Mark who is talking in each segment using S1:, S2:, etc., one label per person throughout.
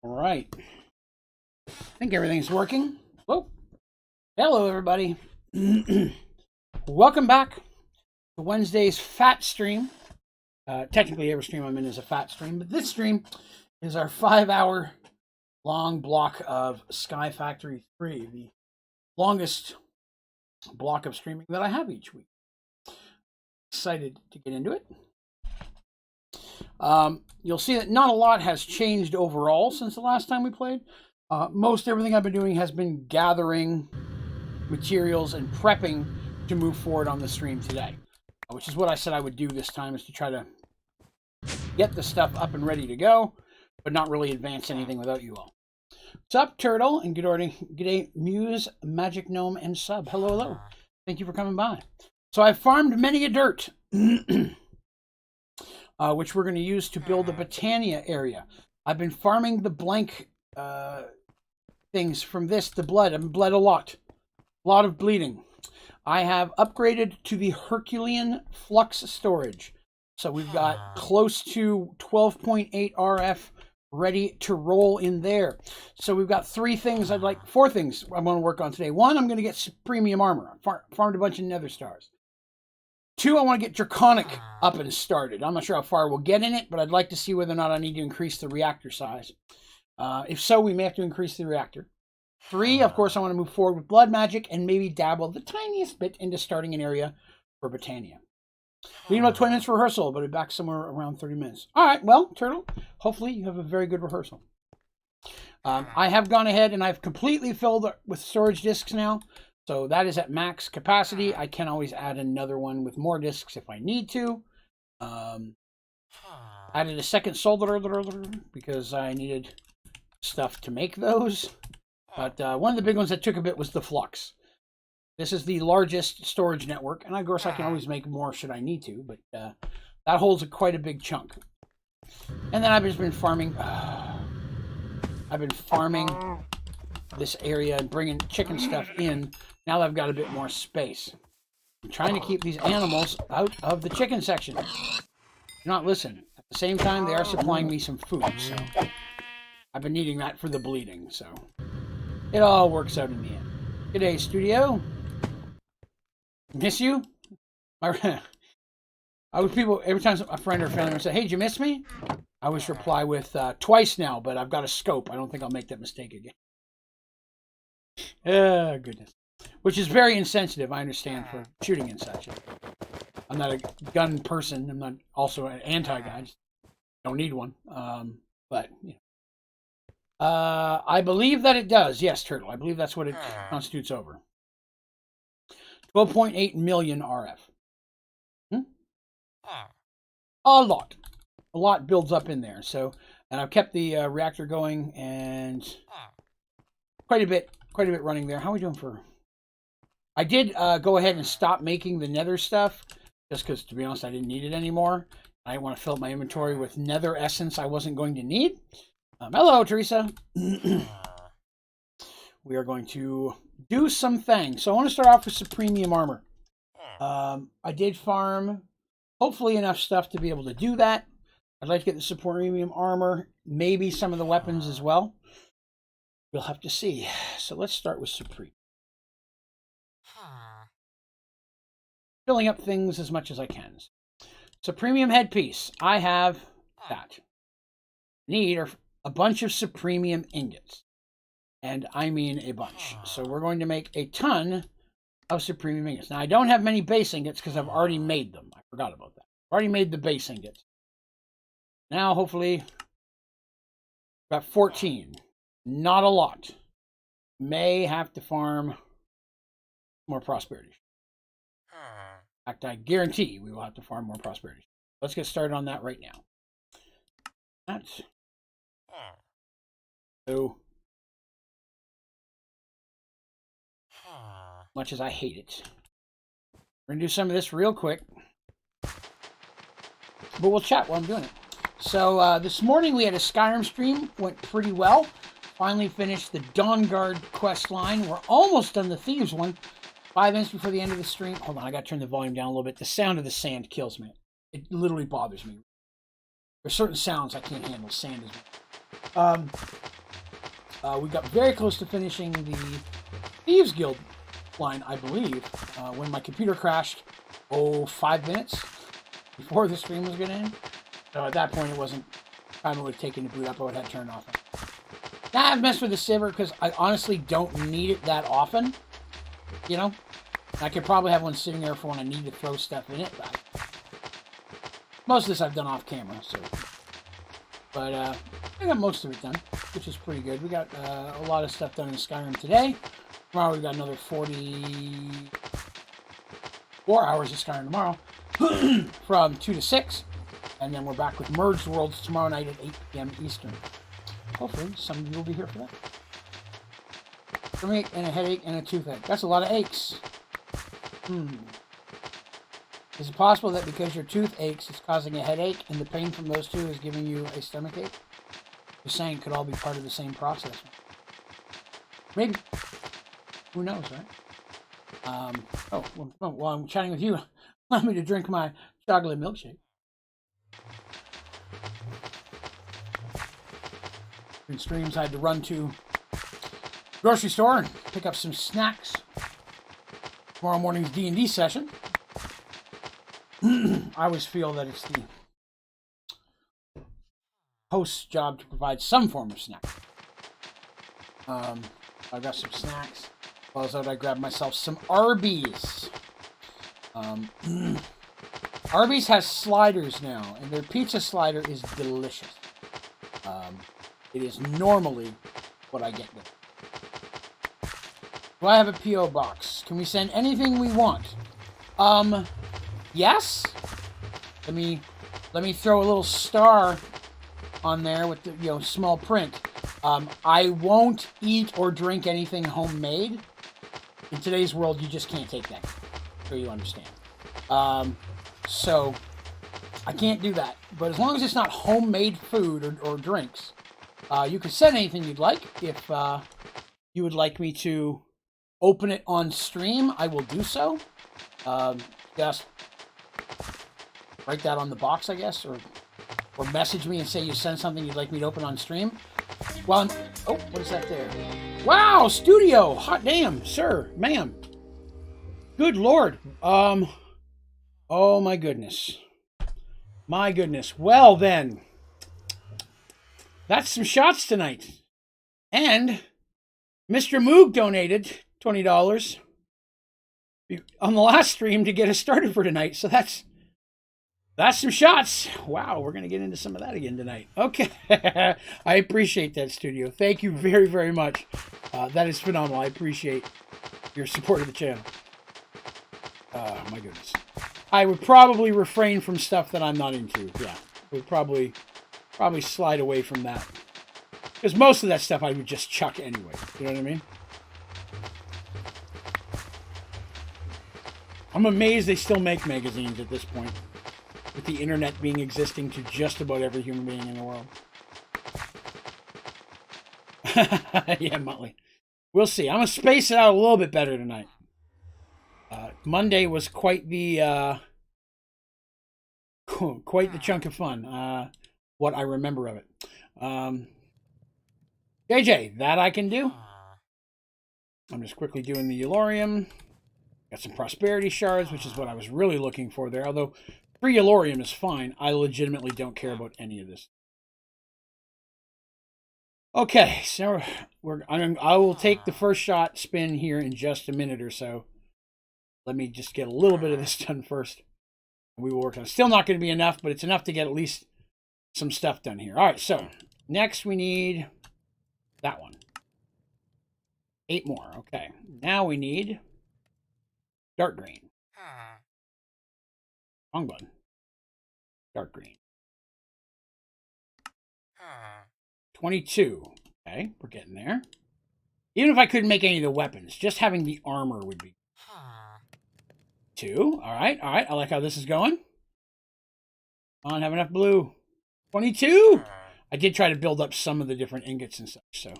S1: All right. I think everything's working. Whoa. Hello, everybody. Welcome back to Wednesday's Fat Stream. Technically, every stream I'm in is a Fat Stream, but this stream is our 5-hour long block of Sky Factory 3, the longest block of streaming that I have each week. Excited to get into it. You'll see that not a lot has changed overall since the last time we played. Most everything I've been doing has been gathering materials and prepping to move forward on the stream today, which is what I said I would do this time, is to try to get the stuff up and ready to go, but not really advance anything without you all. What's up, Turtle? And g'day, Muse, Magic Gnome, and Sub. Hello, hello. Thank you for coming by. So I've farmed many a dirt, which we're going to use to build the Botania area. I've been farming the blank things from this, the blood. I've bled a lot of bleeding. I have upgraded to the Herculean flux storage. So we've got close to 12.8 RF ready to roll in there. So we've got four things I'm going to work on today. One, I'm going to get premium armor. I farmed a bunch of nether stars. Two, I want to get Draconic up and started. I'm not sure how far we'll get in it, but I'd like to see whether or not I need to increase the reactor size. If so, we may have to increase the reactor. Three, of course, I want to move forward with blood magic and maybe dabble the tiniest bit into starting an area for Botania. We need about 20 minutes for rehearsal, but we'll be back somewhere around 30 minutes. All right, well, Turtle, hopefully you have a very good rehearsal. I have gone ahead and I've completely filled with storage disks now. So that is at max capacity. I can always add another one with more disks if I need to. Added a second solder because I needed stuff to make those. But one of the big ones that took a bit was the flux. This is the largest storage network, and of course I can always make more should I need to, but that holds quite a big chunk. And then I've just been farming. I've been farming this area and bringing chicken stuff in. Now that I've got a bit more space. I'm trying to keep these animals out of the chicken section. Do not listen. At the same time, they are supplying me some food, so I've been needing that for the bleeding, so it all works out in the end. G'day, studio. Miss you? I would every time a friend or family would say, "Hey, did you miss me?" I always reply with twice now, but I've got a scope. I don't think I'll make that mistake again. Goodness. Which is very insensitive, I understand, for shooting and such. I'm not a gun person. I'm not also an anti-gun. I just don't need one. But, you know. I believe that it does. Yes, Turtle. I believe that's what it constitutes over. 12.8 million RF. A lot. A lot builds up in there. So, and I've kept the reactor going and quite a bit running there. How are we doing for... I did go ahead and stop making the nether stuff just because, to be honest, I didn't need it anymore. I didn't want to fill up my inventory with nether essence I wasn't going to need. Hello, Teresa. We are going to do some things. So I want to start off with some premium armor. I did farm hopefully enough stuff to be able to do that. I'd like to get the support premium armor, maybe some of the weapons as well. We'll have to see. So let's start with Supreme. Filling up things as much as I can. So premium headpiece. I have that. Need a bunch of Supremium ingots. And I mean a bunch. So we're going to make a ton of Supremium ingots. Now I don't have many base ingots because I've already made them. I forgot about that. I've already made the base ingots. Now hopefully got 14. Not a lot. May have to farm more prosperity. In fact, I guarantee we will have to farm more prosperity. Let's get started on that right now. That's so much as I hate it. We're gonna do some of this real quick, but we'll chat while I'm doing it. So this morning we had a Skyrim stream, went pretty well. Finally finished the Dawnguard quest line. We're almost done the Thieves one. 5 minutes before the end of the stream. Hold on, I got to turn the volume down a little bit. The sound of the sand kills me. It literally bothers me. There's certain sounds I can't handle. Sand is We got very close to finishing the Thieves Guild line, I believe, when my computer crashed, 5 minutes before the stream was going to end. So at that point, it wasn't time it would have taken to boot up. I would have turned off. Now I've messed with the saver because I honestly don't need it that often. You know? I could probably have one sitting there for when I need to throw stuff in it. But most of this I've done off camera, so. But I got most of it done, which is pretty good. We got a lot of stuff done in Skyrim today. Tomorrow we got another 44 hours of Skyrim tomorrow from 2 to 6. And then we're back with Merged Worlds tomorrow night at 8 p.m. Eastern. Hopefully some of you will be here for that. Stomach and a headache and a toothache. That's a lot of aches. Is it possible that because your tooth aches, it's causing a headache, and the pain from those two is giving you a stomach ache? Just saying, it could all be part of the same process. Maybe. Who knows, right? While I'm chatting with you, allow me to drink my chocolate milkshake. In streams, I had to run to the grocery store and pick up some snacks. Tomorrow morning's D&D session. I always feel that it's the host's job to provide some form of snack. I got some snacks. While I was out, I grabbed myself some Arby's. Arby's has sliders now, and their pizza slider is delicious. It is normally what I get there. Do I have a P.O. box? Can we send anything we want? Yes. Let me throw a little star on there with the small print. I won't eat or drink anything homemade. In today's world, you just can't take that. So you understand. So I can't do that. But as long as it's not homemade food or drinks, you can send anything you'd like. If you would like me to open it on stream, I will do so. Just write that on the box, I guess, or message me and say you send something you'd like me to open on stream. Well, what is that there? Wow, studio! Hot damn, sir, ma'am. Good Lord. Oh my goodness. My goodness. Well then, that's some shots tonight. And Mr. Moog donated $20 on the last stream to get us started for tonight. So that's some shots. Wow, we're going to get into some of that again tonight. Okay. I appreciate that, studio. Thank you very, very much. That is phenomenal. I appreciate your support of the channel. Oh, my goodness. I would probably refrain from stuff that I'm not into. Yeah, would probably slide away from that. Because most of that stuff I would just chuck anyway. You know what I mean? I'm amazed they still make magazines at this point. With the internet being existing to just about every human being in the world. Yeah, Muttley. We'll see. I'm going to space it out a little bit better tonight. Monday was quite the chunk of fun. What I remember of it. JJ, that I can do. I'm just quickly doing the Elorium. Got some prosperity shards, which is what I was really looking for there. Although 3 Elorium is fine. I legitimately don't care about any of this. Okay, so I will take the first shot spin here in just a minute or so. Let me just get a little bit of this done first. We will work on it. Still not going to be enough, but it's enough to get at least some stuff done here. All right, so next we need that one. 8 more. Okay, now we need dark green. Wrong button. Dark green. 22. Okay, we're getting there. Even if I couldn't make any of the weapons, just having the armor would be. 2. All right. I like how this is going. Come on, have enough blue. 22. I did try to build up some of the different ingots and such, so.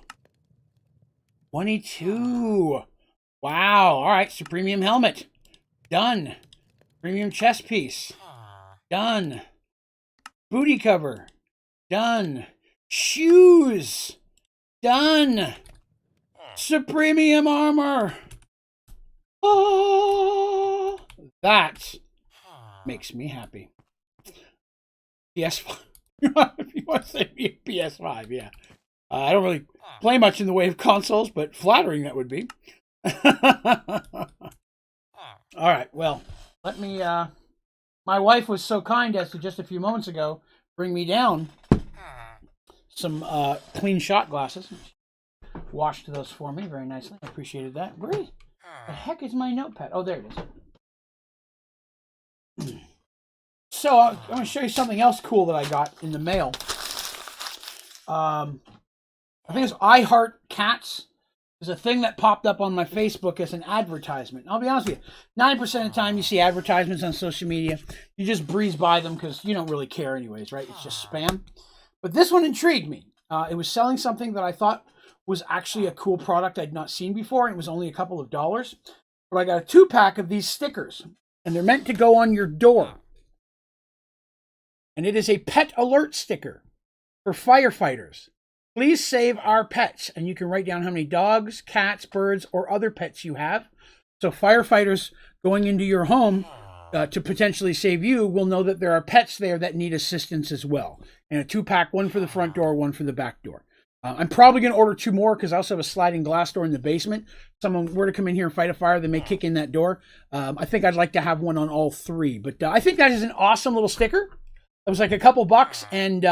S1: 22. Wow. All right, Supremium helmet. Done. Premium chest piece. Done. Booty cover. Done. Shoes. Done. Supremium armor. Oh, that makes me happy. PS5. If you want to say PS5, yeah. I don't really play much in the way of consoles, but flattering that would be. All right, well, let me... my wife was so kind as to just a few moments ago bring me down some clean shot glasses. Washed those for me very nicely. I appreciated that. Where the heck is my notepad? Oh, there it is. So I'm going to show you something else cool that I got in the mail. I think it's I Heart Cats. There's a thing that popped up on my Facebook as an advertisement. I'll be honest with you, 90% of the time you see advertisements on social media, you just breeze by them because you don't really care anyways, right? It's just spam. But this one intrigued me. It was selling something that I thought was actually a cool product I'd not seen before, and it was only a couple of dollars. But I got a 2-pack of these stickers, and they're meant to go on your door. And it is a pet alert sticker for firefighters. Please save our pets. And you can write down how many dogs, cats, birds, or other pets you have. So firefighters going into your home to potentially save you will know that there are pets there that need assistance as well. And a 2-pack, one for the front door, one for the back door. I'm probably going to order 2 more because I also have a sliding glass door in the basement. Someone were to come in here and fight a fire, they may kick in that door. I think I'd like to have one on all 3. But I think that is an awesome little sticker. It was like a couple bucks, and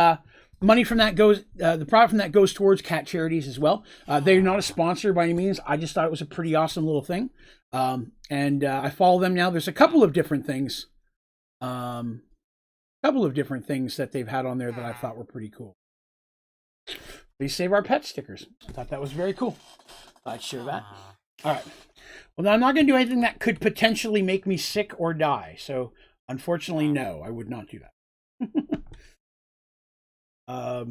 S1: money from that goes, the profit from that goes towards cat charities as well. They're not a sponsor by any means. I just thought it was a pretty awesome little thing. And I follow them now. There's a couple of different things. That they've had on there that I thought were pretty cool. Please save our pet stickers. I thought that was very cool. I'd share that. All right. Well, now I'm not going to do anything that could potentially make me sick or die. So, unfortunately, no, I would not do that. All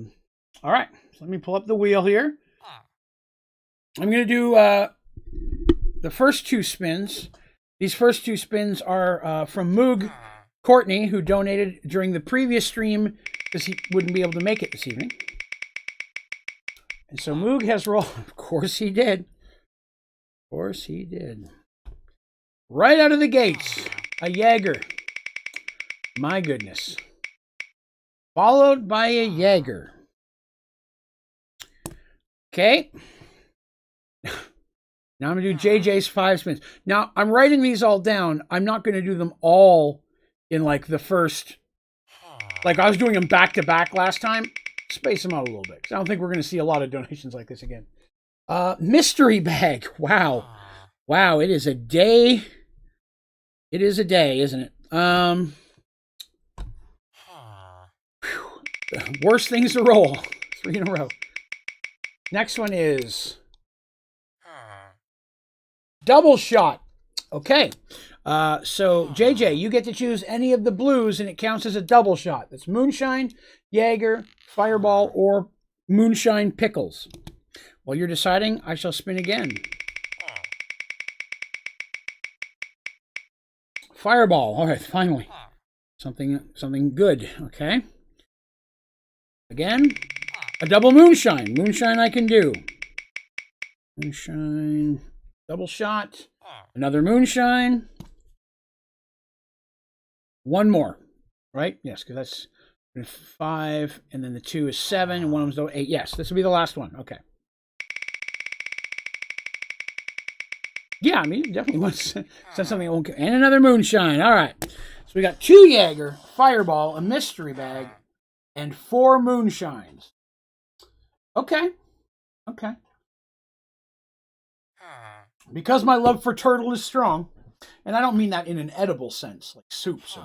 S1: right. So let me pull up the wheel here. I'm going to do the first 2 spins. These first 2 spins are from Moog Courtney, who donated during the previous stream because he wouldn't be able to make it this evening. And so Moog has rolled. Of course he did. Of course he did. Right out of the gates, a Jaeger. My goodness. Followed by a Jaeger. Okay. Now I'm going to do JJ's 5 spins. Now, I'm writing these all down. I'm not going to do them all in like the first... Like I was doing them back to back last time. Space them out a little bit. I don't think we're going to see a lot of donations like this again. Mystery bag. Wow. Wow, it is a day. It is a day, isn't it? Worst things to roll. 3 in a row. Next one is double shot. Okay. So, JJ, you get to choose any of the blues, and it counts as a double shot. That's Moonshine, Jaeger, Fireball, or Moonshine Pickles. While you're deciding, I shall spin again. Fireball. All right, finally. Something good. Okay. Again, a double Moonshine. Moonshine I can do. Moonshine. Double shot. Another Moonshine. One more. Right? Yes, because that's 5, and then the 2 is 7, and one of them's 8. Yes, this will be the last one. Okay. Yeah, I mean, definitely want to send something. And another Moonshine. All right. So we got 2 Jaeger, Fireball, a mystery bag, and 4 Moonshines. Okay. Okay. Because my love for turtle is strong, and I don't mean that in an edible sense, like soup. So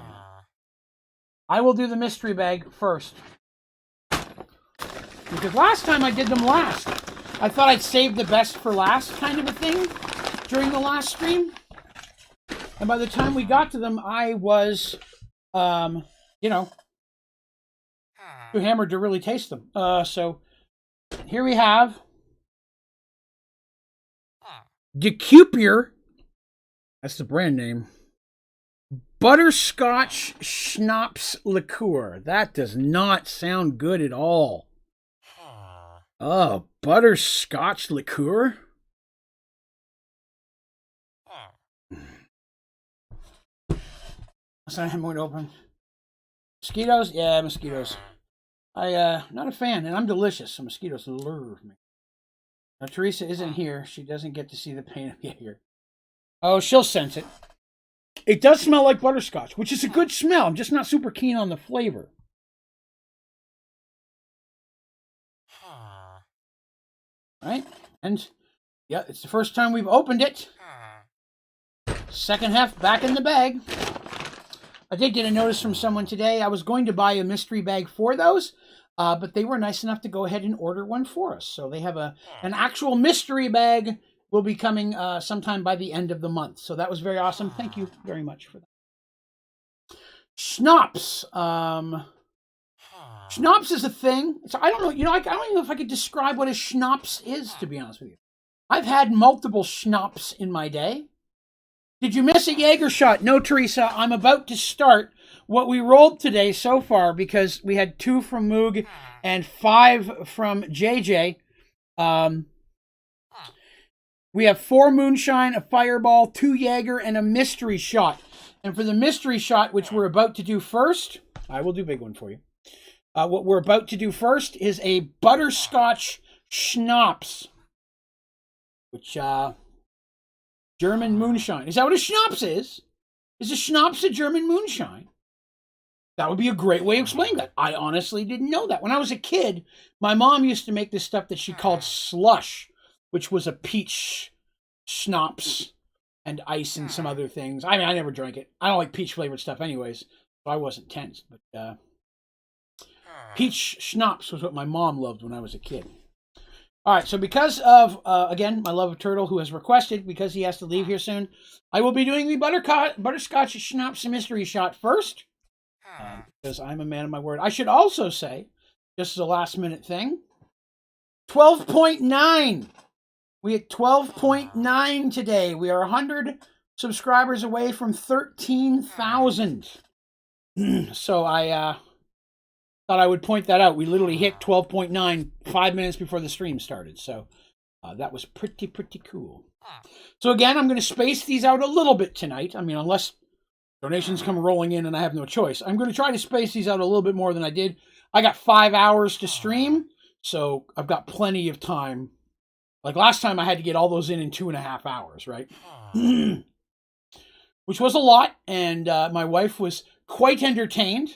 S1: I will do the mystery bag first. Because last time I did them last. I thought I'd save the best for last kind of a thing during the last stream. And by the time we got to them, I was, too hammered to really taste them. So here we have Decupier. That's the brand name. Butterscotch Schnapps Liqueur. That does not sound good at all. Oh, butterscotch liqueur? So I have more to open. Mosquitoes? Yeah, mosquitoes. Not a fan, and I'm delicious, so mosquitoes lure me. Now, Teresa isn't here. She doesn't get to see the pain of Jaeger. Oh, she'll sense it. It does smell like butterscotch, which is a good smell. I'm just not super keen on the flavor. Right? And, yeah, it's the first time we've opened it. Second half back in the bag. I did get a notice from someone today. I was going to buy a mystery bag for those, but they were nice enough to go ahead and order one for us. So they have an actual mystery bag will be coming sometime by the end of the month. So that was very awesome. Thank you very much for that. Schnapps. Schnapps is a thing. So I don't know. I don't even know if I could describe what a schnapps is, to be honest with you. I've had multiple schnapps in my day. Did you miss a Jaeger shot? No, Teresa. I'm about to start what we rolled today so far because we had 2 from Moog and 5 from JJ. We have 4 moonshine, a fireball, 2 Jaeger, and a mystery shot. And for the mystery shot, which we're about to do first, I will do a big one for you. What we're about to do first is a butterscotch schnapps, which German moonshine. Is that what a schnapps is? Is a schnapps a German moonshine? That would be a great way of explaining that. I honestly didn't know that. When I was a kid, my mom used to make this stuff that she called slush, which was a peach schnapps and ice and some other things. I mean, I never drank it. I don't like peach flavored stuff anyways, so I wasn't tense. But peach schnapps was what my mom loved when I was a kid. All right, so because of, again, my love of Turtle, who has requested, because he has to leave here soon, I will be doing the butterscotch schnapps mystery shot first, because I'm a man of my word. I should also say, just as a last-minute thing, 12.9. We had 12.9 today. We are 100 subscribers away from 13,000. So I thought I would point that out. We literally hit 12.9 5 minutes before the stream started. So that was pretty cool. So again, I'm going to space these out a little bit tonight. I mean, unless donations come rolling in and I have no choice. I'm going to try to space these out a little bit more than I did. I got 5 hours to stream, so I've got plenty of time. Like last time I had to get all those in 2.5 hours, right? Which was a lot, and my wife was quite entertained.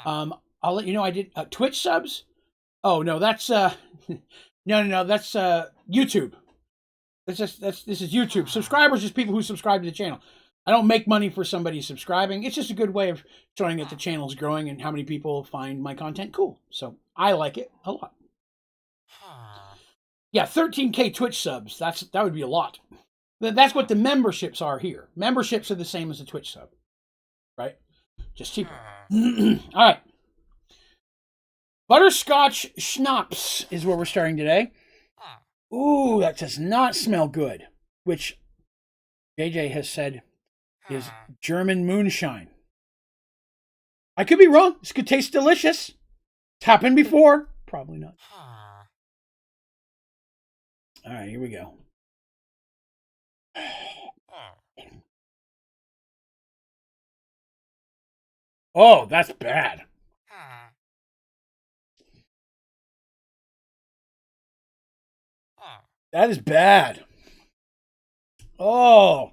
S1: I'll let you know I did Twitch subs. Oh no, that's no, that's YouTube. This is YouTube. Subscribers is people who subscribe to the channel. I don't make money for somebody subscribing. It's just a good way of showing that the channel's growing and how many people find my content cool. So I like it a lot. Yeah, 13K Twitch subs. That would be a lot. That's what the memberships are here. Memberships are the same as a Twitch sub, right? Just cheaper. All right. Butterscotch schnapps is where we're starting today. Ooh, that does not smell good, which JJ has said is German moonshine. I could be wrong. This could taste delicious. It's happened before. Probably not. All right, here we go. Oh, that's bad. That is bad. Oh.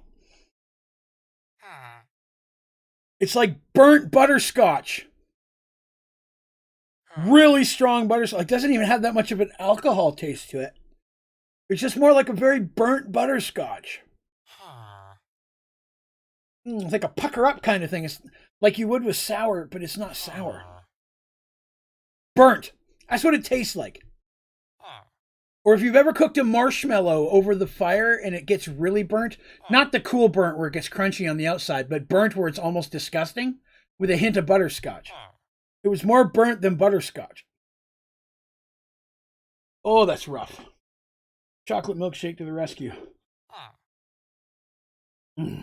S1: It's like burnt butterscotch. Really strong butterscotch. It doesn't even have that much of an alcohol taste to it. It's just more like a very burnt butterscotch. It's like a pucker up kind of thing. It's like you would with sour, but it's not sour. Burnt. That's what it tastes like. Or if you've ever cooked a marshmallow over the fire and it gets really burnt, not the cool burnt where it gets crunchy on the outside, but burnt where it's almost disgusting with a hint of butterscotch. It was more burnt than butterscotch. Oh, that's rough. Chocolate milkshake to the rescue. All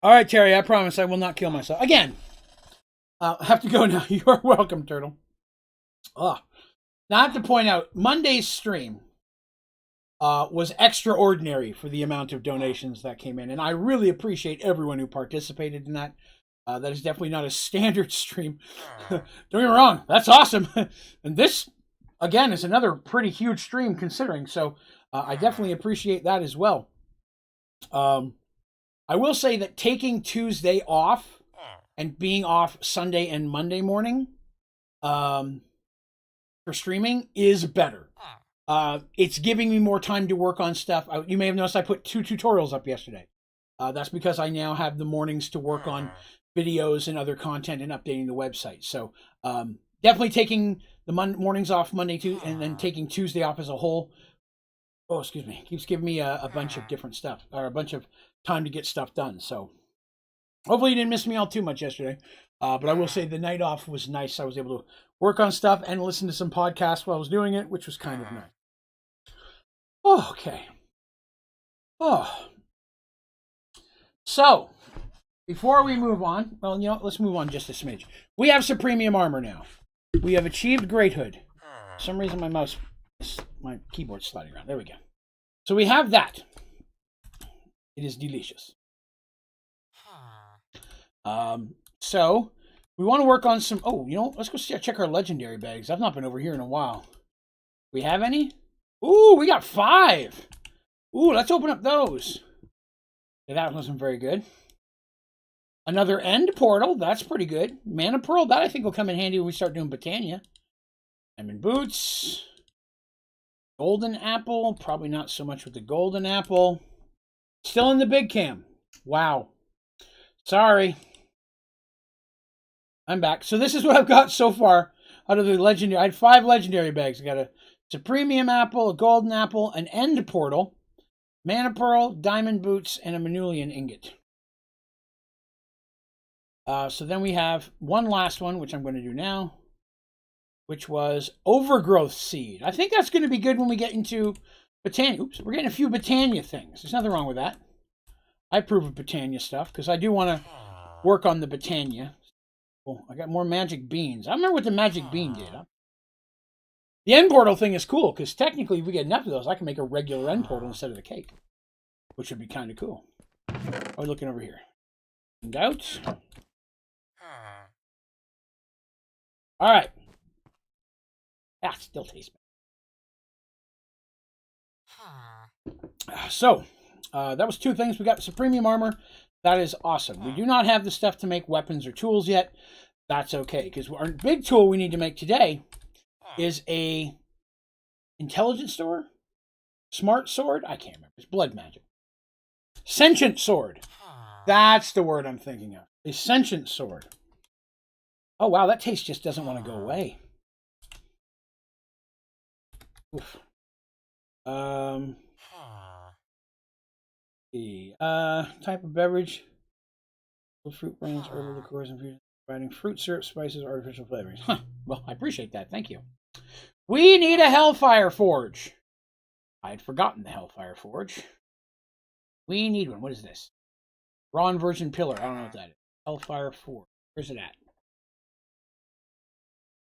S1: right, Terry, I promise I will not kill myself. Again, I have to go now. You're welcome, Turtle. Oh, Now I have to point out, Monday's stream was extraordinary for the amount of donations that came in. And I really appreciate everyone who participated in that. That is definitely not a standard stream. Don't get me wrong, that's awesome. And this, again, is another pretty huge stream considering. So I definitely appreciate that as well. I will say that taking Tuesday off and being off Sunday and Monday morning for streaming is better. It's giving me more time to work on stuff. You may have noticed I put 2 tutorials up yesterday. That's because I now have the mornings to work on videos and other content and updating the website. So definitely taking the mornings off Monday and then taking Tuesday off as a whole. Oh, excuse me. Keeps giving me a bunch of different stuff, or a bunch of time to get stuff done. So hopefully you didn't miss me all too much yesterday. But I will say the night off was nice. I was able to work on stuff and listen to some podcasts while I was doing it, which was kind of nice. Oh, okay. Oh. So, before we move on, well, you know, let's move on just a smidge. We have Supremium Armor now. We have achieved Greathood. For some reason my keyboard's sliding around. There we go. So we have that. It is delicious. So we want to work on some. Oh, you know, let's go check our legendary bags. I've not been over here in a while. We have any? Ooh, we got 5. Ooh, let's open up those. Okay, that wasn't very good. Another end portal. That's pretty good. Mana Pearl. That I think will come in handy when we start doing Botania. Diamond Boots. Golden Apple. Probably not so much with the Golden Apple. Still in the big cam. Wow. Sorry. I'm back. So this is what I've got so far out of the legendary. I had 5 legendary bags. I got a Supremium Apple, a Golden Apple, an End Portal, Mana Pearl, Diamond Boots, and a Manulian Ingot. So then we have one last one, which I'm going to do now, which was Overgrowth Seed. I think that's going to be good when we get into Botania. Oops, we're getting a few Botania things. There's nothing wrong with that. I approve of Botania stuff because I do want to work on the Botania. Oh, I got more magic beans. I remember what the magic bean did. The end portal thing is cool because technically if we get enough of those, I can make a regular end portal instead of the cake, which would be kind of cool. Are we looking over here? In doubt? All right. Ah, still tastes bad. So, that was 2 things. We got Supremium Armor. That is awesome. We do not have the stuff to make weapons or tools yet. That's okay, because our big tool we need to make today is a intelligence sword, smart sword. I can't remember. It's blood magic. Sentient sword. That's the word I'm thinking of. A sentient sword. Oh, wow, that taste just doesn't want to go away. Oof. Type of beverage. Fruit brands, herbal liqueurs, infusions, providing fruit syrup, spices, artificial flavorings. Huh. Well, I appreciate that. Thank you. We need a Hellfire Forge. I had forgotten the Hellfire Forge. We need one. What is this? Raw Inversion Pillar. I don't know what that is. Hellfire Forge. Where's it at?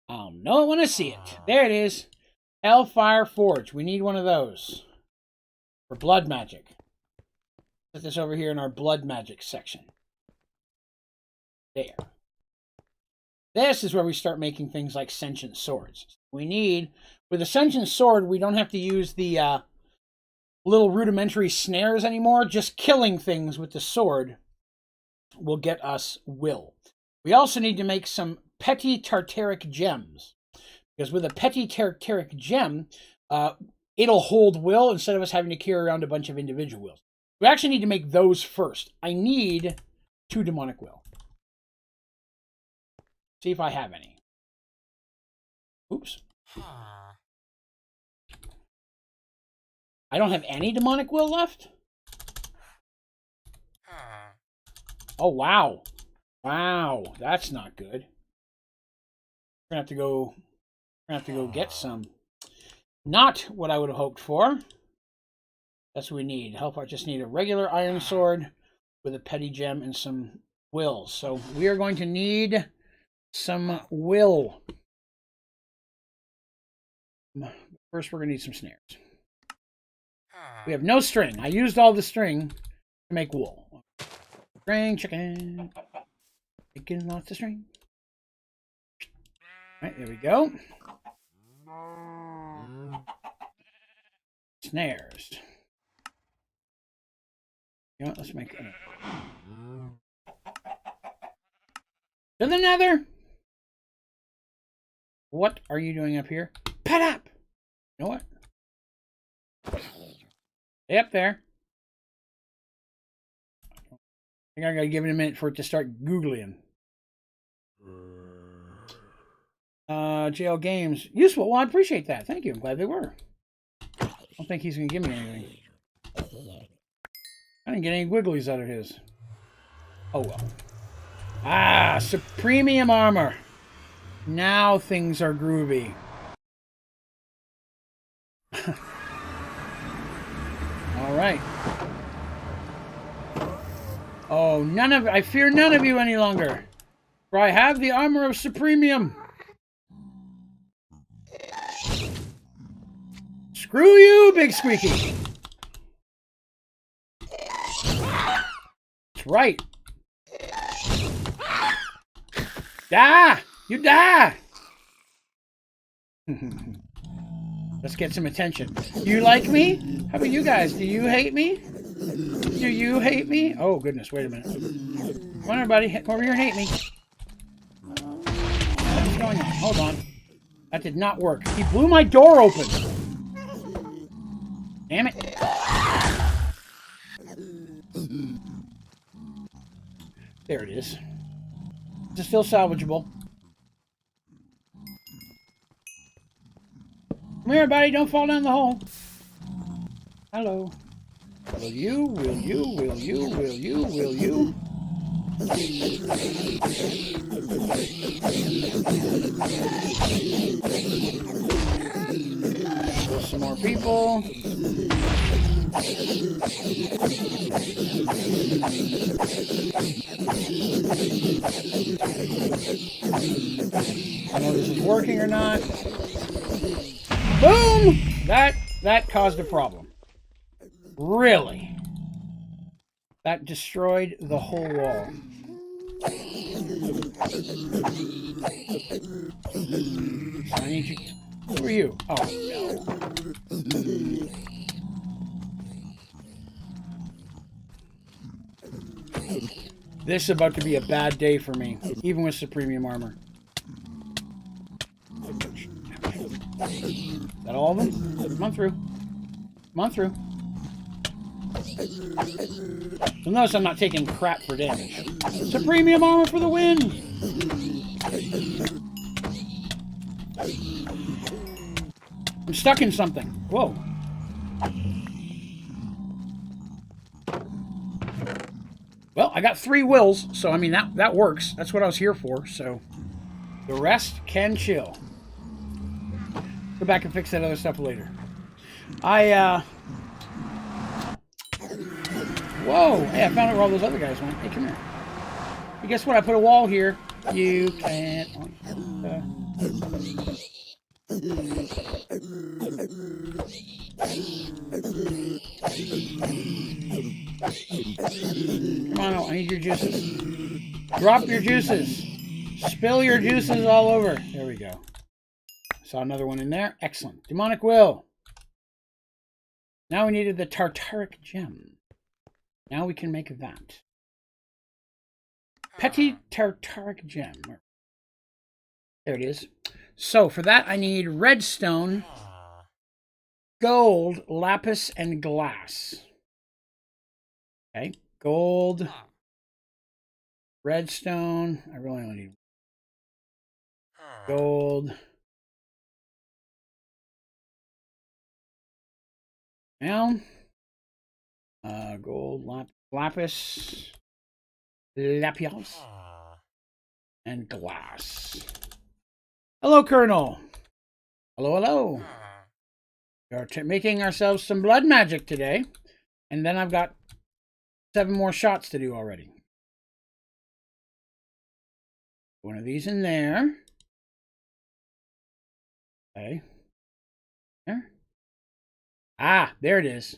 S1: I don't know. I want to see it. There it is. Hellfire Forge. We need one of those. For blood magic. Put this over here in our blood magic section. There. This is where we start making things like sentient swords. We need, with a sentient sword, we don't have to use the little rudimentary snares anymore. Just killing things with the sword will get us will. We also need to make some petty tartaric gems. Because with a petty tartaric gem, it'll hold will instead of us having to carry around a bunch of individual wills. We actually need to make those first. I need 2 demonic will. See if I have any. Oops. I don't have any demonic will left? Oh, wow. Wow, that's not good. We're gonna have to go get some. Not what I would have hoped for. That's what we need. Help! I just need a regular iron sword with a petty gem and some will. So we are going to need some will. First, we're going to need some snares. We have no string. I used all the string to make wool. String, chicken. Making lots of string. All right, there we go. Snares. You know what? Let's make it. To the nether. What are you doing up here? Pet up. You know what? Stay up there. I think I gotta give it a minute for it to start googling. JL Games. Useful. Well, I appreciate that. Thank you. I'm glad they were. I don't think he's gonna give me anything. I didn't get any wigglies out of his. Oh well. Ah, Supremium armor. Now things are groovy. All right. Oh, I fear none of you any longer, for I have the armor of Supremium. Screw you, Big Squeaky. That's right. Die! You die! Let's get some attention. You like me? How about you guys? Do you hate me? Do you hate me? Oh, goodness. Wait a minute. Come on, everybody. Come over here and hate me. What's going on? Hold on. That did not work. He blew my door open. Damn it. There it is. This is still salvageable. Come here, everybody. Don't fall down the hole. Hello. Will you? Will you? Will you? Will you? Will you? Some more people. I don't know if this is working or not. Boom! That caused a problem. Really? That destroyed the whole wall. So I need you. Who are you? Oh, no. This is about to be a bad day for me, even with Supremium armor. Is that all of them? Come on through. Come on through. You'll notice I'm not taking crap for damage. Supremium armor for the win! I'm stuck in something. Whoa. Well, I got 3 wills, so I mean that works. That's what I was here for, so the rest can chill. Go back and fix that other stuff later. Whoa! Hey, I found out where all those other guys went. Hey, come here. Hey, guess what? I put a wall here. You can't. Come on, I need your juices. Drop your juices. Spill your juices all over. There we go. Saw another one in there. Excellent. Demonic Will. Now we needed the Tartaric Gem. Now we can make that. Petty Tartaric Gem. There it is. So for that I need redstone, gold, lapis, and glass. Okay. Gold, redstone. I really only need gold. Now, gold, lapis, lapios, and glass. Hello, Colonel. Hello, hello. We're making ourselves some blood magic today, and then I've got 7 more shots to do already. One of these in there. Okay. Ah, there it is.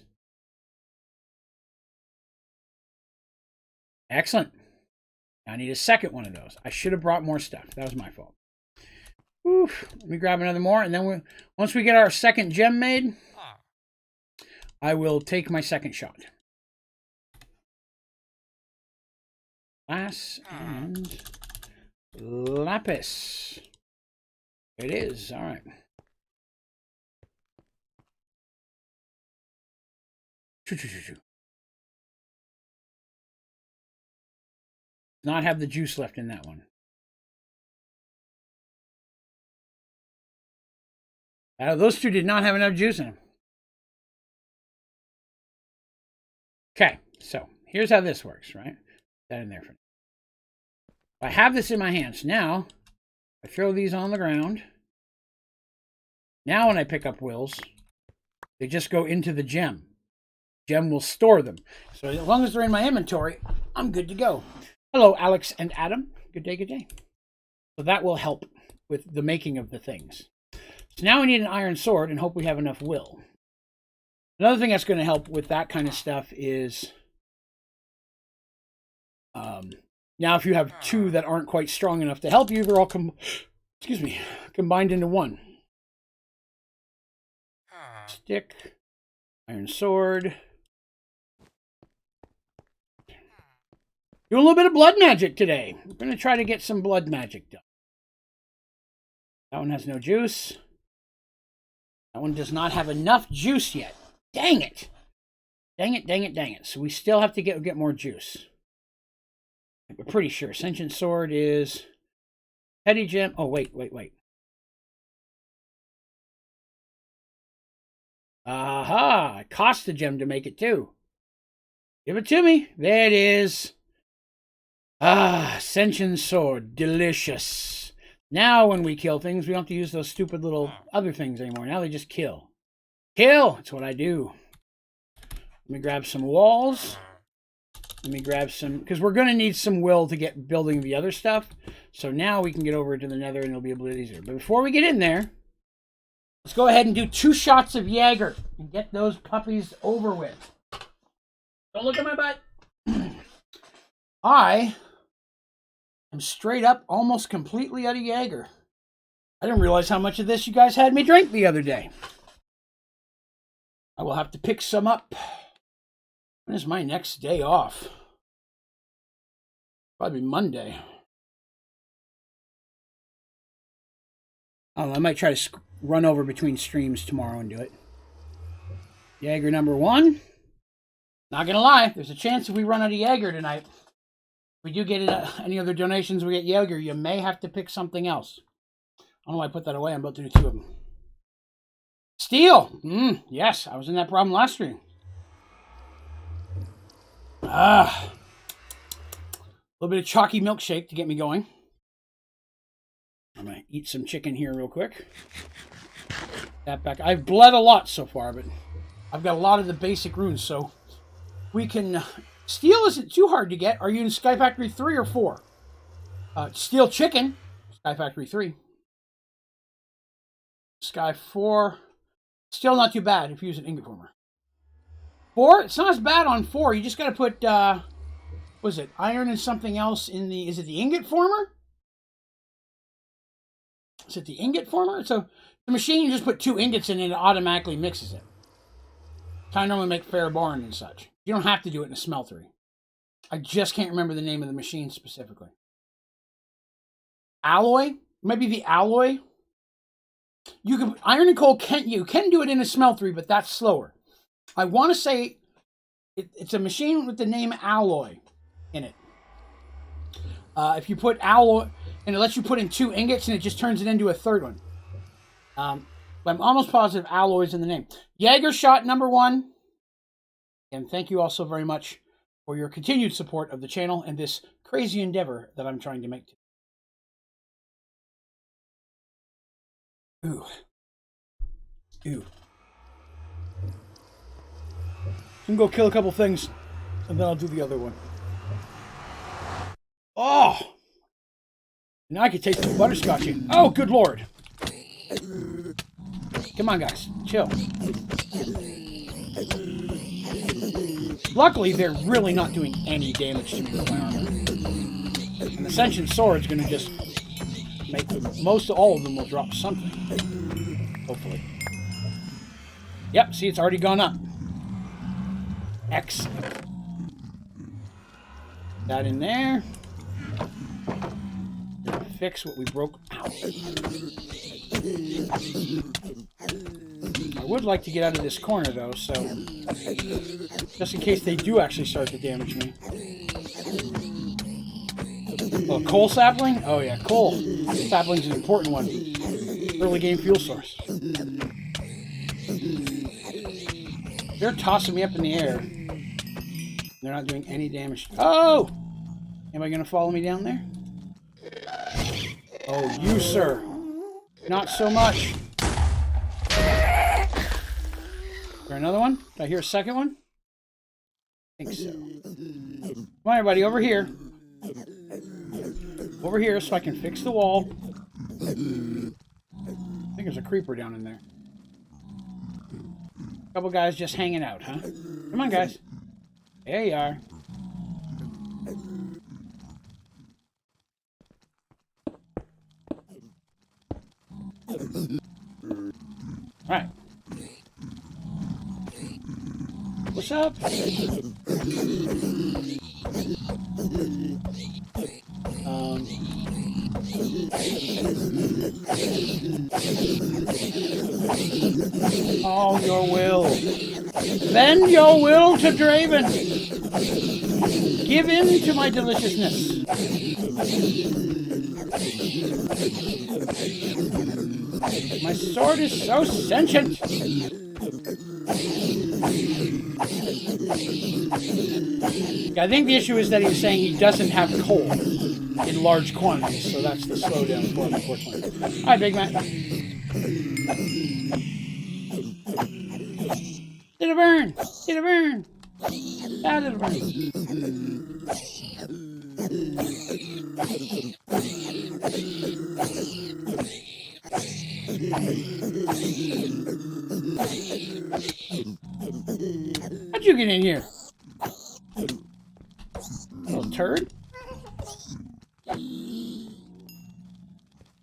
S1: Excellent. I need a second one of those. I should have brought more stuff. That was my fault. Oof. Let me grab another more, and then once we get our second gem made, I will take my second shot. Glass and lapis. It is. All right. Not have the juice left in that one. Those two did not have enough juice in them. Okay, so here's how this works, right? Put that in there for now. I have this in my hands. Now, I throw these on the ground. Now when I pick up wills, they just go into the gem. Gem will store them. So as long as they're in my inventory, I'm good to go. Hello, Alex and Adam. Good day, good day. So that will help with the making of the things. So now we need an iron sword and hope we have enough will. Another thing that's going to help with that kind of stuff is now if you have two that aren't quite strong enough to help you, they're all combined into one. Stick, iron sword. Doing a little bit of blood magic today. We're going to try to get some blood magic done. That one has no juice. That one does not have enough juice yet. Dang it. Dang it, dang it, dang it. So we still have to get more juice. We're pretty sure. Sentient sword is petty gem. Oh, wait. Aha! It costs a gem to make it too. Give it to me. There it is. Ah, sentient sword. Delicious. Now when we kill things, we don't have to use those stupid little other things anymore. Now they just kill. Kill! That's what I do. Let me grab some walls. Let me grab some, because we're going to need some will to get building the other stuff. So now we can get over to the nether and it'll be a bit easier. But before we get in there, let's go ahead and do 2 shots of Jaeger and get those puppies over with. Don't look at my butt. I am straight up almost completely out of Jaeger. I didn't realize how much of this you guys had me drink the other day. I will have to pick some up. When is my next day off? Probably Monday. I don't know, I might try to run over between streams tomorrow and do it. Jaeger number 1. Not gonna lie, there's a chance if we run out of Jaeger tonight, if we do get any other donations we get Jaeger, you may have to pick something else. I don't know why I put that away. I'm about to do 2 of them. Steel! Yes, I was in that problem last stream. A little bit of chalky milkshake to get me going. I'm going to eat some chicken here real quick. That back. I've bled a lot so far, but I've got a lot of the basic runes, so we can... Steel isn't too hard to get. Are you in Sky Factory 3 or 4? Steel chicken, Sky Factory 3. Sky 4, still not too bad if you use an ingot former. 4, it's not as bad on 4. You just got to put, what is it, iron and something else in the, is it the ingot former? Is it the ingot former? So the machine, you just put 2 ingots in and it automatically mixes it. Kind of normally make fair barn and such. You don't have to do it in a smeltery. I just can't remember the name of the machine specifically. Alloy? Maybe the alloy? You can, iron and coal, you can do it in a smeltery, but that's slower. I want to say it's a machine with the name alloy in it. If you put alloy, and it lets you put in 2 ingots and it just turns it into a 3rd one. But I'm almost positive alloy's in the name. Jaeger shot number 1. And thank you all so very much for your continued support of the channel and this crazy endeavor that I'm trying to make. Ooh. Ew. I'm gonna go kill a couple things, and then I'll do the other one. Oh! Now I can take the butterscotch in. Oh, good lord! Come on, guys. Chill. Luckily, they're really not doing any damage to me with my armor. And the sentient sword's going to just make most of all of them will drop something. Hopefully. Yep, see, it's already gone up. Excellent. That in there. Fix what we broke. Ow. I would like to get out of this corner, though, so just in case they do actually start to damage me. Oh, coal sapling? Oh, yeah, coal. Sapling's an important one. Early game fuel source. They're tossing me up in the air. They're not doing any damage. Oh! Am I going to follow me down there? Oh, you, sir. Not so much. Is there another one? Did I hear a second one? I think so. Come on, everybody, over here. Over here so I can fix the wall. I think there's a creeper down in there. A couple guys just hanging out, huh? Come on, guys. There you are. Alright. What's up? Oh, your will. Bend your will to Draven. Give in to my deliciousness. My sword is so sentient. I think the issue is that he's saying he doesn't have coal in large quantities, so that's the slowdown for him, unfortunately. Alright, Big Mac. Did it burn? Did it burn? How did it burn? How'd you get in here? Little turd?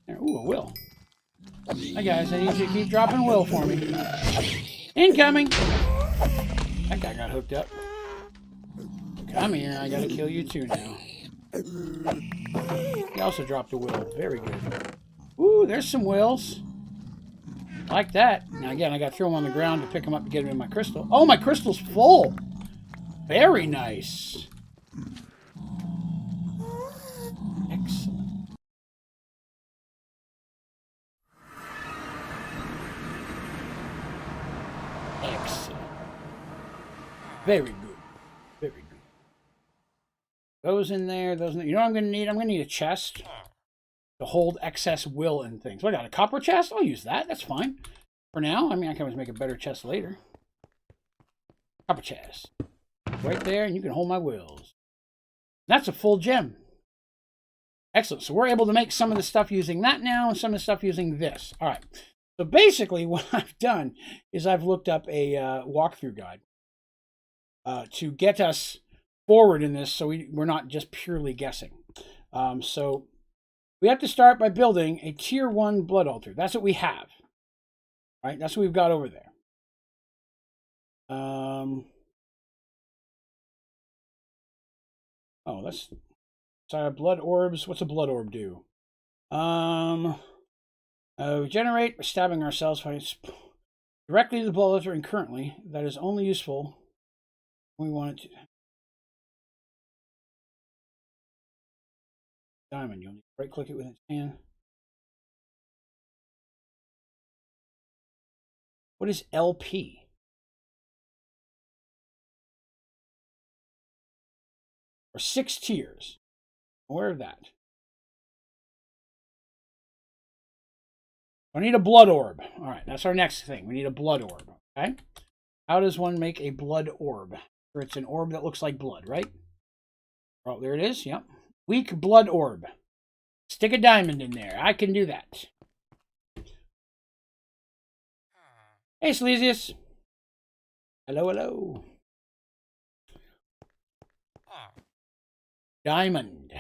S1: There, ooh, a will. Hi guys, I need you to keep dropping will for me. Incoming! That guy got hooked up. Come here, I gotta kill you too now. He also dropped a will. Very good. Ooh, there's some wills. Like that. Now again, I gotta throw them on the ground to pick them up and get them in my crystal. Oh, my crystal's full! Very nice. Excellent. Excellent. Very good. Very good. Those in there, those in there. You know what I'm going to need? I'm going to need a chest to hold excess will and things. What, I got a copper chest? I'll use that. That's fine. For now, I mean, I can always make a better chest later. Copper chest. Right there, and you can hold my wills. That's a full gem. Excellent. So we're able to make some of the stuff using that now and some of the stuff using this. All right. So basically what I've done is I've looked up a walkthrough guide to get us forward in this so we're not just purely guessing. So we have to start by building a tier 1 blood altar. That's what we have. Right? That's what we've got over there. Oh, that's... So blood orbs. What's a blood orb do? We generate by stabbing ourselves directly to the blood altar, and currently that is only useful when we want it to. Diamond. You'll need to right click it with its hand. What is LP? Or 6 tiers. Aware of that. I need a blood orb. All right, that's our next thing. We need a blood orb. Okay. How does one make a blood orb? Or it's an orb that looks like blood, right? Oh, there it is. Yep. Weak blood orb. Stick a diamond in there. I can do that. Hey, Slesius. Hello, hello. Diamond.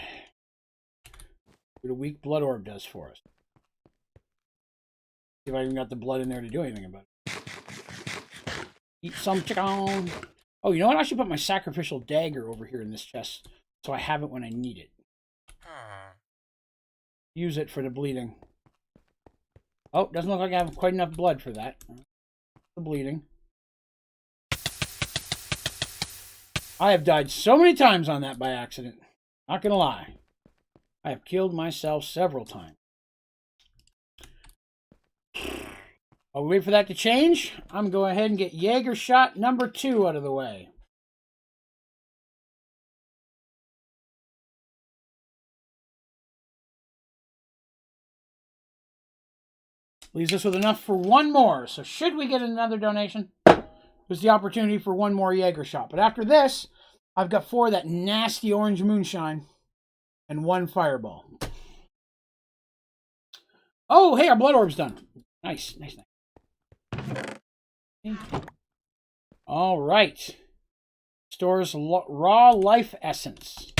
S1: What a weak blood orb does for us. See if I even got the blood in there to do anything about it. Eat some chicken. Oh, you know what? I should put my sacrificial dagger over here in this chest so I have it when I need it. Use it for the bleeding. Oh, doesn't look like I have quite enough blood for that. The bleeding. I have died so many times on that by accident. Not gonna lie. I have killed myself several times. While we wait for that to change, I'm going to go ahead and get Jaeger shot number 2 out of the way. Leaves us with enough for one more. So should we get another donation, there's the opportunity for one more Jaeger shot. But after this, I've got 4 of that nasty orange moonshine and 1 fireball. Oh, hey, our blood orb's done. Nice, nice, nice. All right. Stores raw life essence.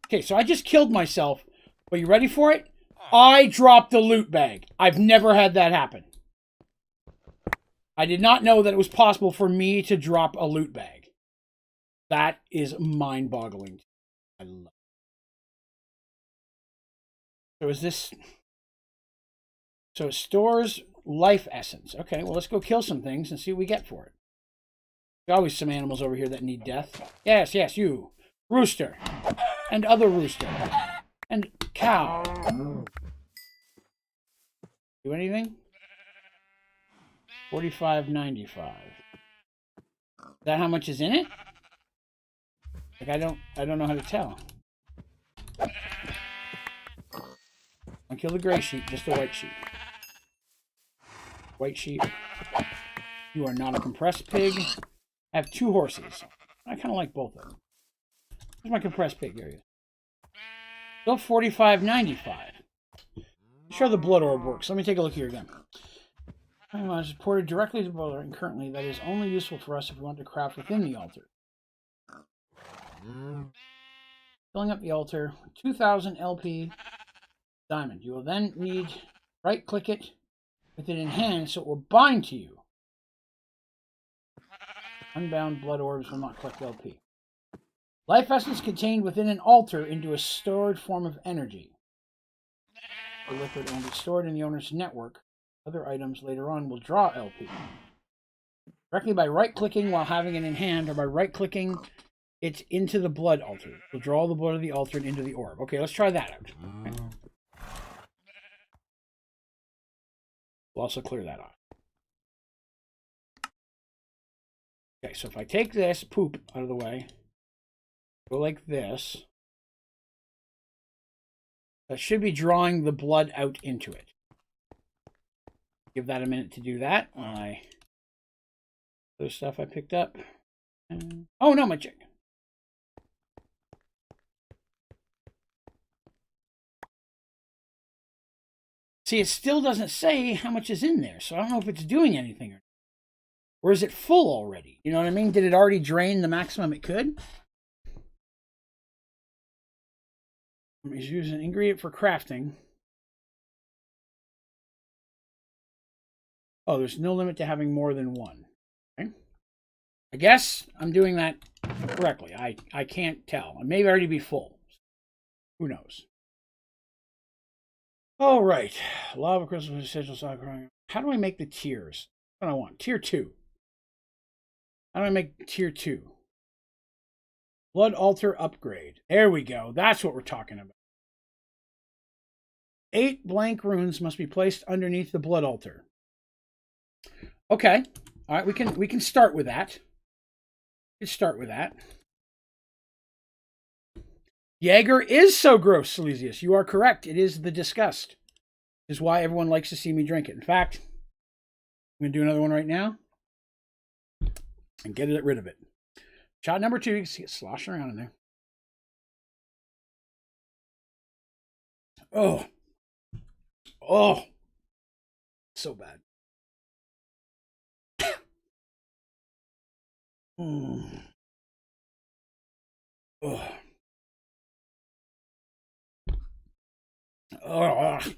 S1: Okay, so I just killed myself. Are you ready for it? I dropped the loot bag. I've never had that happen. I did not know that it was possible for me to drop a loot bag. That is mind-boggling. I love it. So is this... So it stores life essence. Okay, well, let's go kill some things and see what we get for it. There's always some animals over here that need death. Yes, yes, you. Rooster. And other rooster. And cow. Do anything? 45.95. Is that how much is in it? Like I don't know how to tell. I'll kill the gray sheep, just the white sheep. White sheep. You are not a compressed pig. I have 2 horses. I kind of like both of them. Where's my compressed pig area? Still 45.95. Sure, the blood orb works. Let me take a look here again. It's ported directly to the boiler, and currently that is only useful for us if we want to craft within the altar. Filling up the altar, 2,000 LP diamond. You will then need right-click it with it in hand so it will bind to you. Unbound blood orbs will not collect LP. Life essence contained within an altar into a stored form of energy. The liquid will be stored in the owner's network. Other items later on will draw LP. Directly by right-clicking while having it in hand, or by right-clicking it into the blood altar. We'll draw the blood of the altar into the orb. Okay, let's try that out. Okay. We'll also clear that off. Okay, so if I take this poop out of the way, go like this, that should be drawing the blood out into it. Give that a minute to do that while I... Other stuff I picked up. Oh no, my chicken. See, it still doesn't say how much is in there, so I don't know if it's doing anything or is it full already? You know what I mean? Did it already drain the maximum it could? He's using an ingredient for crafting. Oh, there's no limit to having more than 1. Okay. I guess I'm doing that correctly. I can't tell. It may already be full. Who knows? All right. Lava crystals, essential soccer. How do I make the tiers? What do I want? Tier 2. How do I make tier 2? Blood altar upgrade. There we go. That's what we're talking about. 8 blank runes must be placed underneath the blood altar. Okay. All right, we can start with that. Let's start with that. Jaeger is so gross, Silesius. You are correct. It is the disgust. Is why everyone likes to see me drink it. In fact, I'm going to do another one right now and get rid of it. Shot number 2. You can see it sloshing around in there. Oh. Oh. So bad. Mm. Ugh. Ugh.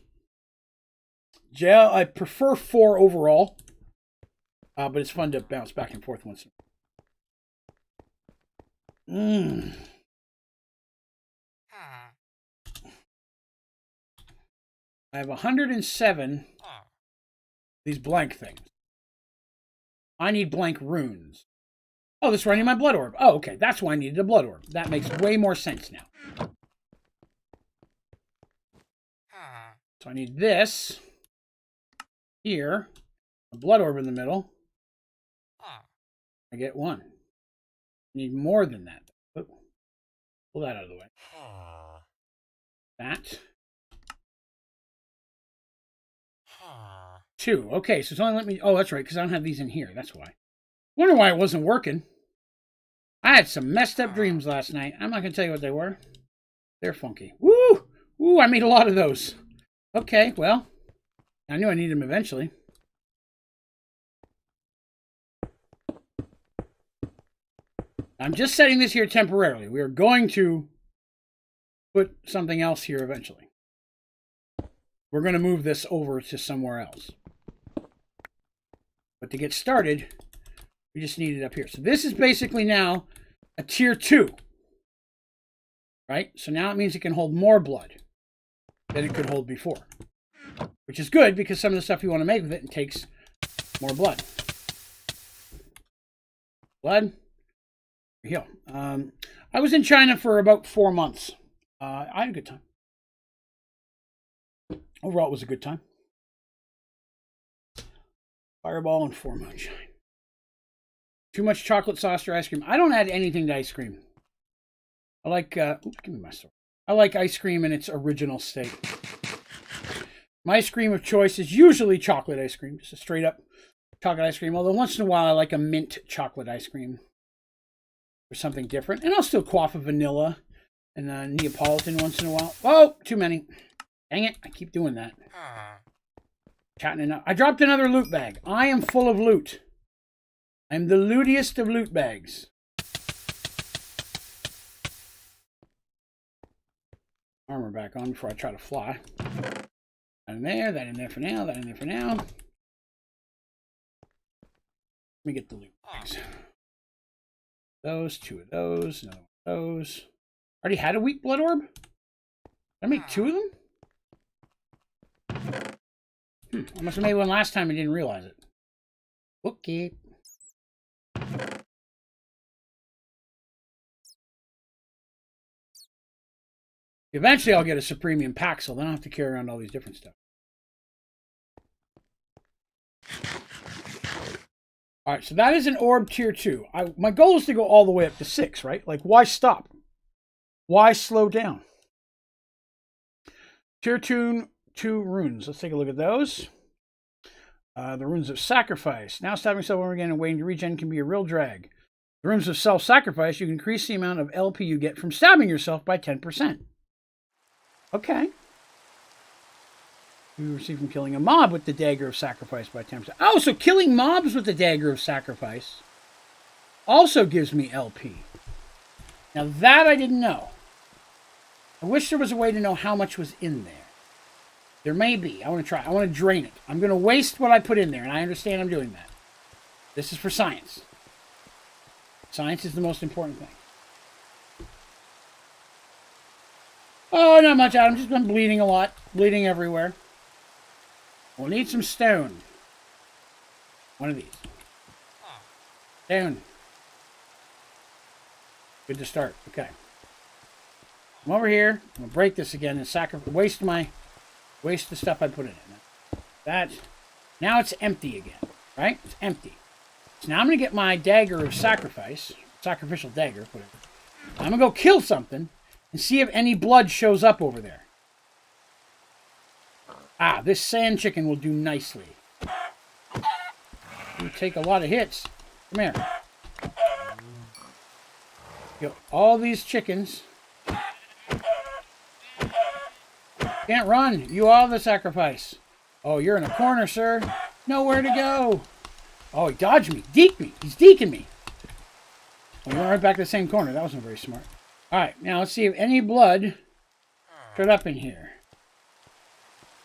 S1: Yeah, I prefer 4 overall. But it's fun to bounce back and forth once. I have 107 these blank things. I need blank runes. Oh, this is where I need my blood orb. Oh, okay. That's why I needed a blood orb. That makes way more sense now. So I need this here, a blood orb in the middle. I get 1. I need more than that. Oh, pull that out of the way. That. 2. Okay, so it's only let me... Oh, that's right, because I don't have these in here. That's why. Wonder why it wasn't working. I had some messed up dreams last night. I'm not going to tell you what they were. They're funky. Woo! Woo, I made a lot of those. Okay, well, I knew I needed them eventually. I'm just setting this here temporarily. We are going to put something else here eventually. We're going to move this over to somewhere else. But to get started, we just need it up here. So this is basically now a tier 2. Right? So now it means it can hold more blood than it could hold before. Which is good because some of the stuff you want to make with it takes more blood. Blood. Here. I was in China for about 4 months. I had a good time. Overall, it was a good time. Fireball and 4 moonshine. Too much chocolate sauce or ice cream. I don't add anything to ice cream. I like, oops, give me my sword. I like ice cream in its original state. My ice cream of choice is usually chocolate ice cream. Just a straight up chocolate ice cream. Although once in a while I like a mint chocolate ice cream. Or something different. And I'll still quaff a vanilla and a Neapolitan once in a while. Oh, too many. Dang it, I keep doing that. Chatting enough. I dropped another loot bag. I am full of loot. I'm the lootiest of loot bags. Armor back on before I try to fly. That in there, that in there for now, that in there for now. Let me get the loot bags. Those, 2 of those, another one of those. Already had a weak blood orb? Did I make 2 of them? I must have made one last time and didn't realize it. Okay. Eventually I'll get a Supremium pack, so then I'll have to carry around all these different stuff. Alright, so that is an orb tier 2. My goal is to go all the way up to 6, right? Like, why stop? Why slow down? Tier 2 runes. Let's take a look at those. The runes of sacrifice. Now stabbing yourself over again and waiting to regen can be a real drag. The runes of self-sacrifice, you can increase the amount of LP you get from stabbing yourself by 10%. Okay. You receive from killing a mob with the dagger of sacrifice by 10%. Oh, so killing mobs with the dagger of sacrifice also gives me LP. Now that I didn't know. I wish there was a way to know how much was in there. There may be. I want to try. I want to drain it. I'm going to waste what I put in there, and I understand I'm doing that. This is for science. Science is the most important thing. Oh, not much, Adam. Just been bleeding a lot. Bleeding everywhere. We'll need some stone. One of these. Stone. Good to start. Okay. I'm over here. I'm going to break this again and waste the stuff I put in it. That. Now it's empty again. Right? It's empty. So now I'm going to get my dagger of sacrifice. Sacrificial dagger. Whatever. I'm going to go kill something and see if any blood shows up over there. Ah, this sand chicken will do nicely. You take a lot of hits. Come here. Kill all these chickens. Can't run. You are the sacrifice. Oh, you're in a corner, sir. Nowhere to go. Oh, he dodged me. Deked me. He's deking me. Oh, he went right back to the same corner. That wasn't very smart. All right, now let's see if any blood showed up in here.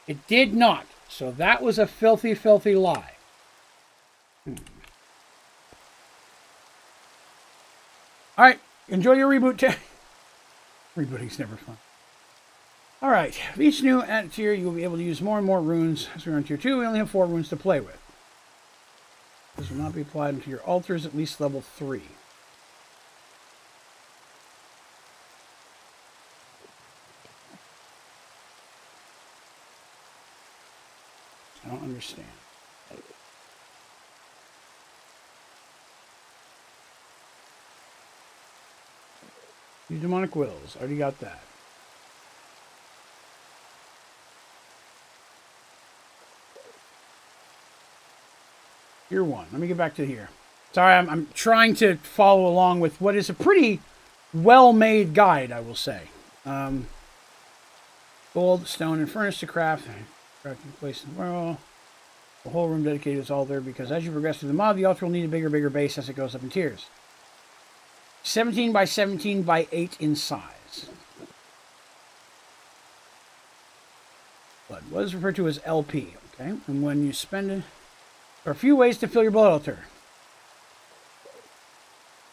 S1: It did not. So that was a filthy, filthy lie. All right, enjoy your reboot. Rebooting's never fun. All right, with each new added tier, you will be able to use more and more runes. As we're on tier 2, we only have 4 runes to play with. This will not be applied until your altar is at least level 3. I don't understand. Use demonic wills. Already got that. Tier 1. Let me get back to here. Sorry, I'm trying to follow along with what is a pretty well-made guide, I will say. Gold, stone, and furnace to craft. Crafting place in the world. The whole room dedicated is altar because as you progress through the mod, the altar will need a bigger base as it goes up in tiers. 17 by 17 by 8 in size. Blood. What is referred to as LP? Okay, and when you spend it, there are a few ways to fill your blood altar.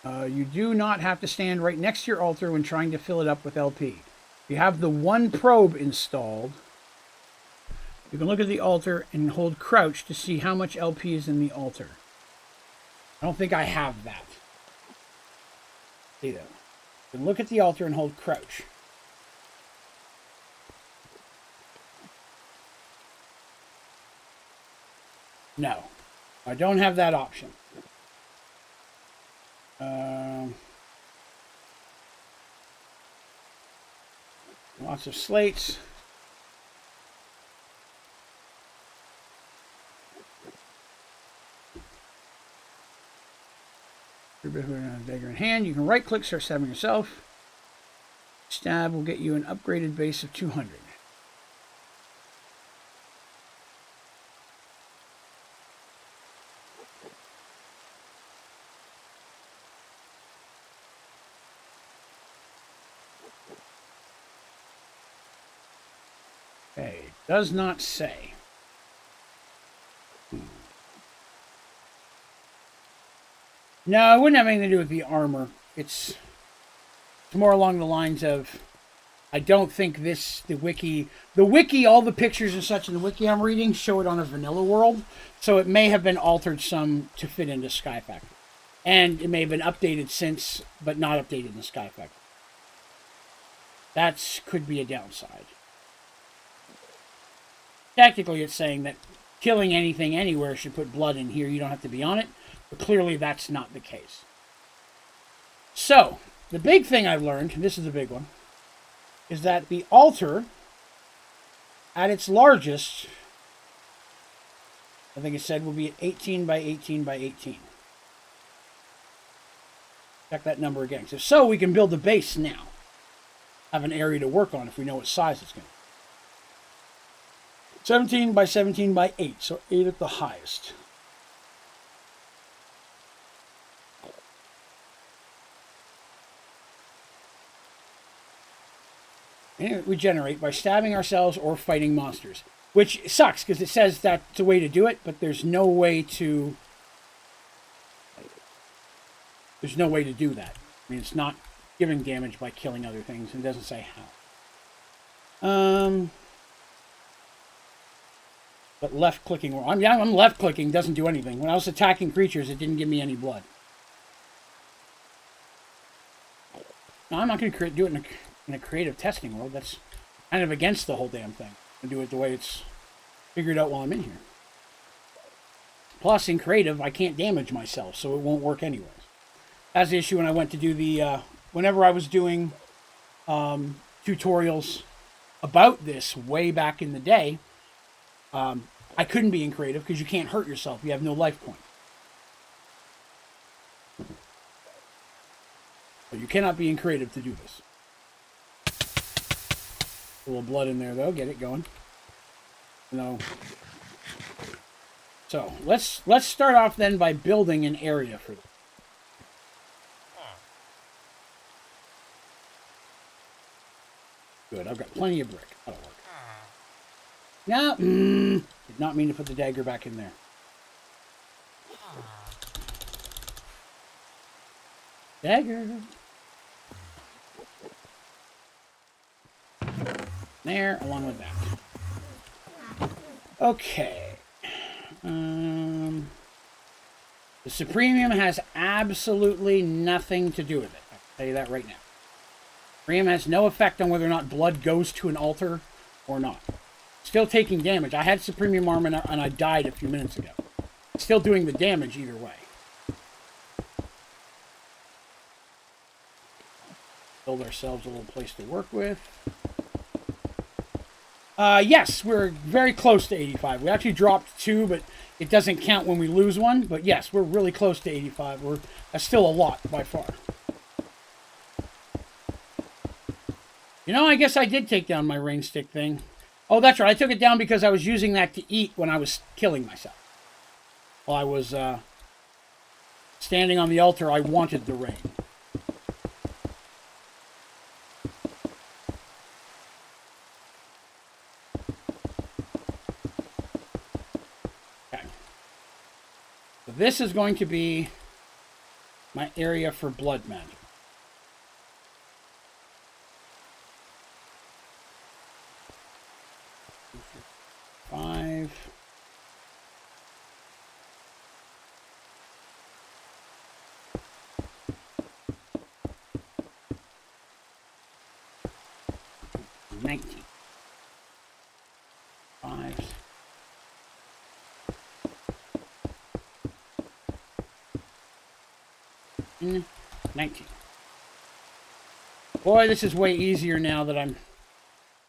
S1: You do not have to stand right next to your altar when trying to fill it up with LP. If you have the one probe installed, you can look at the altar and hold crouch to see how much LP is in the altar. I don't think I have that. See that? You can look at the altar and hold crouch. No, I don't have that option. Lots of slates. Dagger in hand. You can right click, start stabbing yourself. Stab will get you an upgraded base of 200. Okay, does not say. No, it wouldn't have anything to do with the armor. It's more along the lines of, I don't think the wiki, all the pictures and such in the wiki I'm reading show it on a vanilla world, so it may have been altered some to fit into Sky Factory. And it may have been updated since, but not updated in the Sky Factory. That could be a downside. Technically, it's saying that killing anything anywhere should put blood in here. You don't have to be on it. But clearly, that's not the case. So, the big thing I've learned, and this is the big one, is that the altar, at its largest, I think it said, will be at 18 by 18 by 18. Check that number again. So we can build the base now. Have an area to work on if we know what size it's going to be. 17 by 17 by 8, so 8 at the highest. And we generate by stabbing ourselves or fighting monsters, which sucks because it says that's a way to do it, but there's no way to do that. I mean, it's not giving damage by killing other things, and it doesn't say how. But left clicking, I'm left clicking, doesn't do anything. When I was attacking creatures, it didn't give me any blood. No, I'm not going to do it in a creative testing world. That's kind of against the whole damn thing. I do it the way it's figured out while I'm in here. Plus, in creative, I can't damage myself, so it won't work anyways. That's the issue when I went to do the, whenever I was doing tutorials about this way back in the day, I couldn't be in creative because you can't hurt yourself. You have no life point. So you cannot be in creative to do this. A little blood in there, though. Get it going. No. So let's start off then by building an area for them. Good, I've got plenty of brick. That'll work. No, did not mean to put the dagger back in there. Dagger. There, along with that. Okay. The Supremium has absolutely nothing to do with it. I can tell you that right now. Supremium has no effect on whether or not blood goes to an altar or not. Still taking damage. I had Supremium armor and I died a few minutes ago. Still doing the damage either way. Build ourselves a little place to work with. Yes, we're very close to 85. We actually dropped 2, but it doesn't count when we lose one. But yes, we're really close to 85. That's still a lot by far. You know, I guess I did take down my rain stick thing. Oh, that's right. I took it down because I was using that to eat when I was killing myself. While I was standing on the altar, I wanted the rain. Okay. So this is going to be my area for blood magic. 5. $19. 5. $19. Boy, this is way easier now that I'm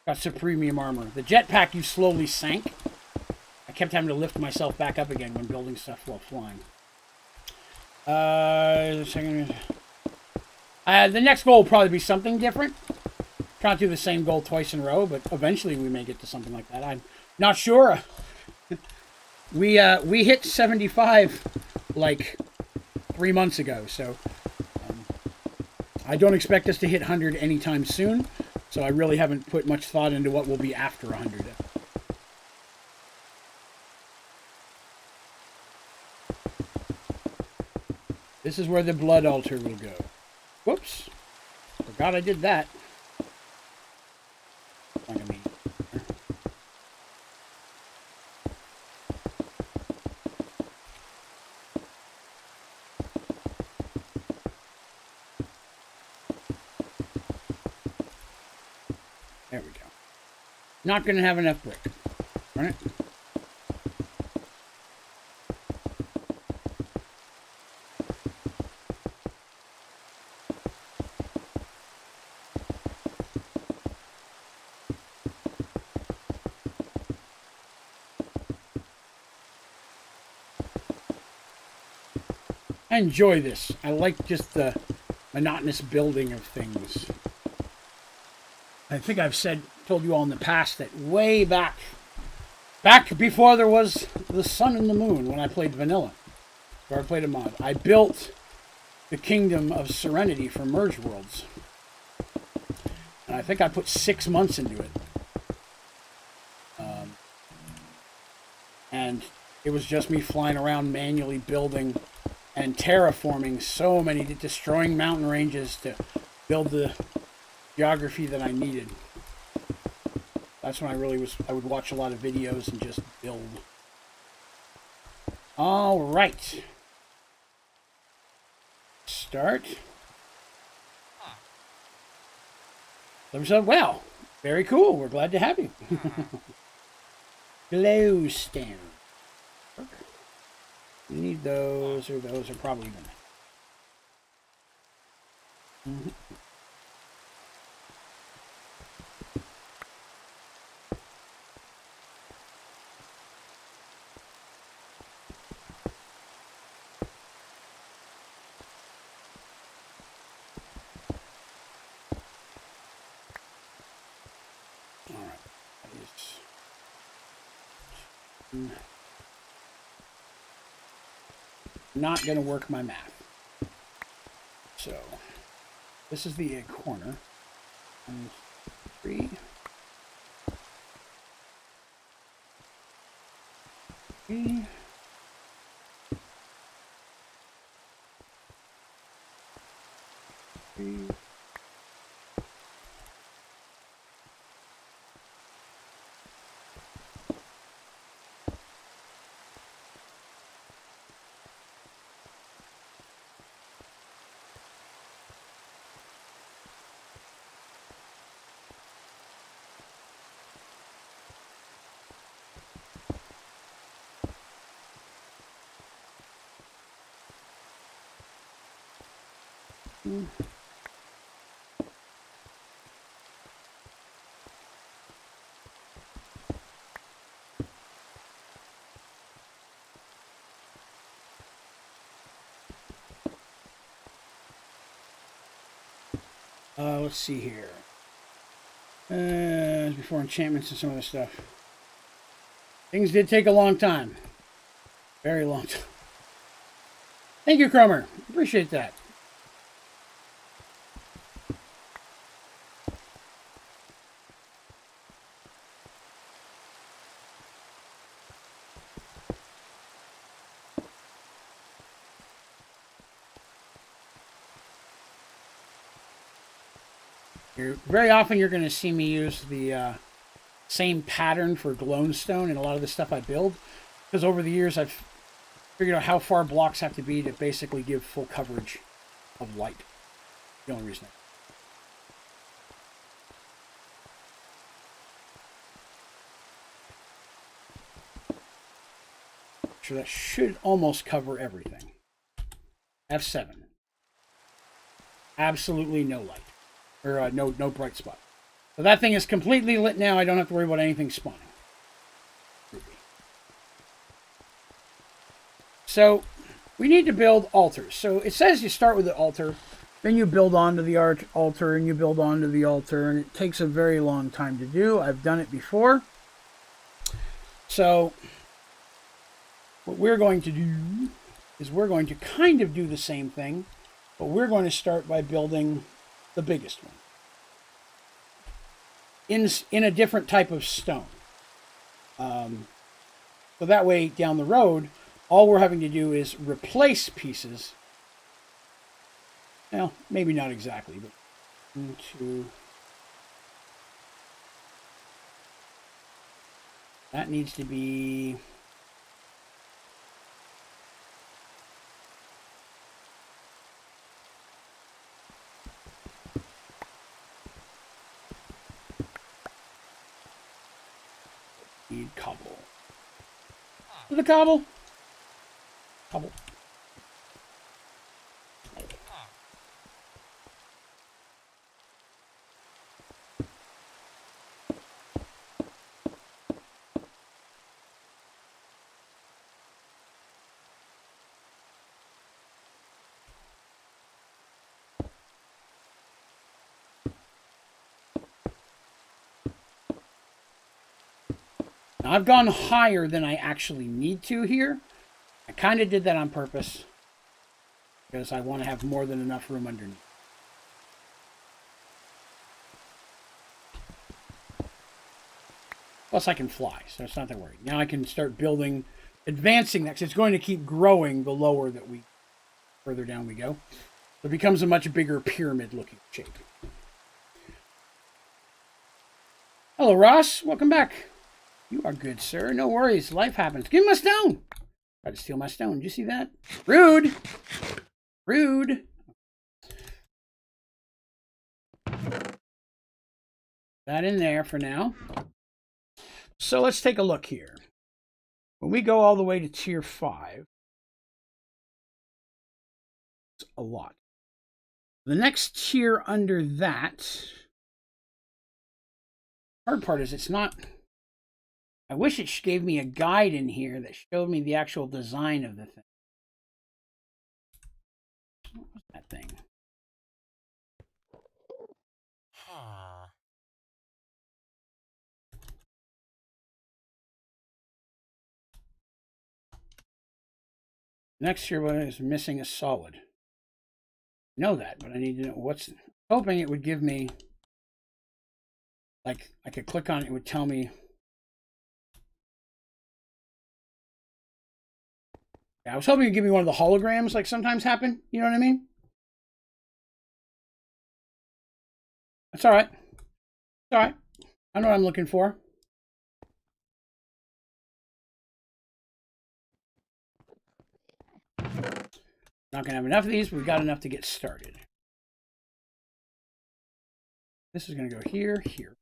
S1: got Supremium armor. The jetpack you slowly sank. I kept having to lift myself back up again when building stuff while flying. The next goal will probably be something different. Try not to do the same goal twice in a row, but eventually we may get to something like that. I'm not sure. We hit 75 like 3 months ago, so I don't expect us to hit 100 anytime soon. So I really haven't put much thought into what will be after 100. This is where the blood altar will go. Whoops. Forgot I did that. There we go. Not going to have enough brick. Right? I enjoy this. I like just the monotonous building of things. I think I've told you all in the past that way back before there was the sun and the moon, when I played vanilla, or I played a mod, I built the Kingdom of Serenity for Merge Worlds. And I think I put 6 months into it. And it was just me flying around manually building and terraforming so many, destroying mountain ranges to build the geography that I needed. That's when I would watch a lot of videos and just build. All right. Start. Well, very cool. We're glad to have you. Glowstone. You need those, or those are probably going to. not going to work my math. So, this is the egg corner. 1, 3. 3. Let's see here. Before enchantments and some other stuff. Things did take a long time. Very long time. Thank you, Cromer. Appreciate that. Very often you're going to see me use the same pattern for glowstone in a lot of the stuff I build, because over the years I've figured out how far blocks have to be to basically give full coverage of light. The only reason. So that should almost cover everything. F7. Absolutely no light. Or no bright spot. So that thing is completely lit now. I don't have to worry about anything spawning. So we need to build altars. So it says you start with the altar, then you build onto the altar, and you build onto the altar, and it takes a very long time to do. I've done it before. So what we're going to do is we're going to kind of do the same thing, but we're going to start by building the biggest one in a different type of stone. So that way down the road, all we're having to do is replace pieces. Well, maybe not exactly, but 1, 2. That needs to be cobble. To the cobble. Cobble. Now, I've gone higher than I actually need to here. I kind of did that on purpose because I want to have more than enough room underneath. Plus I can fly, so it's not that worried. Now I can start building, advancing that, because it's going to keep growing the lower that we, further down we go. It becomes a much bigger pyramid-looking shape. Hello, Ross. Welcome back. You are good, sir. No worries. Life happens. Give him my stone. Tried to steal my stone. Did you see that? Rude. Rude. That in there for now. So let's take a look here. When we go all the way to tier 5, it's a lot. The next tier under that, hard part is it's not. I wish it gave me a guide in here that showed me the actual design of the thing. What was that thing? Next here is missing a solid. I know that, but I need to know what's... Hoping it would give me... Like, I could click on it, it would tell me... Yeah, I was hoping it would give me one of the holograms like sometimes happen. You know what I mean? That's all right. It's all right. I know what I'm looking for. Not going to have enough of these, but we've got enough to get started. This is going to go here, here.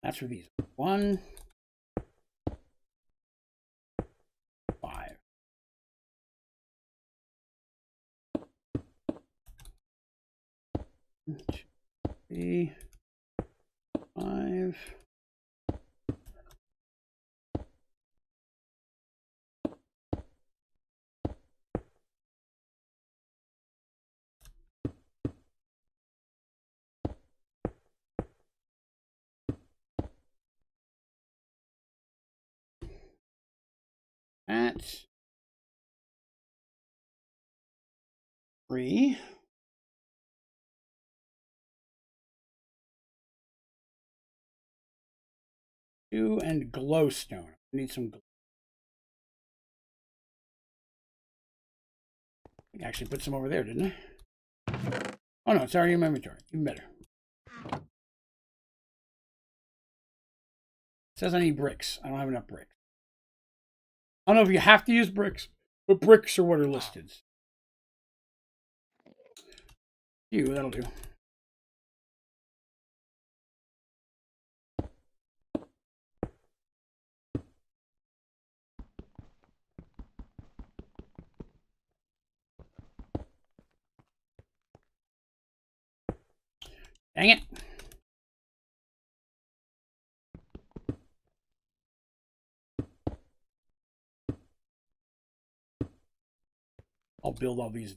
S1: That's where these are. 1, 5. Two, 3, 5. That's 3. And glowstone. I need some glow. I actually put some over there, didn't I? Oh no, it's already in my inventory. Even better. It says I need bricks. I don't have enough bricks. I don't know if you have to use bricks, but bricks are what are listed. That'll do. Dang it. I'll build all these.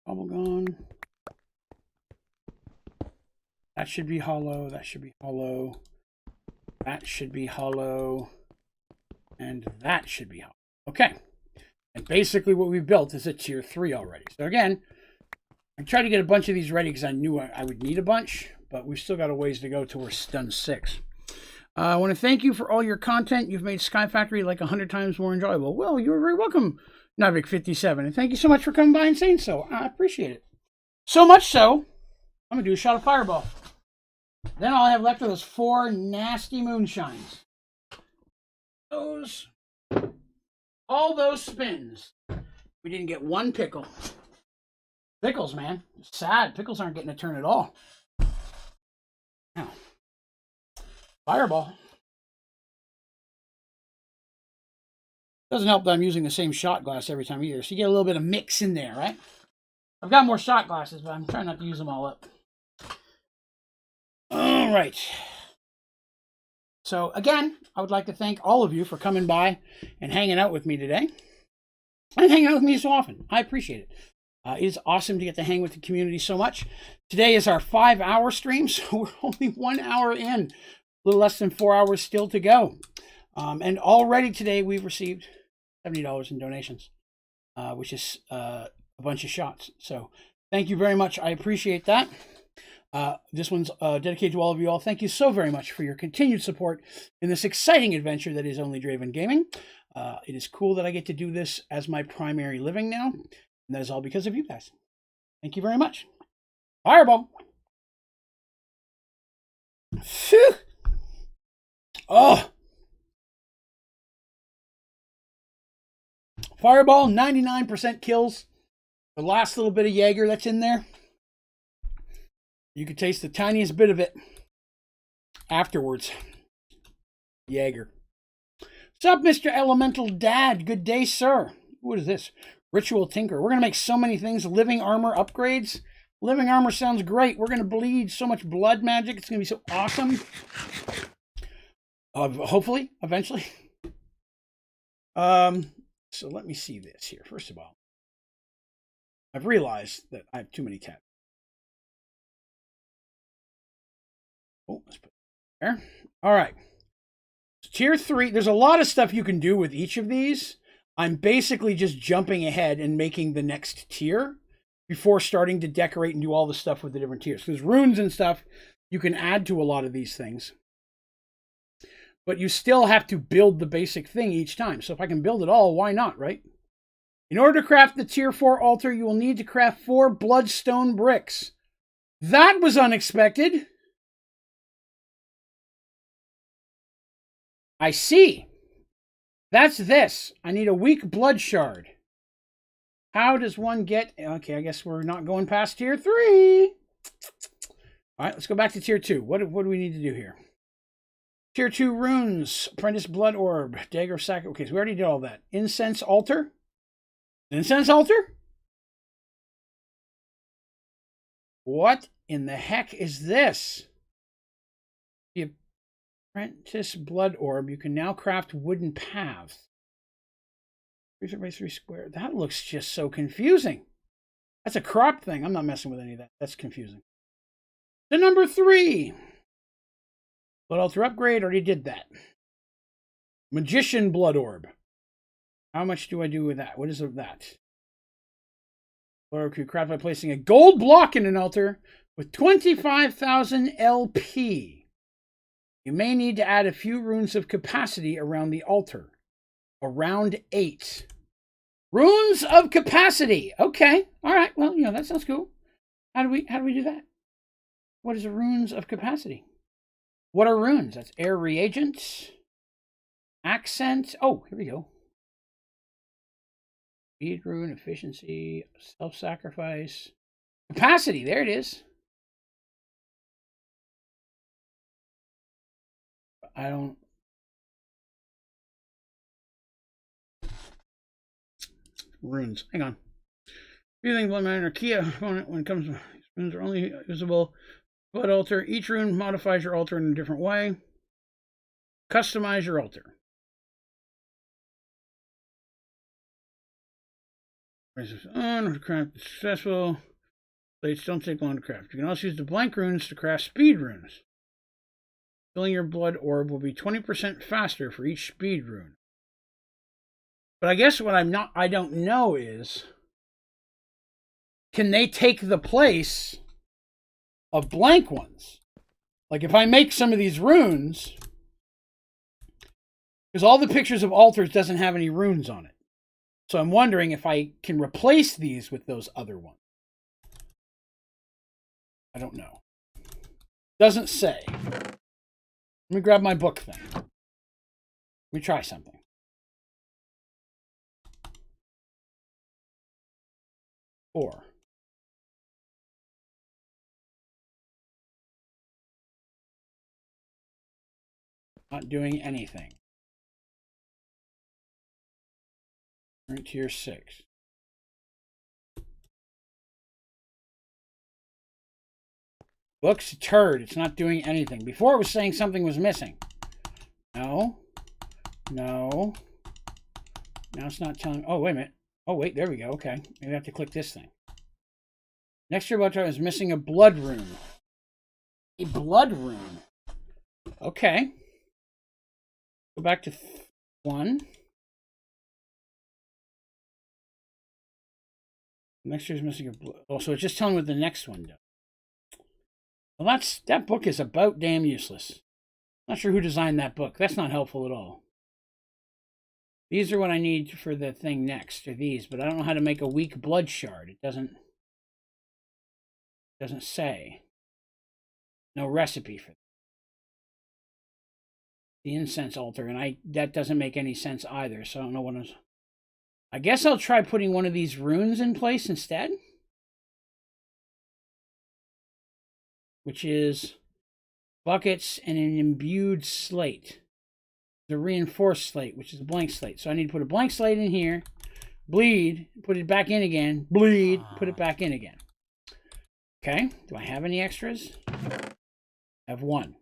S1: Bubble gone. That should be hollow. That should be hollow. That should be hollow. And that should be hollow. Okay. And basically what we've built is a tier 3 already. So again, I tried to get a bunch of these ready because I knew I would need a bunch, but we've still got a ways to go till we're done 6. I want to thank you for all your content. You've made Sky Factory like 100 times more enjoyable. Well, you're very welcome, Navik57. And thank you so much for coming by and saying so. I appreciate it. So much so, I'm going to do a shot of Fireball. Then all I have left are those 4 nasty moonshines. All those spins. We didn't get one pickle. Pickles, man. It's sad. Pickles aren't getting a turn at all. Now, Fireball. Doesn't help that I'm using the same shot glass every time either. So you get a little bit of mix in there, right? I've got more shot glasses, but I'm trying not to use them all up. All right. So again, I would like to thank all of you for coming by and hanging out with me today. And hanging out with me so often. I appreciate it. It is awesome to get to hang with the community so much. Today is our 5-hour stream, so we're only 1 hour in. A little less than 4 hours still to go. And already today we've received $70 in donations, which is a bunch of shots. So thank you very much. I appreciate that. This one's dedicated to all of you all. Thank you so very much for your continued support in this exciting adventure that is Only Draven Gaming. It is cool that I get to do this as my primary living now. And that is all because of you guys. Thank you very much. Fireball. Phew. Oh. Fireball, 99% kills. The last little bit of Jaeger that's in there. You could taste the tiniest bit of it afterwards. Jaeger. What's up, Mr. Elemental Dad? Good day, sir. What is this? Ritual Tinker. We're going to make so many things. Living armor upgrades. Living armor sounds great. We're going to bleed so much blood magic. It's going to be so awesome. Hopefully, eventually. So let me see this here. First of all, I've realized that I have too many tabs. Oh, let's put it there. All right. So tier 3, there's a lot of stuff you can do with each of these. I'm basically just jumping ahead and making the next tier before starting to decorate and do all the stuff with the different tiers. There's runes and stuff you can add to a lot of these things. But you still have to build the basic thing each time. So if I can build it all, why not, right? In order to craft the tier 4 altar, you will need to craft 4 bloodstone bricks. That was unexpected. I see. That's this. I need a weak blood shard. How does one get... Okay, I guess we're not going past tier 3. All right, let's go back to tier 2. What do we need to do here? Tier 2 runes. Apprentice blood orb. Dagger of sacrifice. Okay, so we already did all that. Incense altar. Incense altar? What in the heck is this? The apprentice blood orb. You can now craft wooden paths. 3 by 3 square. That looks just so confusing. That's a crop thing. I'm not messing with any of that. That's confusing. The number 3. Blood altar upgrade. Already did that. Magician blood orb. How much do I do with that? What is that? Or could craft by placing a gold block in an altar with 25,000 LP. You may need to add a few runes of capacity around the altar. Around 8. Runes of capacity. Okay. All right. Well, that sounds cool. How do we do that? What is a runes of capacity? What are runes? That's air reagent. Accent. Oh, here we go. Speed rune, efficiency, self-sacrifice. Capacity. There it is. I don't... Runes. Hang on. Breathing blood miner key component when it comes to runes are only usable. Blood altar. Each rune modifies your altar in a different way. Customize your altar. On craft successful. Plates don't take long to craft. You can also use the blank runes to craft speed runes. Filling your blood orb will be 20% faster for each speed rune. But I guess what I don't know is, can they take the place of blank ones? Like if I make some of these runes, because all the pictures of altars doesn't have any runes on it. So I'm wondering if I can replace these with those other ones. I don't know. Doesn't say. Let me grab my book thing. Let me try something. Four. Not doing anything. Current tier 6. Book's a turd. It's not doing anything. Before it was saying something was missing. No. No. Now it's not telling... Oh, wait a minute. Oh, wait. There we go. Okay. Maybe I have to click this thing. Next year, Blood is missing a blood rune. A blood rune. Okay. Go back to 1. Next year's missing a blood. Oh, so it's just telling me what the next one does. Well, that book is about damn useless. Not sure who designed that book. That's not helpful at all. These are what I need for the thing next, are these, but I don't know how to make a weak blood shard. It doesn't say. No recipe for that. The incense altar, and that doesn't make any sense either, so I don't know what I guess I'll try putting one of these runes in place instead. Which is buckets and an imbued slate. The reinforced slate, which is a blank slate. So I need to put a blank slate in here, bleed, put it back in again, bleed, put it back in again. Okay, do I have any extras? I have 1.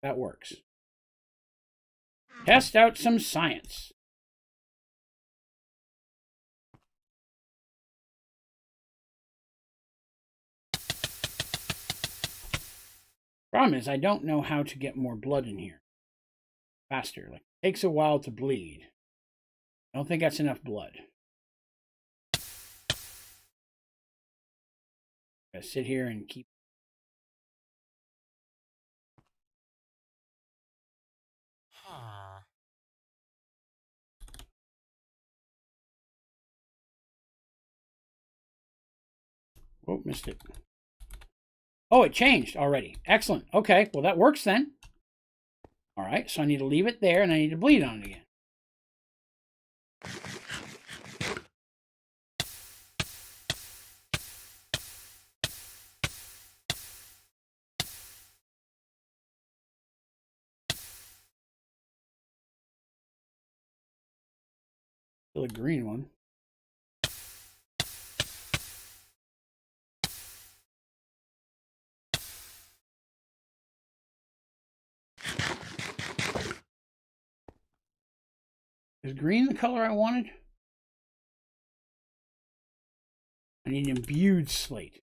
S1: That works. Test out some science. Problem is, I don't know how to get more blood in here faster. Like, it takes a while to bleed. I don't think that's enough blood. Gotta sit here and keep. Oh, missed it. Oh, it changed already. Excellent. Okay, well, that works then. All right, so I need to leave it there, and I need to bleed on it again. Still a green one. Is green the color I wanted? I need imbued slate.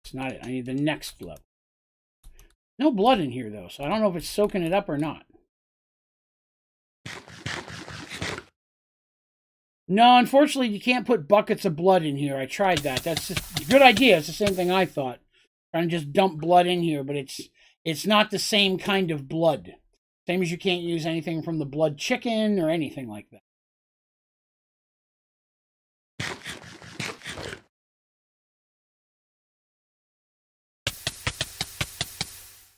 S1: It's not it. I need the next level. No blood in here, though, so I don't know if it's soaking it up or not. No, unfortunately, you can't put buckets of blood in here. I tried that. That's just a good idea. It's the same thing I thought. Trying to just dump blood in here, but it's not the same kind of blood. Same as you can't use anything from the blood chicken or anything like that.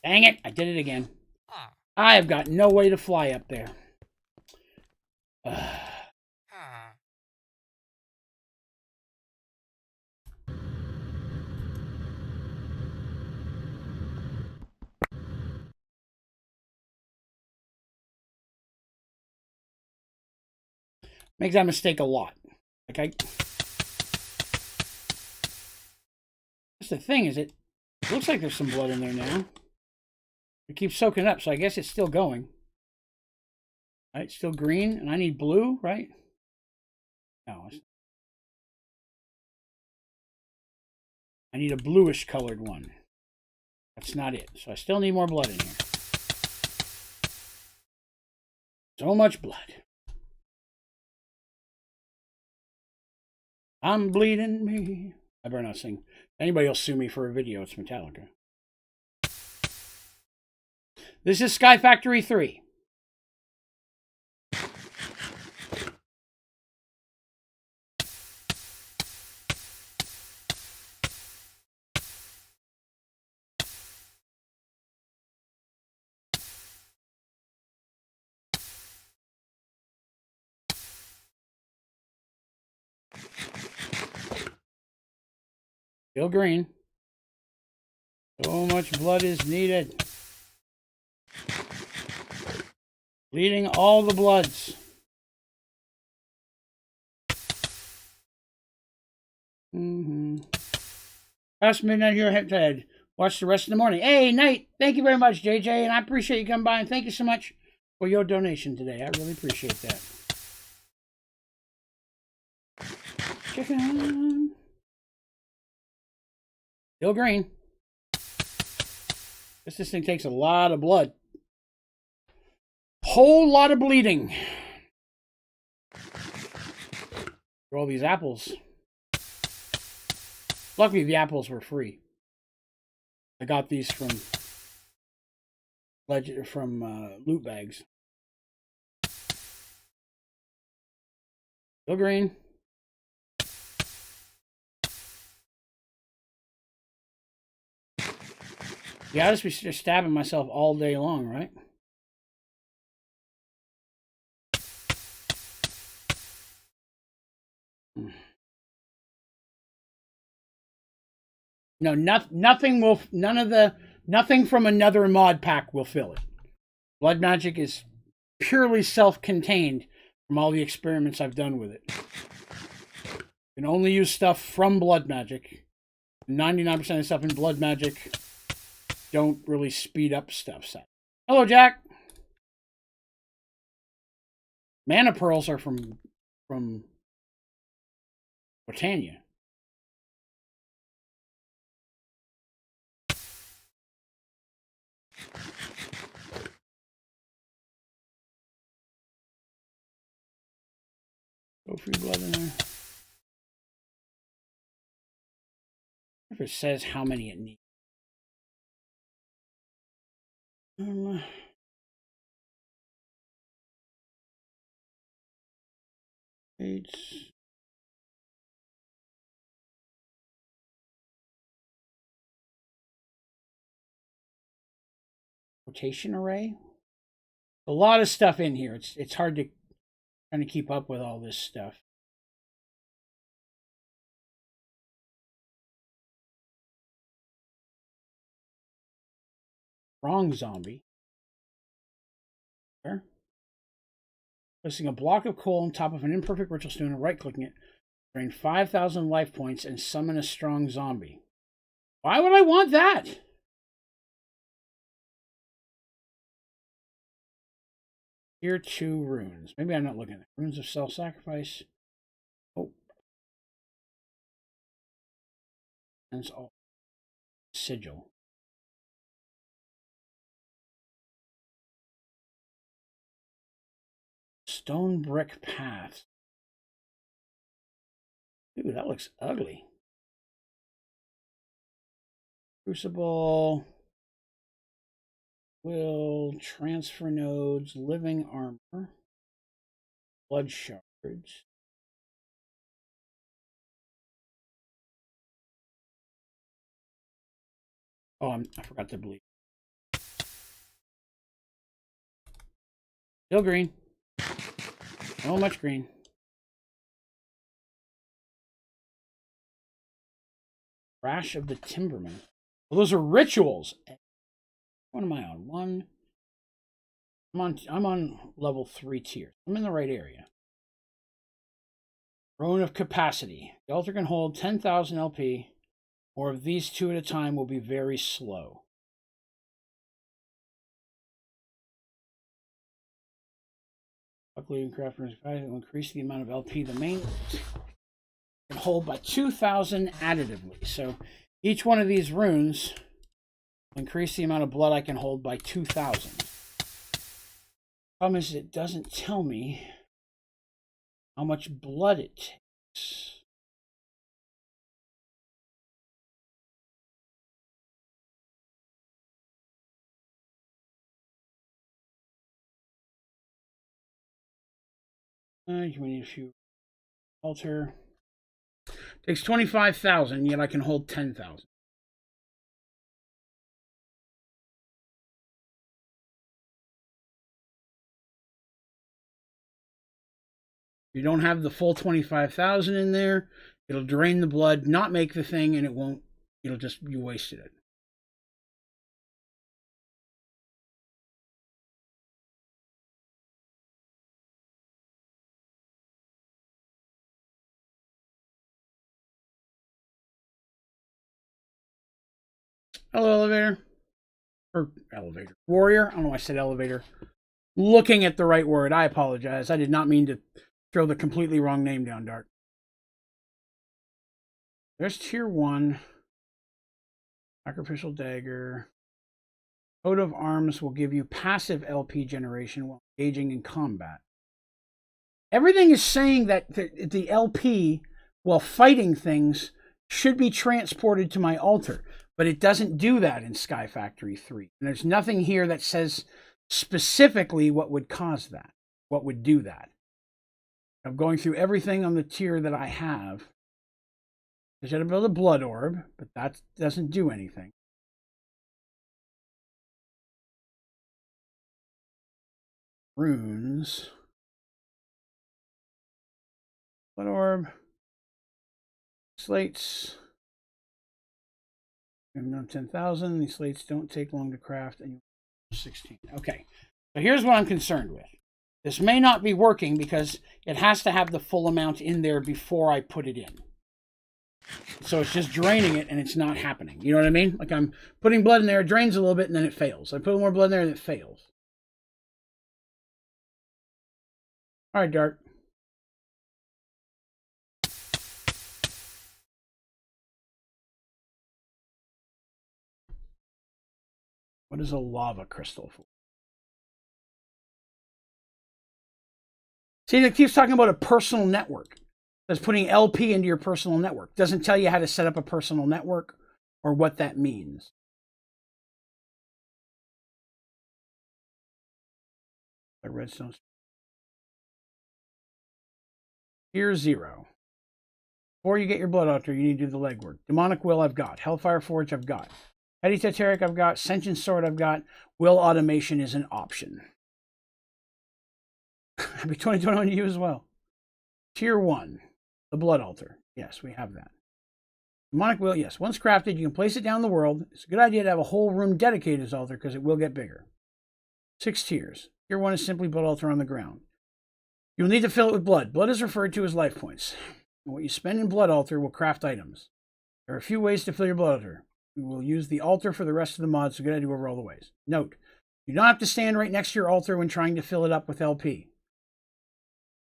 S1: Dang it, I did it again. I have got no way to fly up there. Makes that mistake a lot. Like that's the thing, is it looks like there's some blood in there now. It keeps soaking up, so I guess it's still going. Right, still green, and I need blue, right? No. I need a bluish colored one. That's not it. So I still need more blood in here. So much blood. I'm bleeding me. I better not sing. Anybody will sue me for a video. It's Metallica. This is Sky Factory 3. Still green. So much blood is needed. Bleeding all the bloods. Past midnight here, head to head. Watch the rest of the morning. Hey, Knight, thank you very much, JJ, and I appreciate you coming by, and thank you so much for your donation today. I really appreciate that. Chicken. Still green. This thing takes a lot of blood. Whole lot of bleeding. For all these apples. Luckily, the apples were free. I got these from loot bags. Still green. Yeah, I'll just be stabbing myself all day long, right? No, nothing from another mod pack will fill it. Blood magic is purely self-contained from all the experiments I've done with it. You can only use stuff from blood magic. 99% of stuff in blood magic don't really speed up stuff. Hello, Jack. Mana pearls are from Britannia. Go for your blood in there. If it says how many it needs. 8. Rotation array. A lot of stuff in here. It's hard to kind of keep up with all this stuff. Wrong zombie. There. Placing a block of coal on top of an imperfect ritual stone and right-clicking it. Drain 5,000 life points and summon a strong zombie. Why would I want that? Tier 2 runes. Maybe I'm not looking at it. Runes of self-sacrifice. Oh. That's all. Sigil. Stone brick path. Ooh, that looks ugly. Crucible. Will. Transfer nodes. Living armor. Blood shards. Oh, I forgot to bleed. Still green. So much green. Crash of the Timberman. Well, those are rituals. What am I on? 1. I'm on level 3 tier. I'm in the right area. Throne of Capacity. The altar can hold 10,000 LP. Or of these 2 at a time will be very slow. Luckily, in crafters will increase the amount of LP the main can hold by 2,000 additively. So each one of these runes will increase the amount of blood I can hold by 2,000. Problem is, it doesn't tell me how much blood it takes. We need a few. Altar. Takes 25,000, yet I can hold 10,000. If you don't have the full 25,000 in there, it'll drain the blood, not make the thing, and it won't. It'll just, you wasted it. Hello, elevator. Or elevator. Warrior. I don't know why I said elevator. Looking at the right word. I apologize. I did not mean to throw the completely wrong name down, Dart. There's tier 1. Sacrificial dagger. Coat of arms will give you passive LP generation while engaging in combat. Everything is saying that the LP, while fighting things, should be transported to my altar. But it doesn't do that in Sky Factory 3. And there's nothing here that says specifically what would cause that, what would do that. I'm going through everything on the tier that I have. I should have built a blood orb, but that doesn't do anything. Runes. Blood orb. Slates. 10,000. These slates don't take long to craft. And 16. Okay. So here's what I'm concerned with. This may not be working because it has to have the full amount in there before I put it in. So it's just draining it and it's not happening. You know what I mean? Like I'm putting blood in there, it drains a little bit and then it fails. I put more blood in there and it fails. All right, Dart. What is a lava crystal for? See, it keeps talking about a personal network. That's putting LP into your personal network. Doesn't tell you how to set up a personal network or what that means. A redstone. Tier 0. Before you get your blood altar, you need to do the legwork. Demonic Will I've got. Hellfire Forge I've got. Heady Teteric I've got. Sentient Sword I've got. Will Automation is an option. Happy 2021 to you as well. Tier 1. The blood altar. Yes, we have that. Demonic Will, yes. Once crafted, you can place it down the world. It's a good idea to have a whole room dedicated to this altar because it will get bigger. 6 tiers. Tier 1 is simply blood altar on the ground. You'll need to fill it with blood. Blood is referred to as life points. And what you spend in blood altar will craft items. There are a few ways to fill your blood altar. We will use the altar for the rest of the mods, so good idea over all the ways. Note, you don't have to stand right next to your altar when trying to fill it up with LP.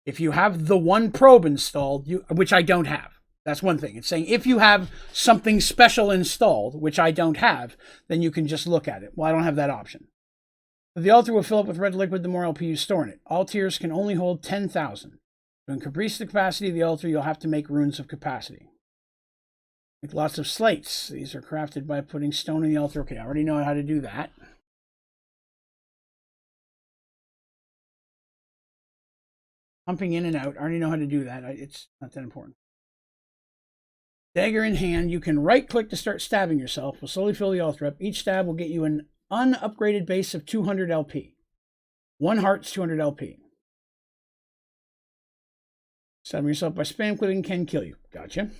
S1: If you have the one probe installed, which I don't have, that's one thing. It's saying if you have something special installed, which I don't have, then you can just look at it. Well, I don't have that option. The altar will fill up with red liquid the more LP you store in it. All tiers can only hold 10,000. To increase the capacity of the altar, you'll have to make runes of capacity. Make lots of slates. These are crafted by putting stone in the altar. Okay, I already know how to do that. Pumping in and out. I already know how to do that. It's not that important. Dagger in hand. You can right-click to start stabbing yourself. We'll slowly fill the altar up. Each stab will get you an unupgraded base of 200 LP. 1 heart's 200 LP. Stabbing yourself by spam clicking can kill you. Gotcha.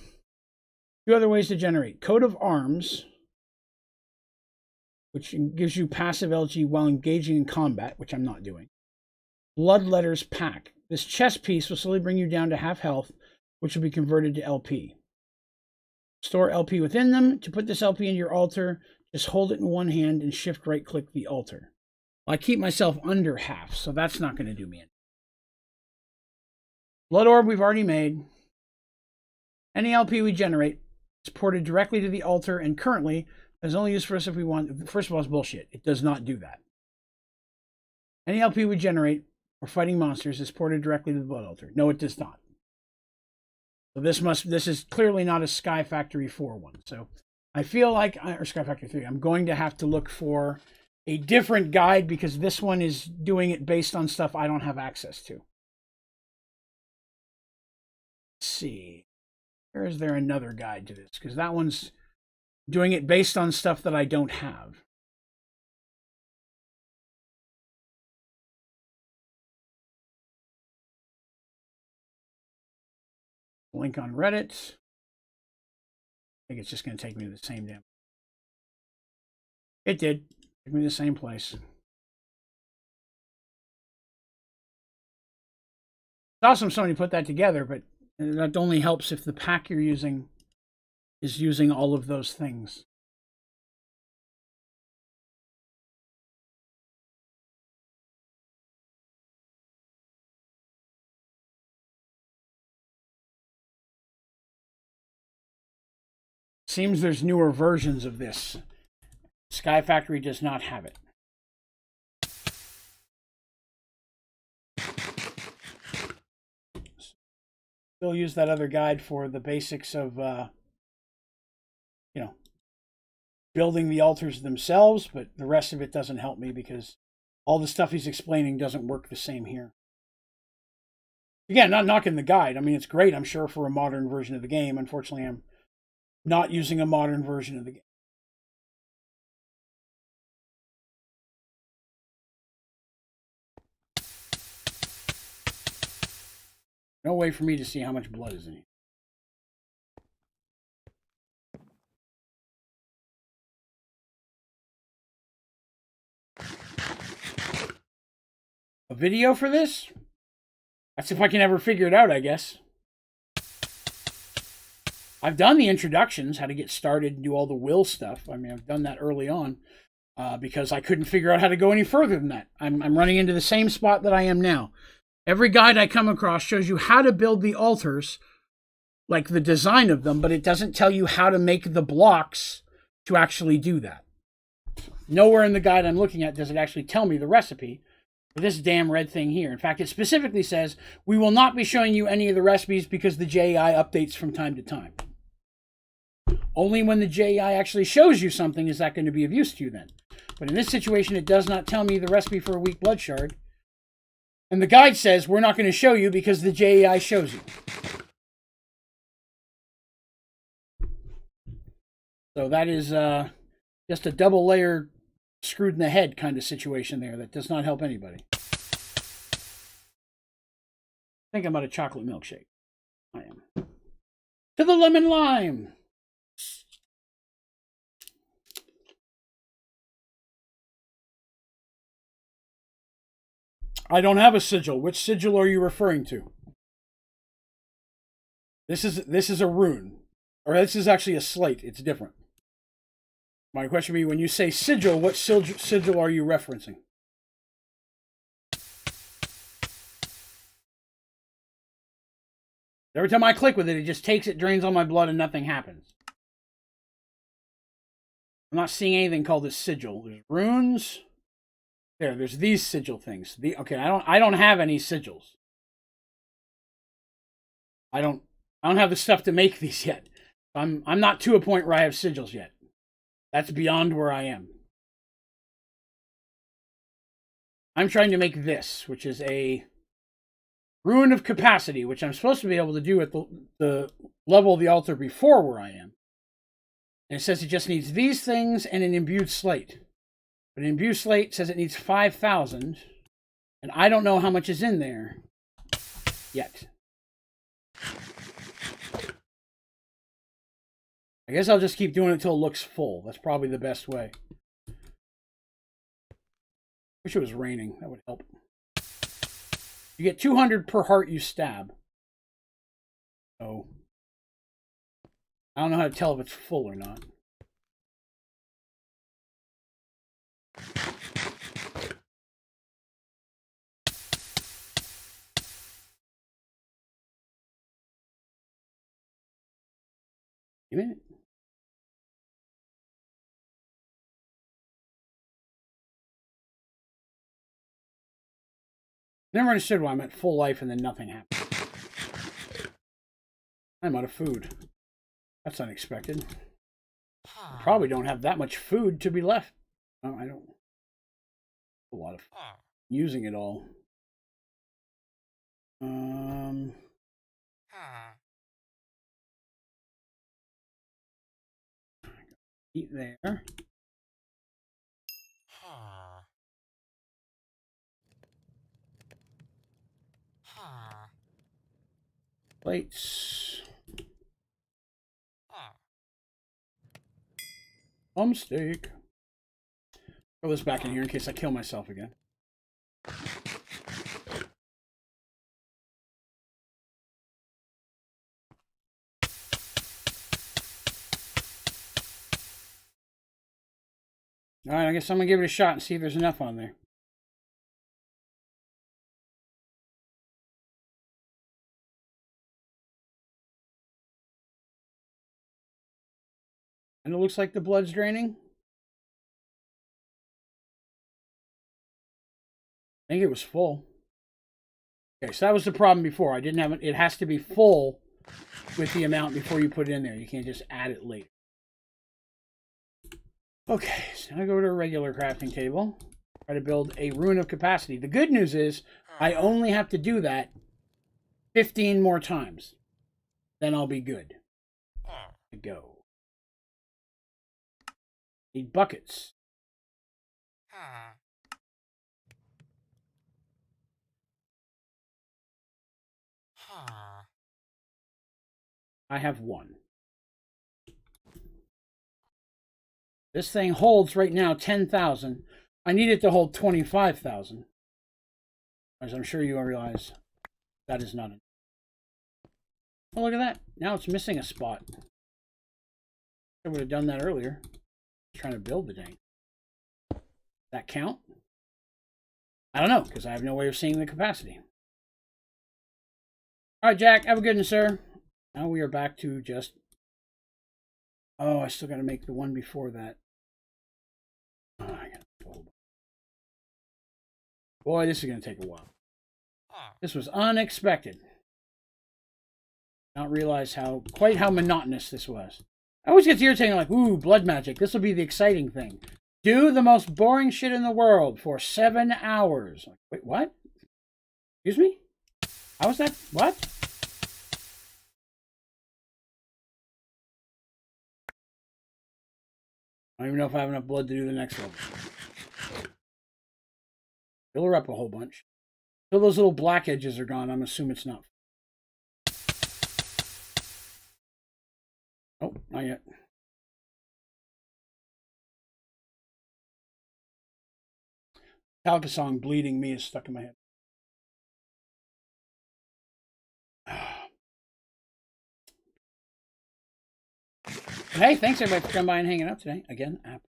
S1: 2 other ways to generate. Coat of Arms, which gives you passive LG while engaging in combat, which I'm not doing. Blood Letters Pack. This chest piece will slowly bring you down to half health, which will be converted to LP. Store LP within them. To put this LP in your altar, just hold it in one hand and shift right-click the altar. Well, I keep myself under half, so that's not going to do me any. Blood Orb we've already made. Any LP we generate is ported directly to the altar, and currently is only used for us if we want. First of all, it's bullshit. It does not do that. Any LP we generate or fighting monsters is ported directly to the blood altar. No, it does not. So this is clearly not a Sky Factory 4 one. So I feel like, or Sky Factory 3, I'm going to have to look for a different guide because this one is doing it based on stuff I don't have access to. Let's see. Or is there another guide to this? Because that one's doing it based on stuff that I don't have. Link on Reddit. I think it's just going to take me to the same damn. It did. Take me to the same place. It's awesome somebody put that together, but that only helps if the pack you're using is using all of those things. Seems there's newer versions of this. Sky Factory does not have it. Still use that other guide for the basics of, building the altars themselves, but the rest of it doesn't help me because all the stuff he's explaining doesn't work the same here. Again, not knocking the guide. I mean, it's great, I'm sure, for a modern version of the game. Unfortunately, I'm not using a modern version of the game. No way for me to see how much blood is in it. A video for this? That's if I can ever figure it out, I guess. I've done the introductions, how to get started and do all the will stuff. I mean, I've done that early on because I couldn't figure out how to go any further than that. I'm running into the same spot that I am now. Every guide I come across shows you how to build the altars, like the design of them, but it doesn't tell you how to make the blocks to actually do that. Nowhere in the guide I'm looking at does it actually tell me the recipe. for this damn red thing here. In fact, it specifically says, we will not be showing you any of the recipes because the JEI updates from time to time. Only when the JEI actually shows you something is that going to be of use to you then. But in this situation, it does not tell me the recipe for a weak blood shard. And the guide says, we're not going to show you because the JEI shows you. So that is just a double layer screwed in the head kind of situation there that does not help anybody. I think I'm out of chocolate milkshake. I am. To the lemon lime. I don't have a sigil. Which sigil are you referring to? This is a rune. Or this is actually a slate. It's different. My question would be, when you say sigil, what sigil are you referencing? Every time I click with it, it just takes it, drains all my blood, and nothing happens. I'm not seeing anything called a sigil. There's runes. There's these sigil things. Okay, I don't have any sigils. I don't have the stuff to make these yet. I'm not to a point where I have sigils yet. That's beyond where I am. I'm trying to make this, which is a rune of capacity, which I'm supposed to be able to do at the level of the altar before where I am. And it says it just needs these things and an imbued slate. But an imbued slate says it needs 5,000. And I don't know how much is in there yet. I guess I'll just keep doing it until it looks full. That's probably the best way. Wish it was raining. That would help. You get 200 per heart you stab. So I don't know how to tell if it's full or not. Give me a minute. Never understood why I'm at full life and then nothing happened. I'm out of food. That's unexpected. I probably don't have that much food to be left. No, I don't. A lot of using it all. Eat there. Plates. Steak. Throw this back in here in case I kill myself again. Alright, I guess I'm going to give it a shot and see if there's enough on there. And it looks like the blood's draining. I think it was full. Okay, so that was the problem before. I didn't have it. It has to be full with the amount before you put it in there. You can't just add it later. Okay, so now I go to a regular crafting table. Try to build a rune of capacity. The good news is I only have to do that 15 more times. Then I'll be good. Go. Need buckets. I have one. This thing holds right now 10,000. I need it to hold 25,000. As I'm sure you realize, that is not enough. Oh, look at that. Now it's missing a spot. I would have done that earlier. Trying to build the thing. That count? I don't know, because I have no way of seeing the capacity. Alright, Jack, have a good one, sir. Now we are back to just... Oh, I still got to make the one before that. Oh, I got Boy, this is going to take a while. This was unexpected. Not realize quite how monotonous this was. I always get irritating, like, ooh, blood magic. This will be the exciting thing. Do the most boring shit in the world for 7 hours. Wait, what? Excuse me? How was that? What? I don't even know if I have enough blood to do the next level. Fill her up a whole bunch. Till those little black edges are gone, I'm assuming it's not. Oh, not yet. Metallica song Bleeding Me is stuck in my head. Hey, thanks everybody for coming by and hanging out today. Again, app.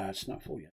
S1: It's not full yet.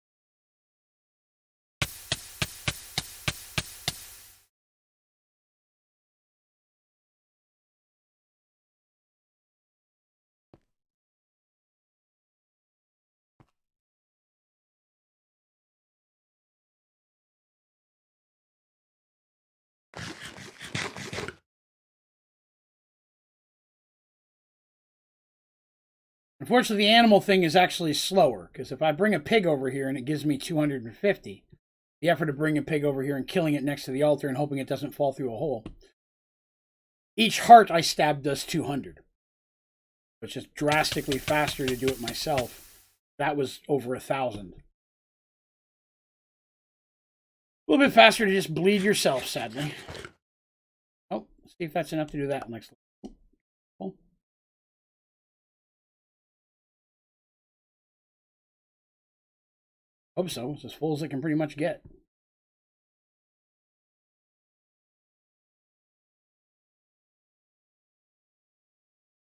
S1: Unfortunately, the animal thing is actually slower, because if I bring a pig over here and it gives me 250, the effort of bringing a pig over here and killing it next to the altar and hoping it doesn't fall through a hole, each heart I stab does 200. It's just drastically faster to do it myself. That was over 1,000. A little bit faster to just bleed yourself, sadly. Oh, let's see if that's enough to do that next level. Oh. Hope so. It's as full as it can pretty much get.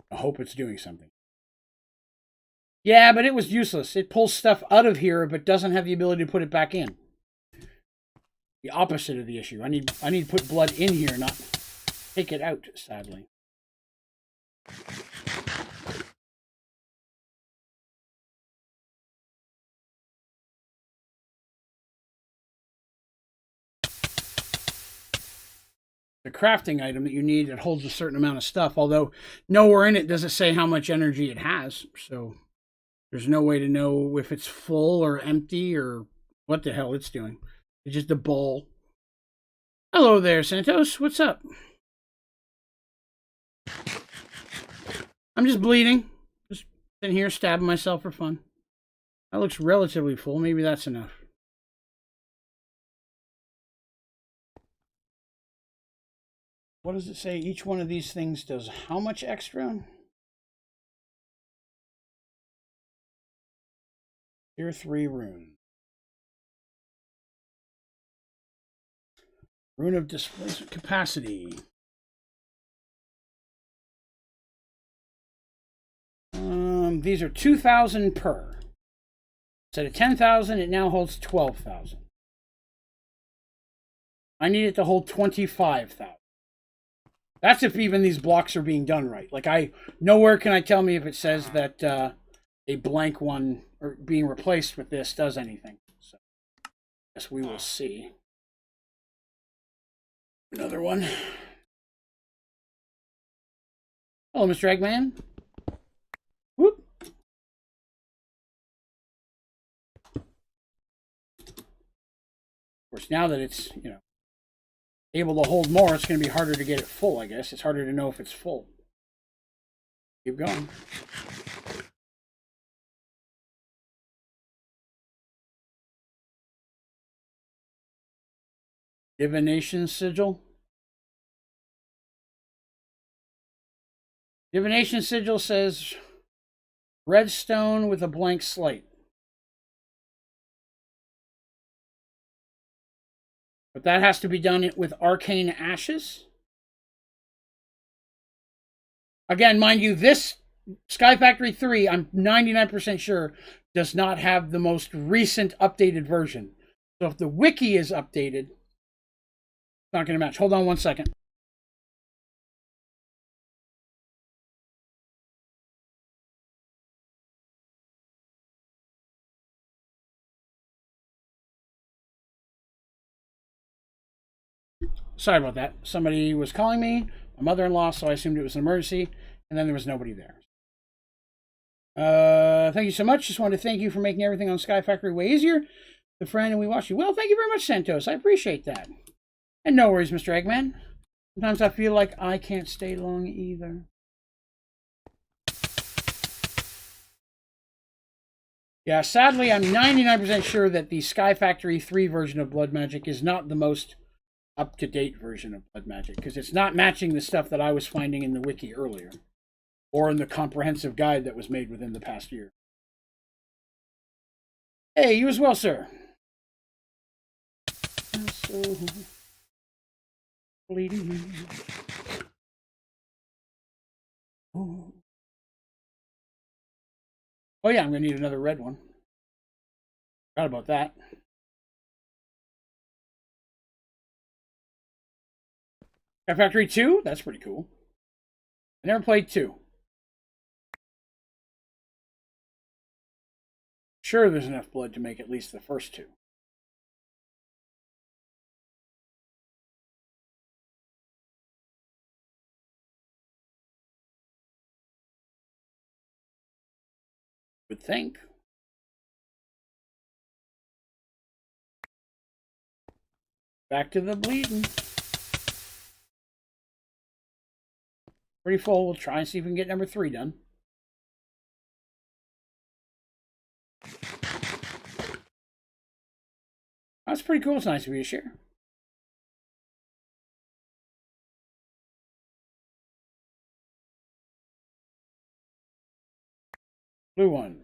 S1: I hope it's doing something. Yeah, but it was useless. It pulls stuff out of here, but doesn't have the ability to put it back in. The opposite of the issue. I need to put blood in here, not take it out, sadly. The crafting item that you need, it holds a certain amount of stuff, although nowhere in it does it say how much energy it has, so there's no way to know if it's full or empty or what the hell it's doing. It's just a ball. Hello there, Santos. What's up? I'm just bleeding. Just sitting here stabbing myself for fun. That looks relatively full. Maybe that's enough. What does it say? Each one of these things does how much extra? Tier 3 rune. Rune of displacement capacity. These are 2,000 per. Instead of 10,000, it now holds 12,000. I need it to hold 25,000. That's if even these blocks are being done right. Like, nowhere can I tell me if it says that a blank one or being replaced with this does anything. So, I guess we will see. Another one. Hello, Mr. Eggman. Whoop. Of course, now that it's, able to hold more, it's going to be harder to get it full, I guess. It's harder to know if it's full. Keep going. Divination sigil. Divination sigil says redstone with a blank slate. But that has to be done with arcane ashes. Again, mind you, this Sky Factory 3, I'm 99% sure, does not have the most recent updated version. So if the wiki is updated, it's not going to match. Hold on one second. Sorry about that. Somebody was calling me, my mother-in-law, so I assumed it was an emergency, and then there was nobody there. Thank you so much. Just wanted to thank you for making everything on Sky Factory way easier. The friend, and we watch you. Well, thank you very much, Santos. I appreciate that. And no worries, Mr. Eggman. Sometimes I feel like I can't stay long either. Yeah, sadly, I'm 99% sure that the Sky Factory 3 version of Blood Magic is not the most up-to-date version of Blood Magic, because it's not matching the stuff that I was finding in the wiki earlier, or in the comprehensive guide that was made within the past year. Hey, you as well, sir. So bleeding. Oh yeah, I'm gonna need another red one. Forgot about that. Sky Factory 2? That's pretty cool. I never played 2. Sure, there's enough blood to make at least the first 2. Would think. Back to the bleeding. Pretty full. We'll try and see if we can get number 3 done. That's pretty cool. It's nice of you to share. Blue one.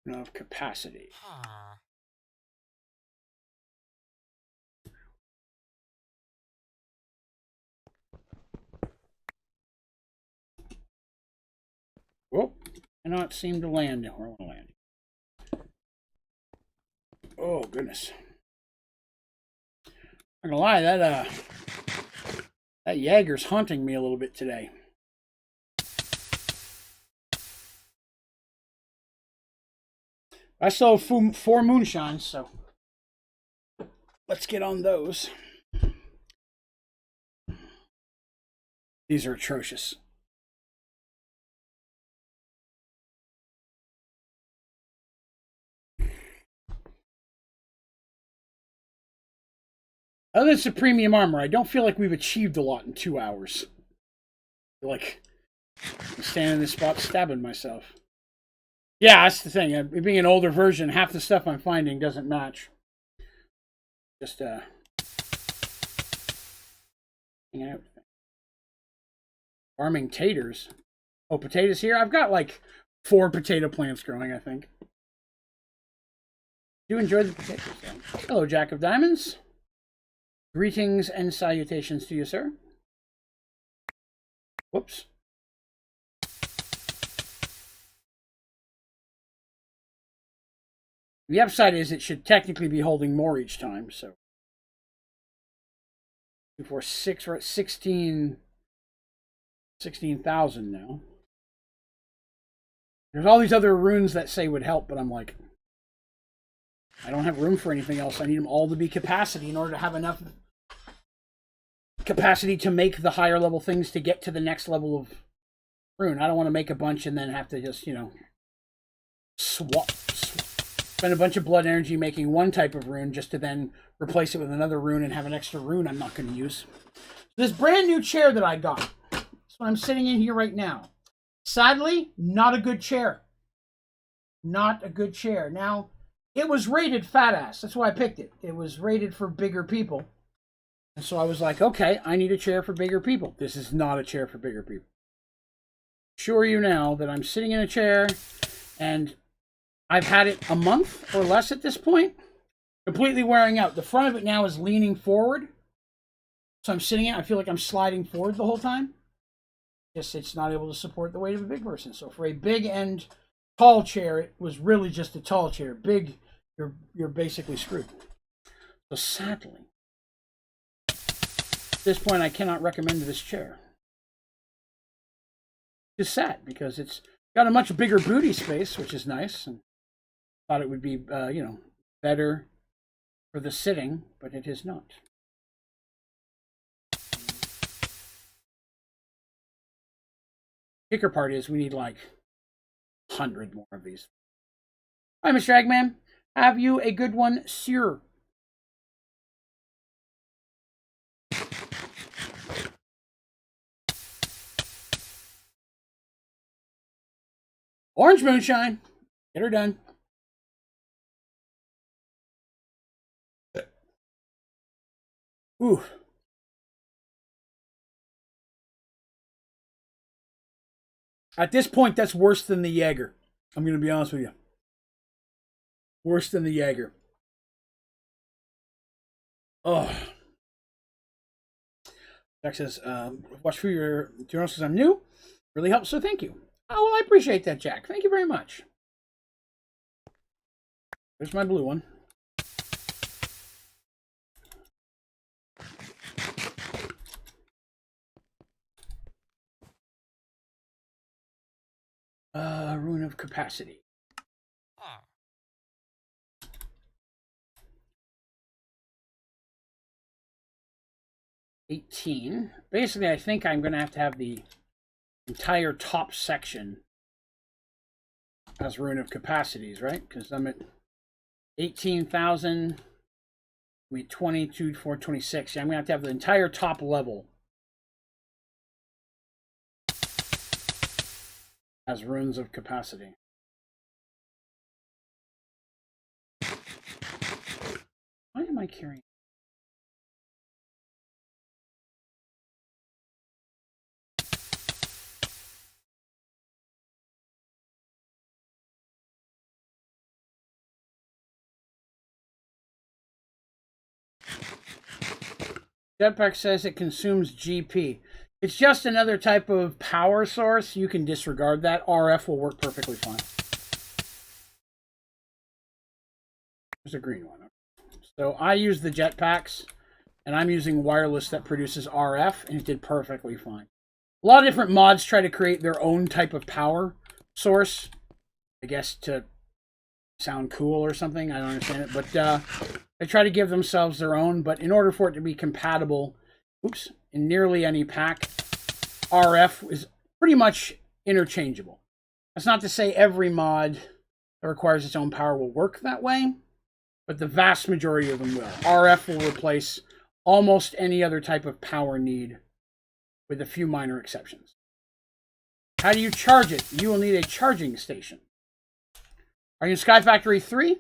S1: Of capacity. Whoa, cannot seem to land where I want to land. Oh, goodness. I'm not gonna lie, that Jaeger's haunting me a little bit today. I still have 4 moonshines, so let's get on those. These are atrocious. Other than some premium armor, I don't feel like we've achieved a lot in 2 hours. I feel like I'm standing in this spot stabbing myself. Yeah, that's the thing. Being an older version, half the stuff I'm finding doesn't match. Just, hanging out. Farming taters. Oh, potatoes here? I've got like 4 potato plants growing, I think. Do enjoy the potatoes, though. Hello, Jack of Diamonds. Greetings and salutations to you, sir. Whoops. The upside is it should technically be holding more each time, so. 2, 4, 6, we're at 16,000 now. There's all these other runes that say would help, but I'm like, I don't have room for anything else. I need them all to be capacity in order to have enough capacity to make the higher level things to get to the next level of rune. I don't want to make a bunch and then have to just, you know, spend a bunch of blood energy making one type of rune just to then replace it with another rune and have an extra rune I'm not going to use. This brand new chair that I got, so I'm sitting in here right now. Sadly, not a good chair. Not a good chair. Now, it was rated fat ass. That's why I picked it. It was rated for bigger people. And so I was like, okay, I need a chair for bigger people. This is not a chair for bigger people. Assure you now that I'm sitting in a chair and I've had it a month or less at this point. Completely wearing out. The front of it now is leaning forward. So I'm sitting in it. I feel like I'm sliding forward the whole time. Just it's not able to support the weight of a big person. So for a big and tall chair, it was really just a tall chair. Big, you're basically screwed. So sadly, at this point, I cannot recommend this chair. to set because it's got a much bigger booty space, which is nice. And thought it would be, better for the sitting, but it is not. Kicker part is we need like 100 more of these. Hi, Mr. Eggman. Have you a good one, sir? Orange moonshine. Get her done. Ooh. At this point, that's worse than the Jaeger. I'm going to be honest with you. Worse than the Jaeger. Oh. Jack says, watch for your journal says I'm new. Really helps, so thank you. Oh, well, I appreciate that, Jack. Thank you very much. There's my blue one. Rune of capacity. 18. Basically, I think I'm going to have the entire top section as rune of capacities, right? Because I'm at 18,000. We 22, 426. Yeah, I'm going to have the entire top level as runes of capacity. Why am I carrying? Jetpack says it consumes GP. It's just another type of power source. You can disregard that. RF will work perfectly fine. There's a green one. So I use the jetpacks, and I'm using wireless that produces RF, and it did perfectly fine. A lot of different mods try to create their own type of power source, I guess to sound cool or something. I don't understand it, but they try to give themselves their own. But in order for it to be compatible, in nearly any pack, RF is pretty much interchangeable. That's not to say every mod that requires its own power will work that way, but the vast majority of them will. RF will replace almost any other type of power need, with a few minor exceptions. How do you charge it? You will need a charging station. Are you in Sky Factory 3?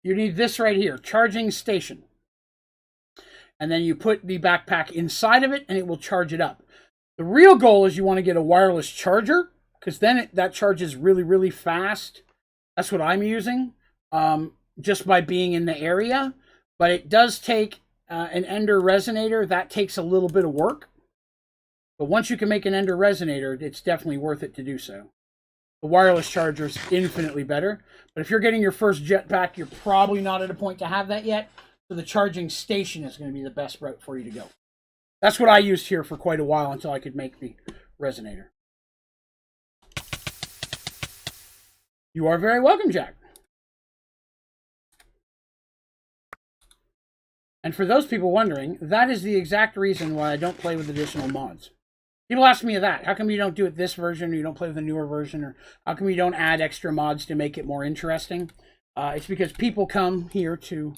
S1: You need this right here, charging station. And then you put the backpack inside of it, and it will charge it up. The real goal is you want to get a wireless charger, because then that charges really, really fast. That's what I'm using, just by being in the area. But it does take an Ender resonator. That takes a little bit of work. But once you can make an Ender resonator, it's definitely worth it to do so. The wireless charger is infinitely better. But if you're getting your first jetpack, you're probably not at a point to have that yet. So the charging station is going to be the best route for you to go. That's what I used here for quite a while until I could make the resonator. You are very welcome, Jack. And for those people wondering, that is the exact reason why I don't play with additional mods. People ask me that. How come you don't do it this version, or you don't play with a newer version, or how come you don't add extra mods to make it more interesting? It's because people come here to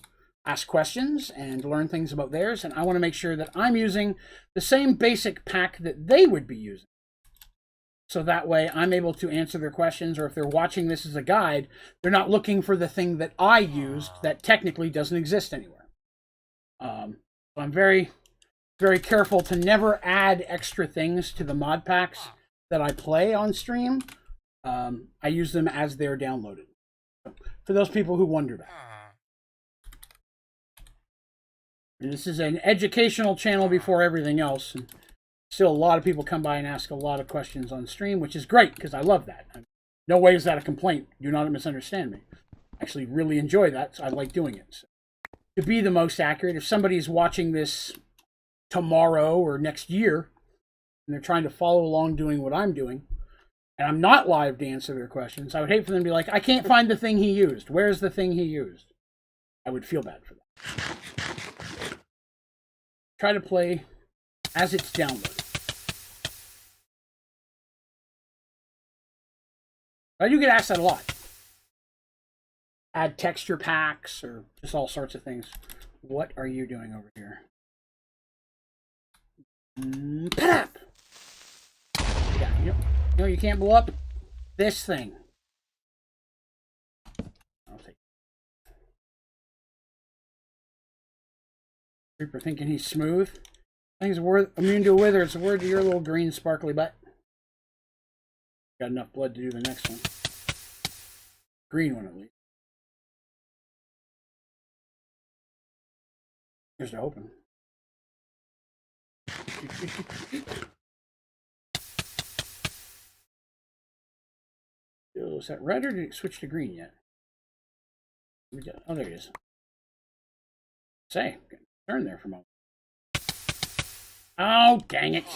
S1: ask questions and learn things about theirs, and I want to make sure that I'm using the same basic pack that they would be using. So that way I'm able to answer their questions, or if they're watching this as a guide, they're not looking for the thing that I used that technically doesn't exist anywhere. So I'm very, very careful to never add extra things to the mod packs that I play on stream. I use them as they're downloaded. So for those people who wonder that. And this is an educational channel before everything else. And still, a lot of people come by and ask a lot of questions on stream, which is great, because I love that. No way is that a complaint. Do not misunderstand me. I actually really enjoy that, so I like doing it. So, to be the most accurate, if somebody's watching this tomorrow or next year, and they're trying to follow along doing what I'm doing, and I'm not live to answer their questions, I would hate for them to be like, I can't find the thing he used. Where's the thing he used? I would feel bad for that. Try to play as it's downloaded. I do get asked that a lot. Add texture packs or just all sorts of things. What are you doing over here? Pop! Yeah, you know you can't blow up this thing. I'll take it. Reaper thinking he's smooth. Things immune to a wither. It's a word to your little green sparkly butt. Got enough blood to do the next one. Green one at least. Here's to open. Oh, is that red or did it switch to green yet? Oh, there it is. Say, turn there for a moment. Oh, dang it.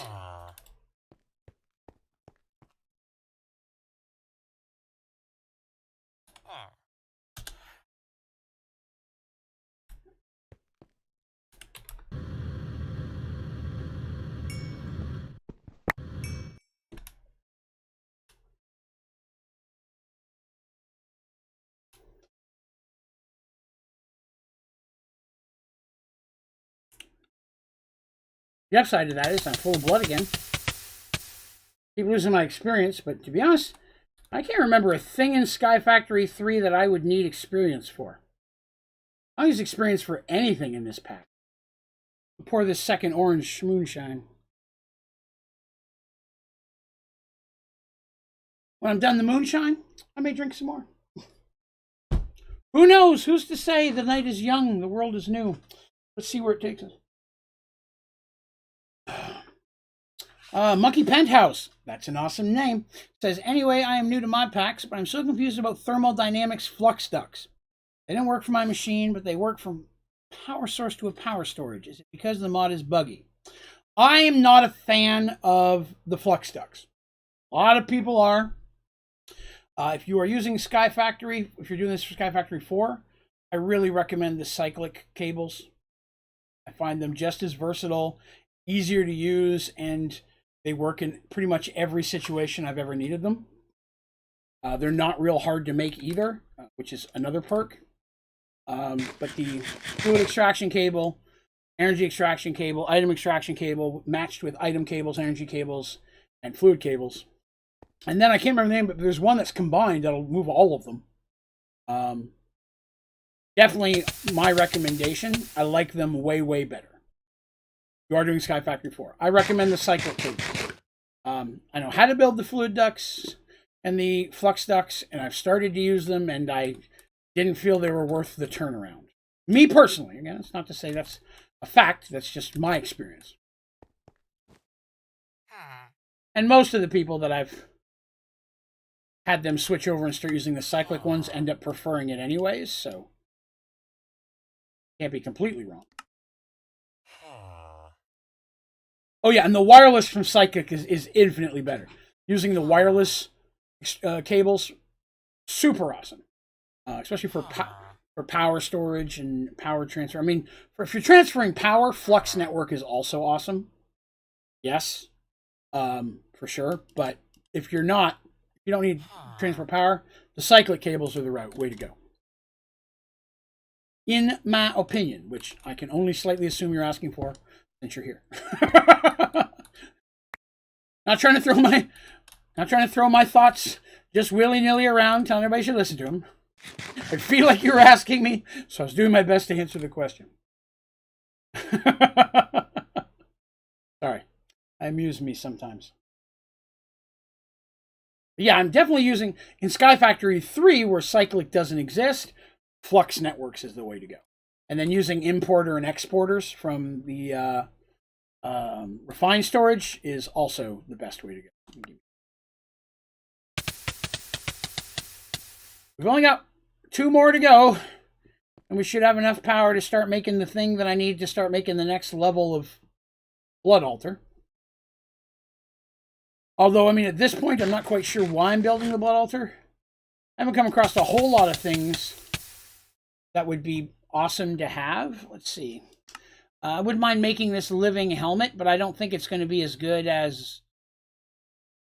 S1: The upside to that is I'm full of blood again. Keep losing my experience, but to be honest, I can't remember a thing in Sky Factory 3 that I would need experience for. I use experience for anything in this pack. I'll pour this second orange moonshine. When I'm done the moonshine, I may drink some more. Who knows? Who's to say? The night is young, the world is new. Let's see where it takes us. Monkey Penthouse. That's an awesome name. Says, anyway, I am new to mod packs, but I'm so confused about thermodynamics flux ducts. They don't work for my machine, but they work from power source to a power storage. Is it because the mod is buggy? I am not a fan of the flux ducts. A lot of people are. If you are using Sky Factory, if you're doing this for Sky Factory 4, I really recommend the cyclic cables. I find them just as versatile, easier to use, and they work in pretty much every situation I've ever needed them. They're not real hard to make either, which is another perk. But the fluid extraction cable, energy extraction cable, item extraction cable, matched with item cables, energy cables, and fluid cables. And then I can't remember the name, but there's one that's combined that'll move all of them. Definitely my recommendation. I like them way, way better. You are doing Sky Factory 4. I recommend the cyclic cables. I know how to build the fluid ducts and the flux ducts, and I've started to use them, and I didn't feel they were worth the turnaround. Me personally. Again, it's not to say that's a fact. That's just my experience. And most of the people that I've had them switch over and start using the cyclic ones end up preferring it anyways, so can't be completely wrong. Oh yeah, and the wireless from Cyclic is infinitely better. Using the wireless cables, super awesome. Especially for power storage and power transfer. I mean, if you're transferring power, Flux Network is also awesome. Yes, for sure. But if you're not, if you don't need transfer power, the Cyclic cables are the right way to go. In my opinion, which I can only slightly assume you're asking for since you're here. Not trying to throw my thoughts just willy-nilly around, telling everybody should listen to them. I feel like you're asking me, so I was doing my best to answer the question. Sorry, I amuse me sometimes. But yeah, I'm definitely using, in Sky Factory 3, where Cyclic doesn't exist, Flux Networks is the way to go. And then using importer and exporters from the refined storage is also the best way to go. We've only got 2 more to go, and we should have enough power to start making the thing that I need to start making the next level of Blood Altar. Although, I mean, at this point, I'm not quite sure why I'm building the blood altar. I haven't come across a whole lot of things that would be awesome to have. Let's see. I wouldn't mind making this living helmet, but I don't think it's going to be as good as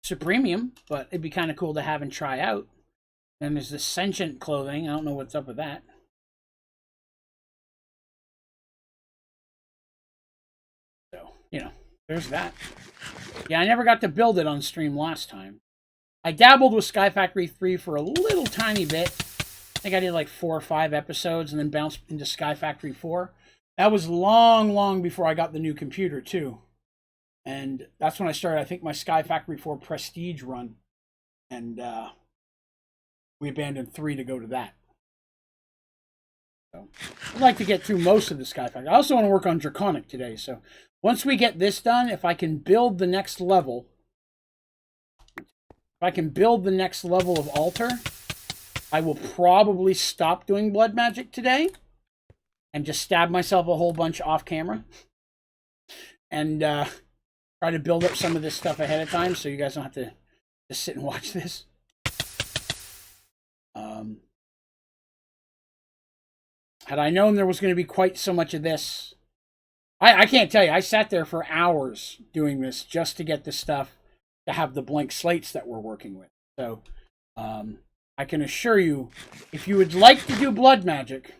S1: Supremium, but it'd be kind of cool to have and try out. And there's the sentient clothing. I don't know what's up with that. So, you know, there's that. Yeah, I never got to build it on stream last time. I dabbled with Sky Factory 3 for a little tiny bit. I think I did like 4 or 5 episodes and then bounced into Sky Factory 4. That was long, long before I got the new computer, too. And that's when I started, I think, my Sky Factory 4 Prestige run. And we abandoned 3 to go to that. So I'd like to get through most of the Sky Factory. I also want to work on Draconic today. So once we get this done, if I can build the next level, of altar, I will probably stop doing blood magic today and just stab myself a whole bunch off camera and try to build up some of this stuff ahead of time so you guys don't have to just sit and watch this. Had I known there was going to be quite so much of this, I can't tell you. I sat there for hours doing this just to get the stuff to have the blank slates that we're working with. So I can assure you, if you would like to do blood magic,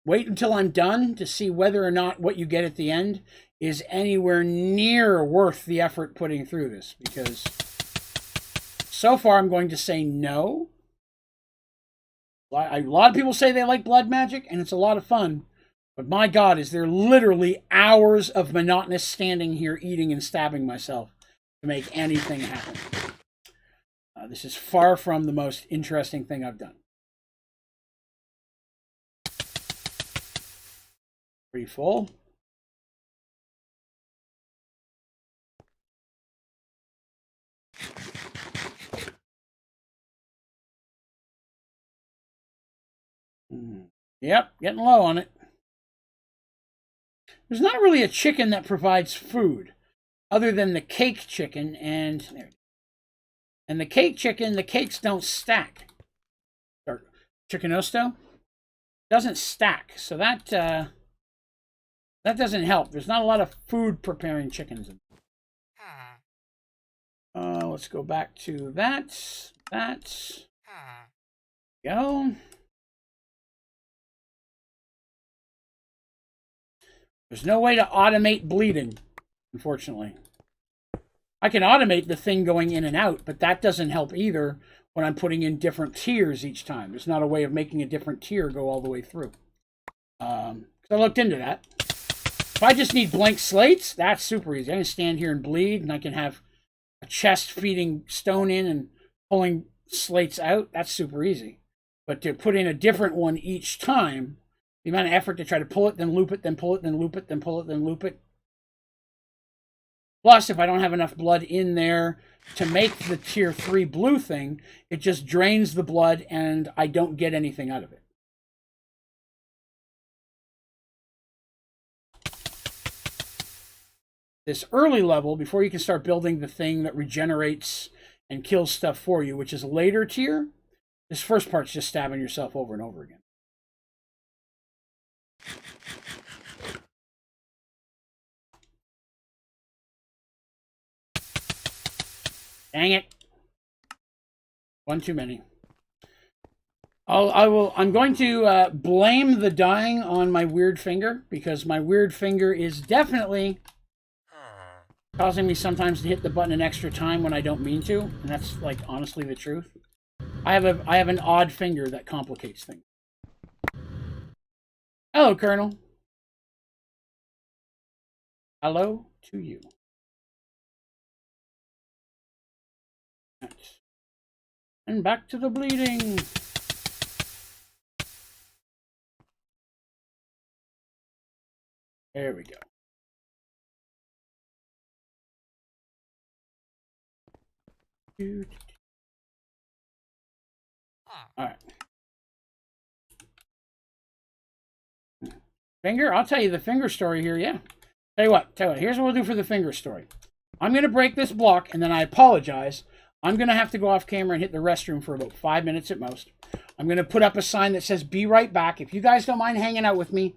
S1: wait until I'm done to see whether or not what you get at the end is anywhere near worth the effort putting through this. Because so far I'm going to say no. A lot of people say they like blood magic, and it's a lot of fun. But my God, is there literally hours of monotonous standing here eating and stabbing myself to make anything happen. This is far from the most interesting thing I've done. Pretty full. Yep, getting low on it. There's not really a chicken that provides food other than the cake chicken, and the cake chicken, the cakes don't stack. Or chickenosto doesn't stack, so that doesn't help. There's not a lot of food preparing chickens. Let's go back to that. Go. There's no way to automate bleeding, unfortunately. I can automate the thing going in and out, but that doesn't help either when I'm putting in different tiers each time. There's not a way of making a different tier go all the way through. I looked into that. If I just need blank slates, that's super easy. I can stand here and bleed, and I can have a chest feeding stone in and pulling slates out. That's super easy. But to put in a different one each time, the amount of effort to try to pull it, then loop it, then pull it, then loop it, then pull it, then loop it. Plus, if I don't have enough blood in there to make the tier 3 blue thing, it just drains the blood and I don't get anything out of it. This early level, before you can start building the thing that regenerates and kills stuff for you, which is a later tier, this first part's just stabbing yourself over and over again. Dang it. One too many. I'm going to blame the dying on my weird finger, because my weird finger is definitely causing me sometimes to hit the button an extra time when I don't mean to, and that's like honestly the truth. I have an odd finger that complicates things. Hello, Colonel. Hello to you. And back to the bleeding. There we go. All right. Finger? I'll tell you the finger story here, yeah. Tell you what, here's what we'll do for the finger story. I'm going to break this block, and then I apologize. I'm going to have to go off camera and hit the restroom for about 5 minutes at most. I'm going to put up a sign that says, be right back. If you guys don't mind hanging out with me,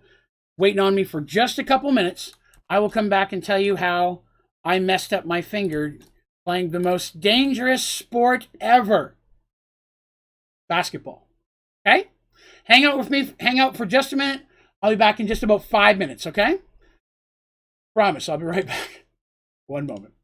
S1: waiting on me for just a couple minutes, I will come back and tell you how I messed up my finger playing the most dangerous sport ever. Basketball. Okay? Hang out with me. Hang out for just a minute. I'll be back in just about 5 minutes, okay? Promise, I'll be right back. One moment.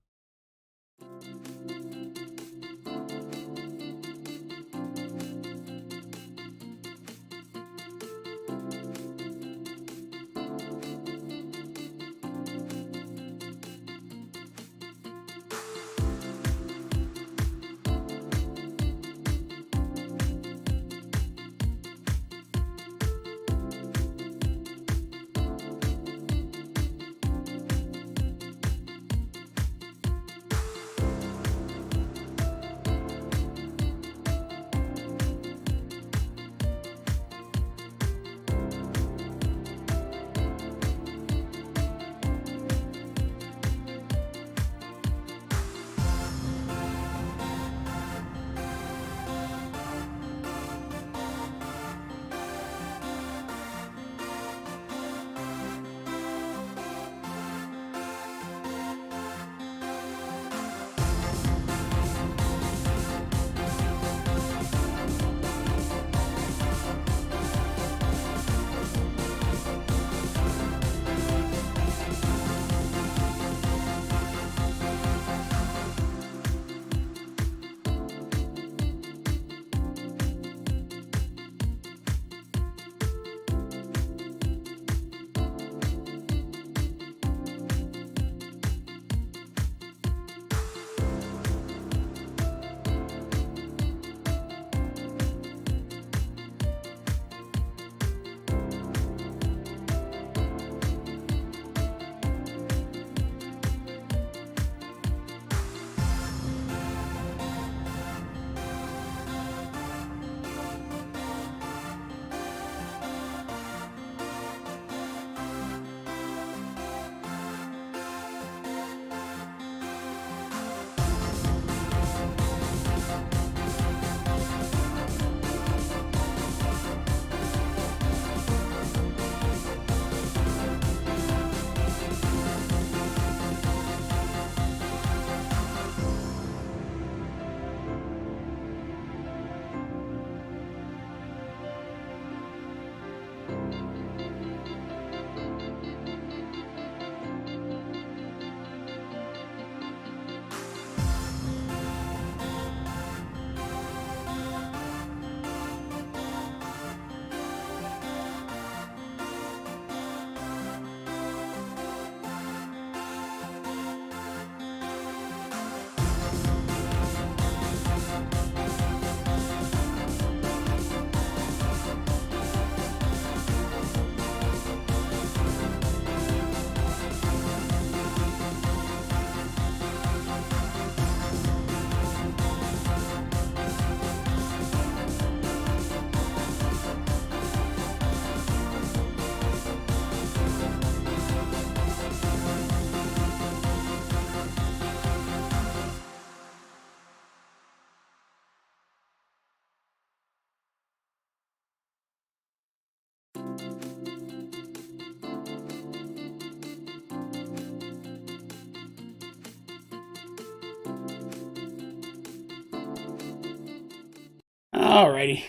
S1: Alrighty.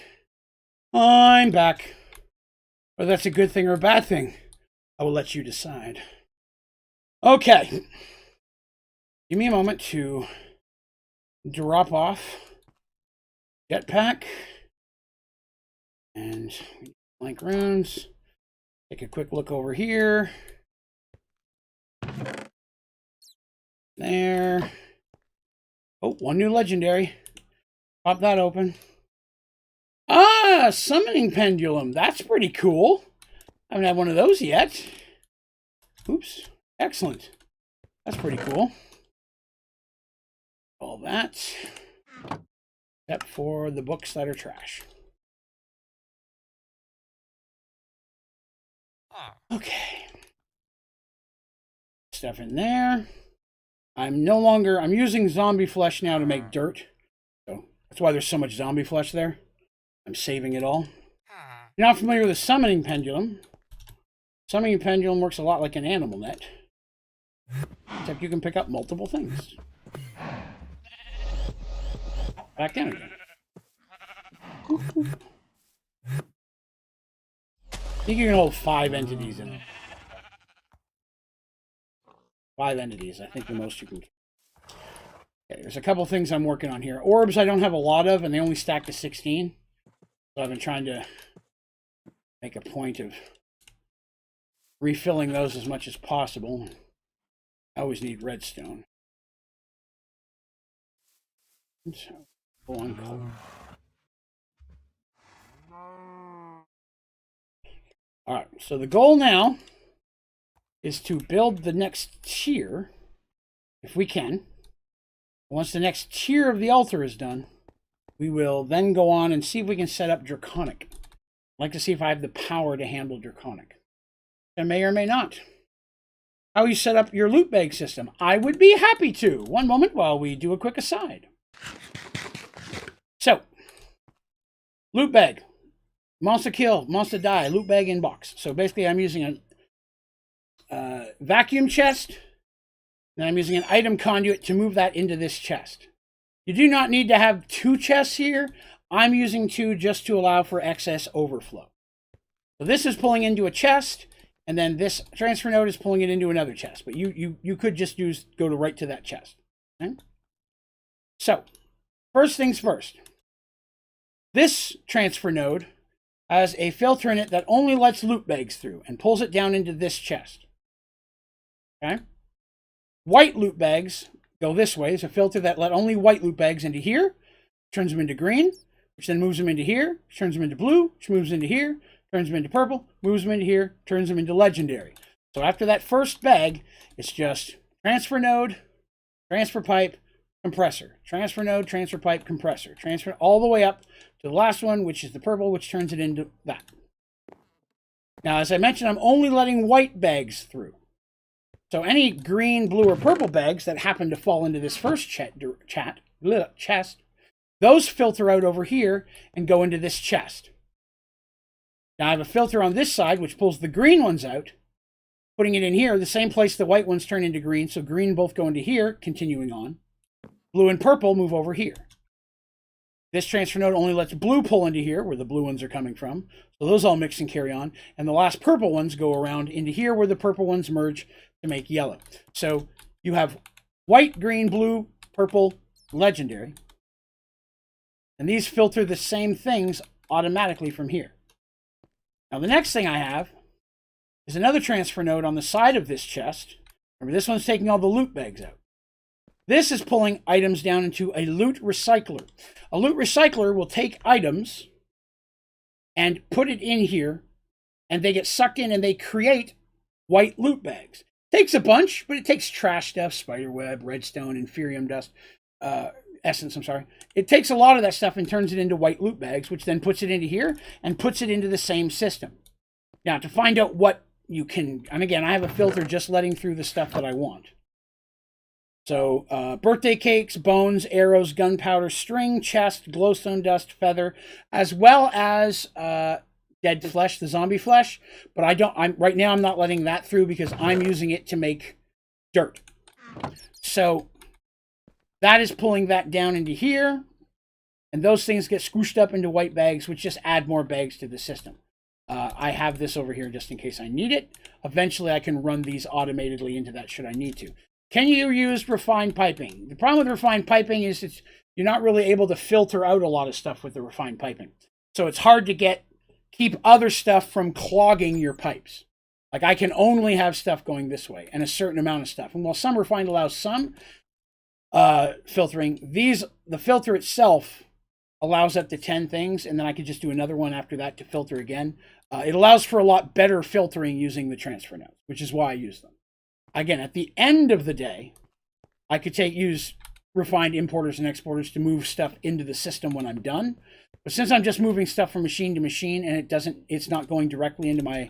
S1: I'm back. Whether that's a good thing or a bad thing, I will let you decide. Okay. Give me a moment to drop off jetpack and blank runes. Take a quick look over here. There. Oh, one new legendary. Pop that open. Ah, summoning pendulum. That's pretty cool. I haven't had one of those yet. Oops. Excellent. That's pretty cool. All that. Except for the books that are trash. Okay. Stuff in there. I'm using zombie flesh now to make dirt. So that's why there's so much zombie flesh there. I'm saving it all. If you're not familiar with the summoning pendulum, summoning pendulum works a lot like an animal net. Except you can pick up multiple things. Back down again. I think you can hold 5 entities in it. 5 entities, I think the most you can. Okay, there's a couple things I'm working on here. Orbs I don't have a lot of, and they only stack to 16. So I've been trying to make a point of refilling those as much as possible. I always need redstone. So, go on color. Alright, so the goal now is to build the next tier, if we can. Once the next tier of the altar is done, we will then go on and see if we can set up Draconic. I'd like to see if I have the power to handle Draconic. I may or may not. How you set up your loot bag system? I would be happy to. One moment while we do a quick aside. So, loot bag. Monster kill, monster die, loot bag inbox. So basically I'm using a vacuum chest, and I'm using an item conduit to move that into this chest. You do not need to have 2 chests here. I'm using 2 just to allow for excess overflow. So this is pulling into a chest, and then this transfer node is pulling it into another chest. But you could just go right to that chest. Okay? So, first things first. This transfer node has a filter in it that only lets loot bags through and pulls it down into this chest. Okay? White loot bags go this way. There's a filter that let only white loot bags into here, turns them into green, which then moves them into here, turns them into blue, which moves into here, turns them into purple, moves them into here, turns them into legendary. So after that first bag, it's just transfer node, transfer pipe, compressor. Transfer node, transfer pipe, compressor. Transfer all the way up to the last one, which is the purple, which turns it into that. Now, as I mentioned, I'm only letting white bags through. So any green, blue, or purple bags that happen to fall into this first chest, those filter out over here and go into this chest. Now I have a filter on this side, which pulls the green ones out, putting it in here, the same place the white ones turn into green. So green both go into here, continuing on. Blue and purple move over here. This transfer node only lets blue pull into here, where the blue ones are coming from. So those all mix and carry on. And the last purple ones go around into here, where the purple ones merge to make yellow. So you have white, green, blue, purple, legendary. And these filter the same things automatically from here. Now the next thing I have is another transfer node on the side of this chest. Remember, this one's taking all the loot bags out. This is pulling items down into a loot recycler. A loot recycler will take items and put it in here, and they get sucked in and they create white loot bags. Takes a bunch, but it takes trash stuff, spiderweb, redstone, inferium dust, essence, I'm sorry. It takes a lot of that stuff and turns it into white loot bags, which then puts it into here and puts it into the same system. Now, to find out what you can, and again, I have a filter just letting through the stuff that I want. So, birthday cakes, bones, arrows, gunpowder, string, chest, glowstone dust, feather, as well as dead flesh, the zombie flesh. But right now I'm not letting that through because I'm using it to make dirt. So that is pulling that down into here, and those things get squished up into white bags, which just add more bags to the system. I have this over here just in case I need it. Eventually I can run these automatedly into that should I need to. Can you use refined piping? The problem with refined piping is you're not really able to filter out a lot of stuff with the refined piping. So it's hard to keep other stuff from clogging your pipes. Like I can only have stuff going this way and a certain amount of stuff. And while some refined allows some filtering, the filter itself allows up to 10 things, and then I could just do another one after that to filter again. It allows for a lot better filtering using the transfer nodes, which is why I use them. Again, at the end of the day, I could use refined importers and exporters to move stuff into the system when I'm done. But since I'm just moving stuff from machine to machine and it's not going directly into my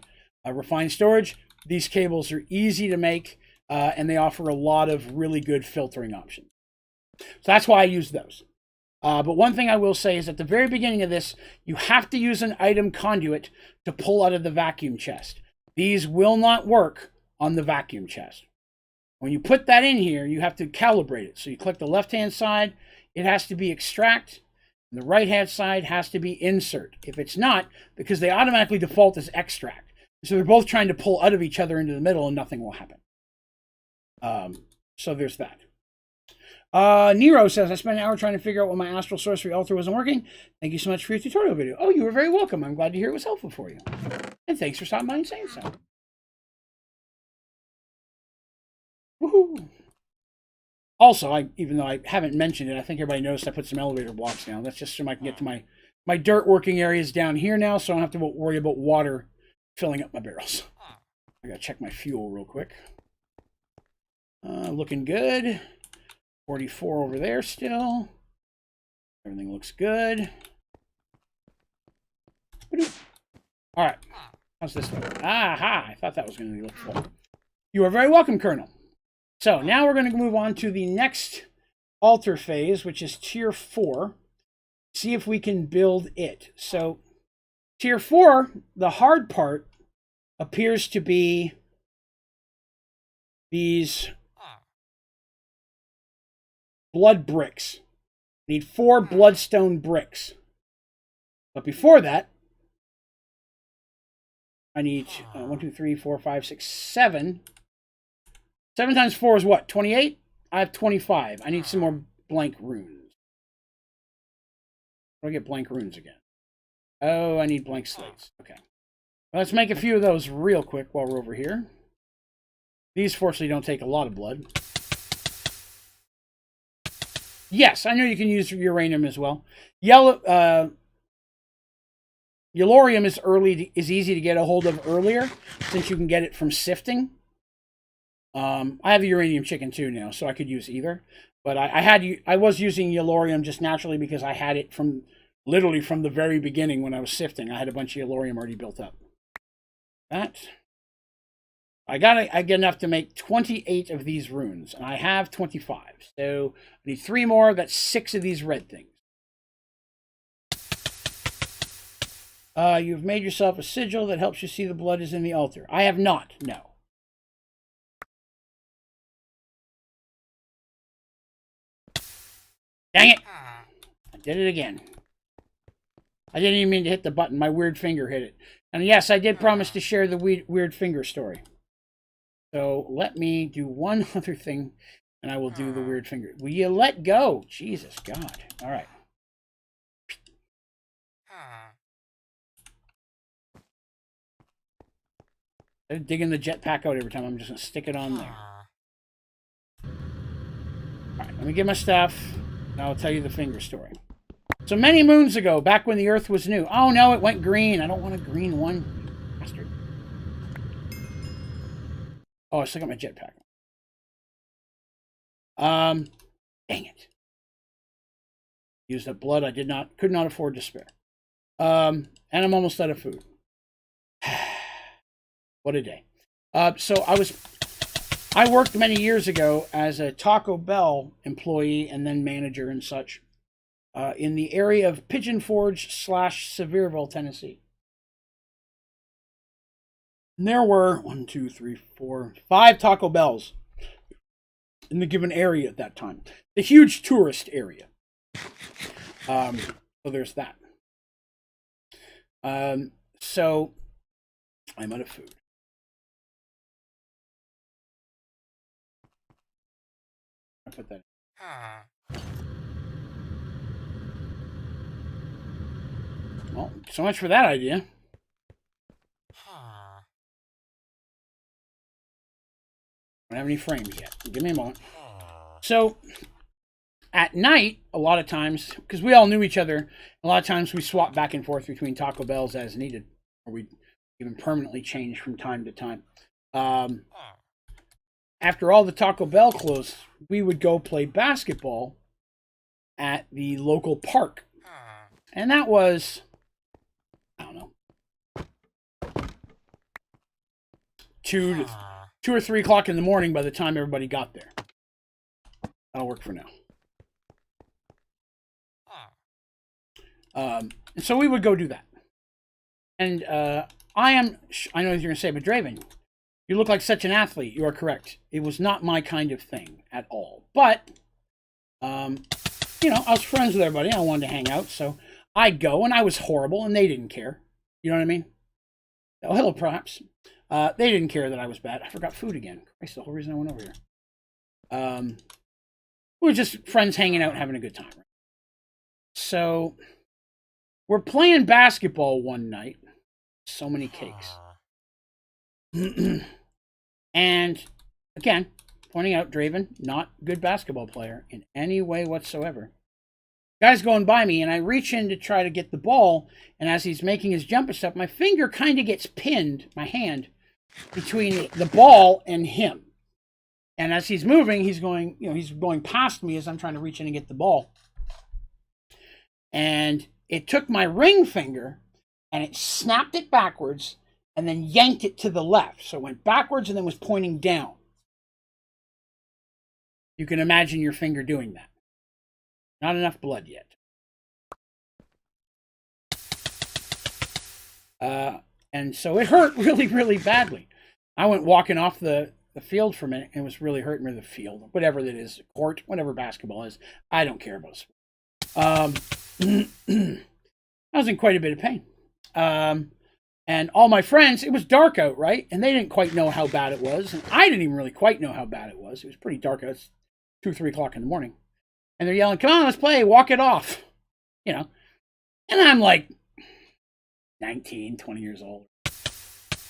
S1: refined storage, these cables are easy to make. and they offer a lot of really good filtering options. So that's why I use those. But one thing I will say is at the very beginning of this, you have to use an item conduit to pull out of the vacuum chest. These will not work on the vacuum chest. When you put that in here, you have to calibrate it. So you click the left-hand side, it has to be extract, and the right-hand side has to be insert. If it's not, because they automatically default as extract. So they're both trying to pull out of each other into the middle and nothing will happen. So there's that. Nero says, I spent an hour trying to figure out why my astral sorcery altar wasn't working. Thank you so much for your tutorial video. Oh, you were very welcome. I'm glad to hear it was helpful for you. And thanks for stopping by and saying so. Woohoo! Also, even though I haven't mentioned it, I think everybody noticed I put some elevator blocks down. That's just so I can get to my dirt working areas down here now, so I don't have to worry about water filling up my barrels. I gotta check my fuel real quick. Looking good. 44 over there still. Everything looks good. All right. How's this look? Aha! I thought that was going to look full. You are very welcome, Colonel. So now we're going to move on to the next altar phase, which is tier 4. See if we can build it. So tier 4, the hard part appears to be these blood bricks. I need 4 bloodstone bricks. But before that, I need 1, 2, 3, 4, 5, 6, 7. 7 times 4 is what? 28? I have 25. I need some more blank runes. How do I get blank runes again? Oh, I need blank slates. Okay. Well, let's make a few of those real quick while we're over here. These, fortunately, don't take a lot of blood. Yes, I know you can use uranium as well. Yellorium is easy to get a hold of earlier, since you can get it from sifting. I have a uranium chicken too now, so I could use either. But I was using yellorium just naturally because I had it literally from the very beginning when I was sifting. I had a bunch of yellorium already built up. I get enough to make 28 of these runes, and I have 25. So I need 3 more. That's 6 of these red things. You've made yourself a sigil that helps you see the blood is in the altar. I have not, no. Dang it! I did it again. I didn't even mean to hit the button. My weird finger hit it. And yes, I did promise to share the weird finger story. So let me do one other thing, and I will do the weird finger. Will you let go? Jesus God. All right. I'm digging the jetpack out every time. I'm just going to stick it on there. All right, let me get my stuff, and I'll tell you the finger story. So many moons ago, back when the Earth was new. Oh, no, it went green. I don't want a green one. Bastard. Oh, I still got my jetpack. Dang it. Used up blood I could not afford to spare. And I'm almost out of food. What a day. So I worked many years ago as a Taco Bell employee and then manager and such in the area of Pigeon Forge / Sevierville, Tennessee. And there were 1, 2, 3, 4, 5 Taco Bells in the given area at that time. A huge tourist area. So there's that. So I'm out of food. I'll put that in. Well, so much for that idea. I don't have any frames yet. Give me a moment. So, at night, a lot of times, because we all knew each other, a lot of times we swapped back and forth between Taco Bells as needed. Or we even permanently change from time to time. After all the Taco Bell closed, we would go play basketball at the local park. And that was, I don't know, 2 2 or 3 o'clock in the morning by the time everybody got there. That'll work for now. And so we would go do that. And I know what you're going to say, but Draven, you look like such an athlete. You are correct. It was not my kind of thing at all. But, you know, I was friends with everybody. I wanted to hang out, so I'd go, and I was horrible, and they didn't care. You know what I mean? Oh, hello, perhaps. They didn't care that I was bad. I forgot food again. That's the whole reason I went over here. We were just friends hanging out and having a good time. Right? So we're playing basketball one night. So many cakes. And again, pointing out Draven, not good basketball player in any way whatsoever. Guy's going by me, and I reach in to try to get the ball, and as he's making his jump and stuff, my finger kind of gets pinned, my hand, between the ball and him. And as he's moving, he's going past me as I'm trying to reach in and get the ball. And it took my ring finger, and it snapped it backwards, and then yanked it to the left. So it went backwards and then was pointing down. You can imagine your finger doing that. Not enough blood yet. And so it hurt really, really badly. I went walking off the field for a minute, and it was really hurting me. The field, whatever that is, court, whatever basketball is. I don't care about sport. I was in quite a bit of pain. And all my friends, it was dark out, right? And they didn't quite know how bad it was. And I didn't even really quite know how bad it was. It was pretty dark out. It's 2 or 3 o'clock in the morning. And they're yelling, come on, let's play, walk it off. You know. And I'm like 19, 20 years old.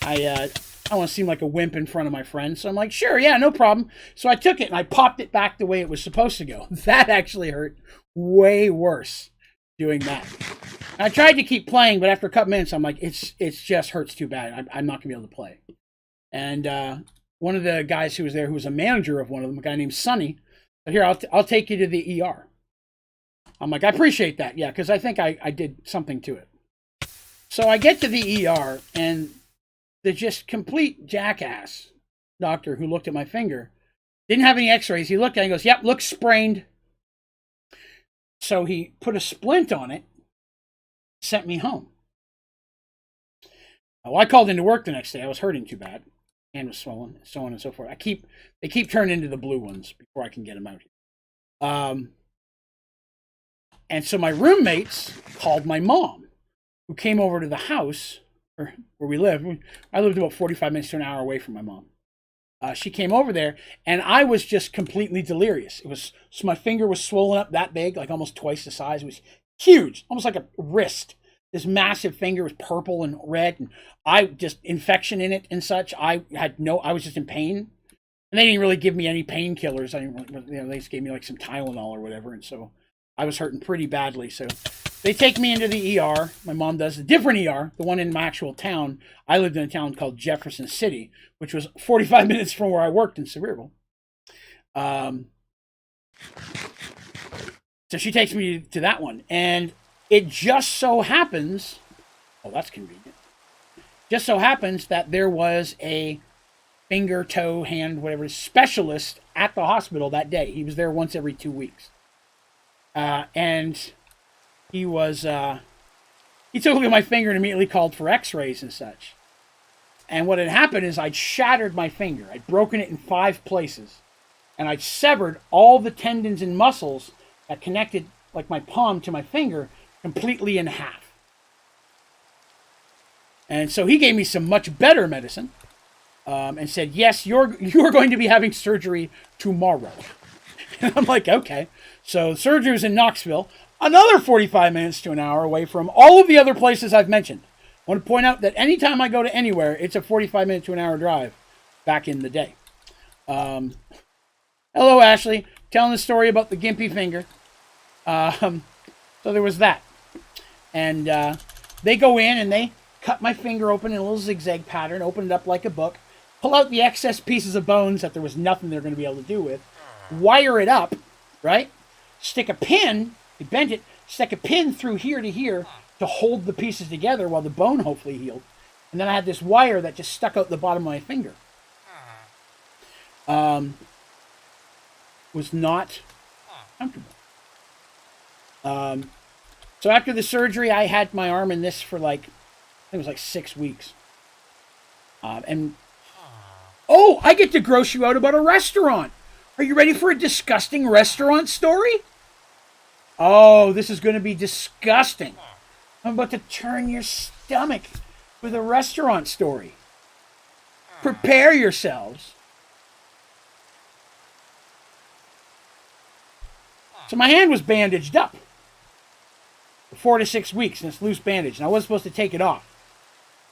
S1: I don't want to seem like a wimp in front of my friends. So I'm like, sure, yeah, no problem. So I took it and I popped it back the way it was supposed to go. That actually hurt way worse doing that. I tried to keep playing, but after a couple minutes, I'm like, it's just hurts too bad. I'm not going to be able to play. And one of the guys who was there, who was a manager of one of them, a guy named Sonny, said, here, I'll take you to the ER. I'm like, I appreciate that. Yeah, because I think I did something to it. So I get to the ER, and the just complete jackass doctor who looked at my finger didn't have any x-rays. He looked at it and goes, yep, looks sprained. So he put a splint on it, sent me home. Well, I called into work the next day. I was hurting too bad. Hand was swollen, so on and so forth. They keep turning into the blue ones before I can get them out here. And so my roommates called my mom, who came over to the house where we live. I lived about 45 minutes to an hour away from my mom. She came over there, and I was just completely delirious. So my finger was swollen up that big, like almost twice the size. It was huge, almost like a wrist. This massive finger was purple and red, and I just infection in it and such. I was just in pain, and they didn't really give me any painkillers. They just gave me like some Tylenol or whatever, and so I was hurting pretty badly. So they take me into the ER. My mom does a different ER, the one in my actual town. I lived in a town called Jefferson City, which was 45 minutes from where I worked in Sevierville. So she takes me to that one, and it just so happens, oh, that's convenient. Just so happens that there was a finger, toe, hand, whatever, specialist at the hospital that day. He was there once every 2 weeks. And he took a look at my finger and immediately called for x-rays and such. And what had happened is I'd shattered my finger. I'd broken it in 5 places. And I'd severed all the tendons and muscles that connected like my palm to my finger completely in half. And so he gave me some much better medicine and said, yes, you're going to be having surgery tomorrow. And I'm like, okay. So surgery was in Knoxville, another 45 minutes to an hour away from all of the other places I've mentioned. I want to point out that anytime I go to anywhere, it's a 45 minute to an hour drive back in the day. Hello, Ashley. Telling the story about the gimpy finger. So there was that. And they go in and they cut my finger open in a little zigzag pattern, open it up like a book, pull out the excess pieces of bones that there was nothing they're going to be able to do with, wire it up, right? Stick a pin, they bent it, stick a pin through here to here to hold the pieces together while the bone hopefully healed. And then I had this wire that just stuck out the bottom of my finger. was not comfortable. So after the surgery, I had my arm in this for like, I think it was like 6 weeks. Oh, I get to gross you out about a restaurant. Are you ready for a disgusting restaurant story? Oh, this is going to be disgusting. I'm about to turn your stomach with a restaurant story. Prepare yourselves. So my hand was bandaged up for 4 to 6 weeks, and it's loose bandage, and I wasn't supposed to take it off.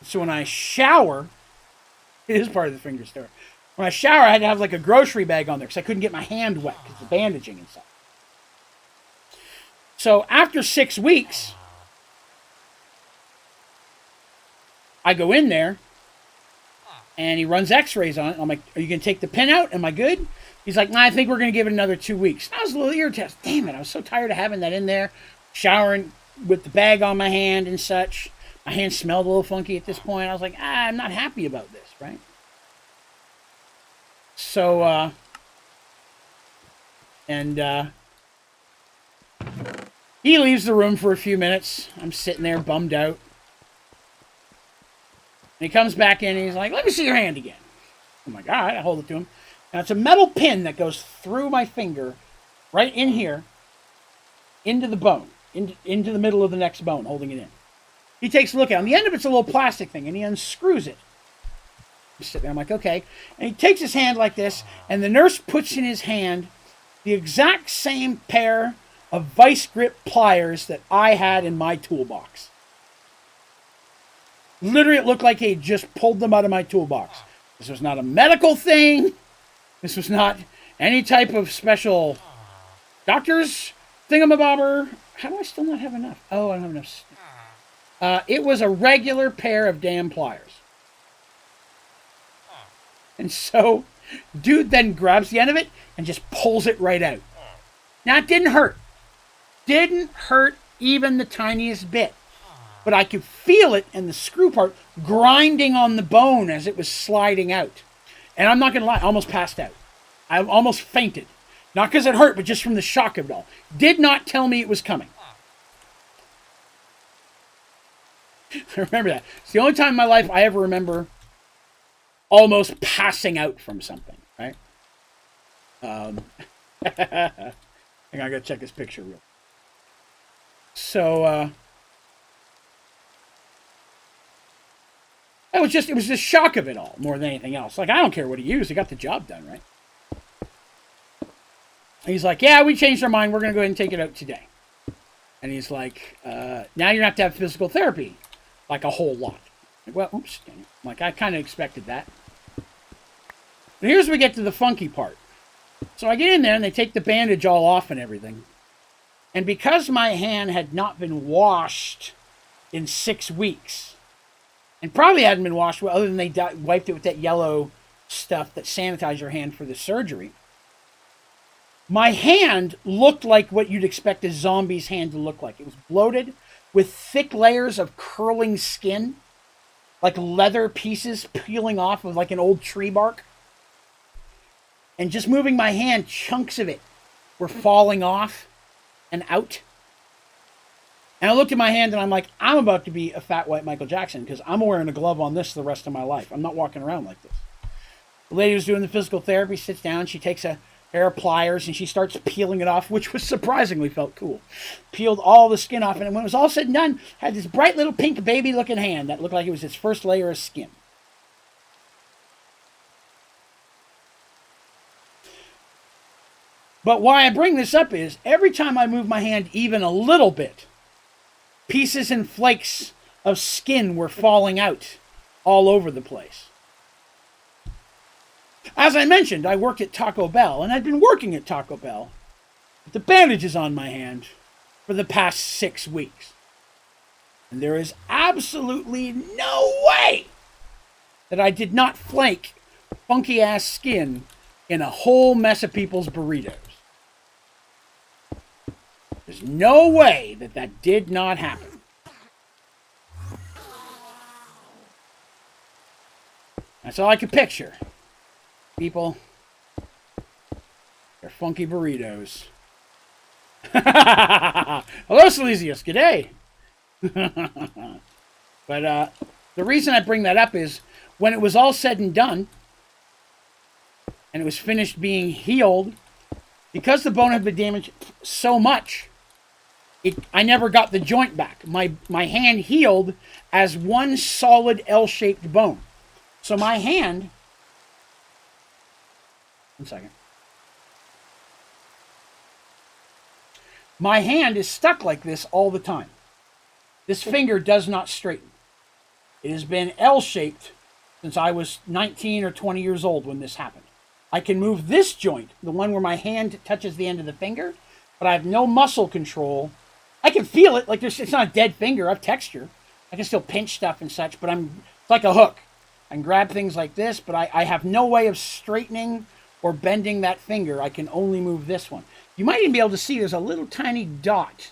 S1: So when I shower, it is part of the finger story. When I shower, I had to have like a grocery bag on there because I couldn't get my hand wet because of the bandaging and stuff. So after 6 weeks, I go in there, and he runs x-rays on it. I'm like, are you going to take the pin out? Am I good? He's like, nah, I think we're going to give it another 2 weeks. And I was a little irritated. Damn it, I was so tired of having that in there, showering with the bag on my hand and such. My hand smelled a little funky at this point. I was like, I'm not happy about this, right? So, he leaves the room for a few minutes. I'm sitting there bummed out. And he comes back in and he's like, let me see your hand again. I'm like, all right, I hold it to him. Now it's a metal pin that goes through my finger, right in here, into the bone, into the middle of the next bone, holding it in. He takes a look at it. On the end of it's a little plastic thing, and he unscrews it. I'm sitting there, I'm like, okay. And he takes his hand like this, and the nurse puts in his hand the exact same pair of vice grip pliers that I had in my toolbox. Literally, it looked like he just pulled them out of my toolbox. This was not a medical thing. This was not any type of special doctor's thingamabobber. How do I still not have enough? Oh, I don't have enough. It was a regular pair of damn pliers. And so, dude then grabs the end of it and just pulls it right out. Now, it didn't hurt. Didn't hurt even the tiniest bit. But I could feel it and the screw part grinding on the bone as it was sliding out. And I'm not going to lie, I almost passed out. I almost fainted. Not because it hurt, but just from the shock of it all. Did not tell me it was coming. I remember that. It's the only time in my life I ever remember almost passing out from something, right? Hang on, I gotta check this picture real. So, it was the shock of it all more than anything else. Like, I don't care what he used. He got the job done, right? He's like, yeah, we changed our mind. We're going to go ahead and take it out today. And he's like, now you're going to have physical therapy. Like, a whole lot. Like, well, oops. I'm like, I kind of expected that. But here's where we get to the funky part. So I get in there, and they take the bandage all off and everything. And because my hand had not been washed in 6 weeks, and probably hadn't been washed well, other than they wiped it with that yellow stuff that sanitized your hand for the surgery, my hand looked like what you'd expect a zombie's hand to look like. It was bloated with thick layers of curling skin, like leather pieces peeling off of like an old tree bark. And just moving my hand, chunks of it were falling off and out. And I looked at my hand and I'm like, I'm about to be a fat white Michael Jackson because I'm wearing a glove on this the rest of my life. I'm not walking around like this. The lady who's doing the physical therapy sits down. She takes a pair of pliers and she starts peeling it off, which was surprisingly felt cool. Peeled all the skin off, and when it was all said and done, had this bright little pink baby looking hand that looked like it was its first layer of skin. But why I bring this up is every time I move my hand even a little bit, pieces and flakes of skin were falling out all over the place. As I mentioned, I worked at Taco Bell, and I'd been working at Taco Bell with the bandages on my hand for the past 6 weeks. And there is absolutely no way that I did not flake funky-ass skin in a whole mess of people's burritos. There's no way that that did not happen. That's all I could picture. People funky burritos. Hello, Silesius. G'day. But the reason I bring that up is when it was all said and done, and it was finished being healed, because the bone had been damaged so much, I never got the joint back. My hand healed as one solid L-shaped bone. So my hand... One second. My hand is stuck like this all the time. This finger does not straighten. It has been L-shaped since I was 19 or 20 years old when this happened. I can move this joint, the one where my hand touches the end of the finger, but I have no muscle control. I can feel it, like it's not a dead finger, I have texture. I can still pinch stuff and such, but it's like a hook. I can grab things like this, but I have no way of straightening or bending that finger. I can only move this one. You might even be able to see there's a little tiny dot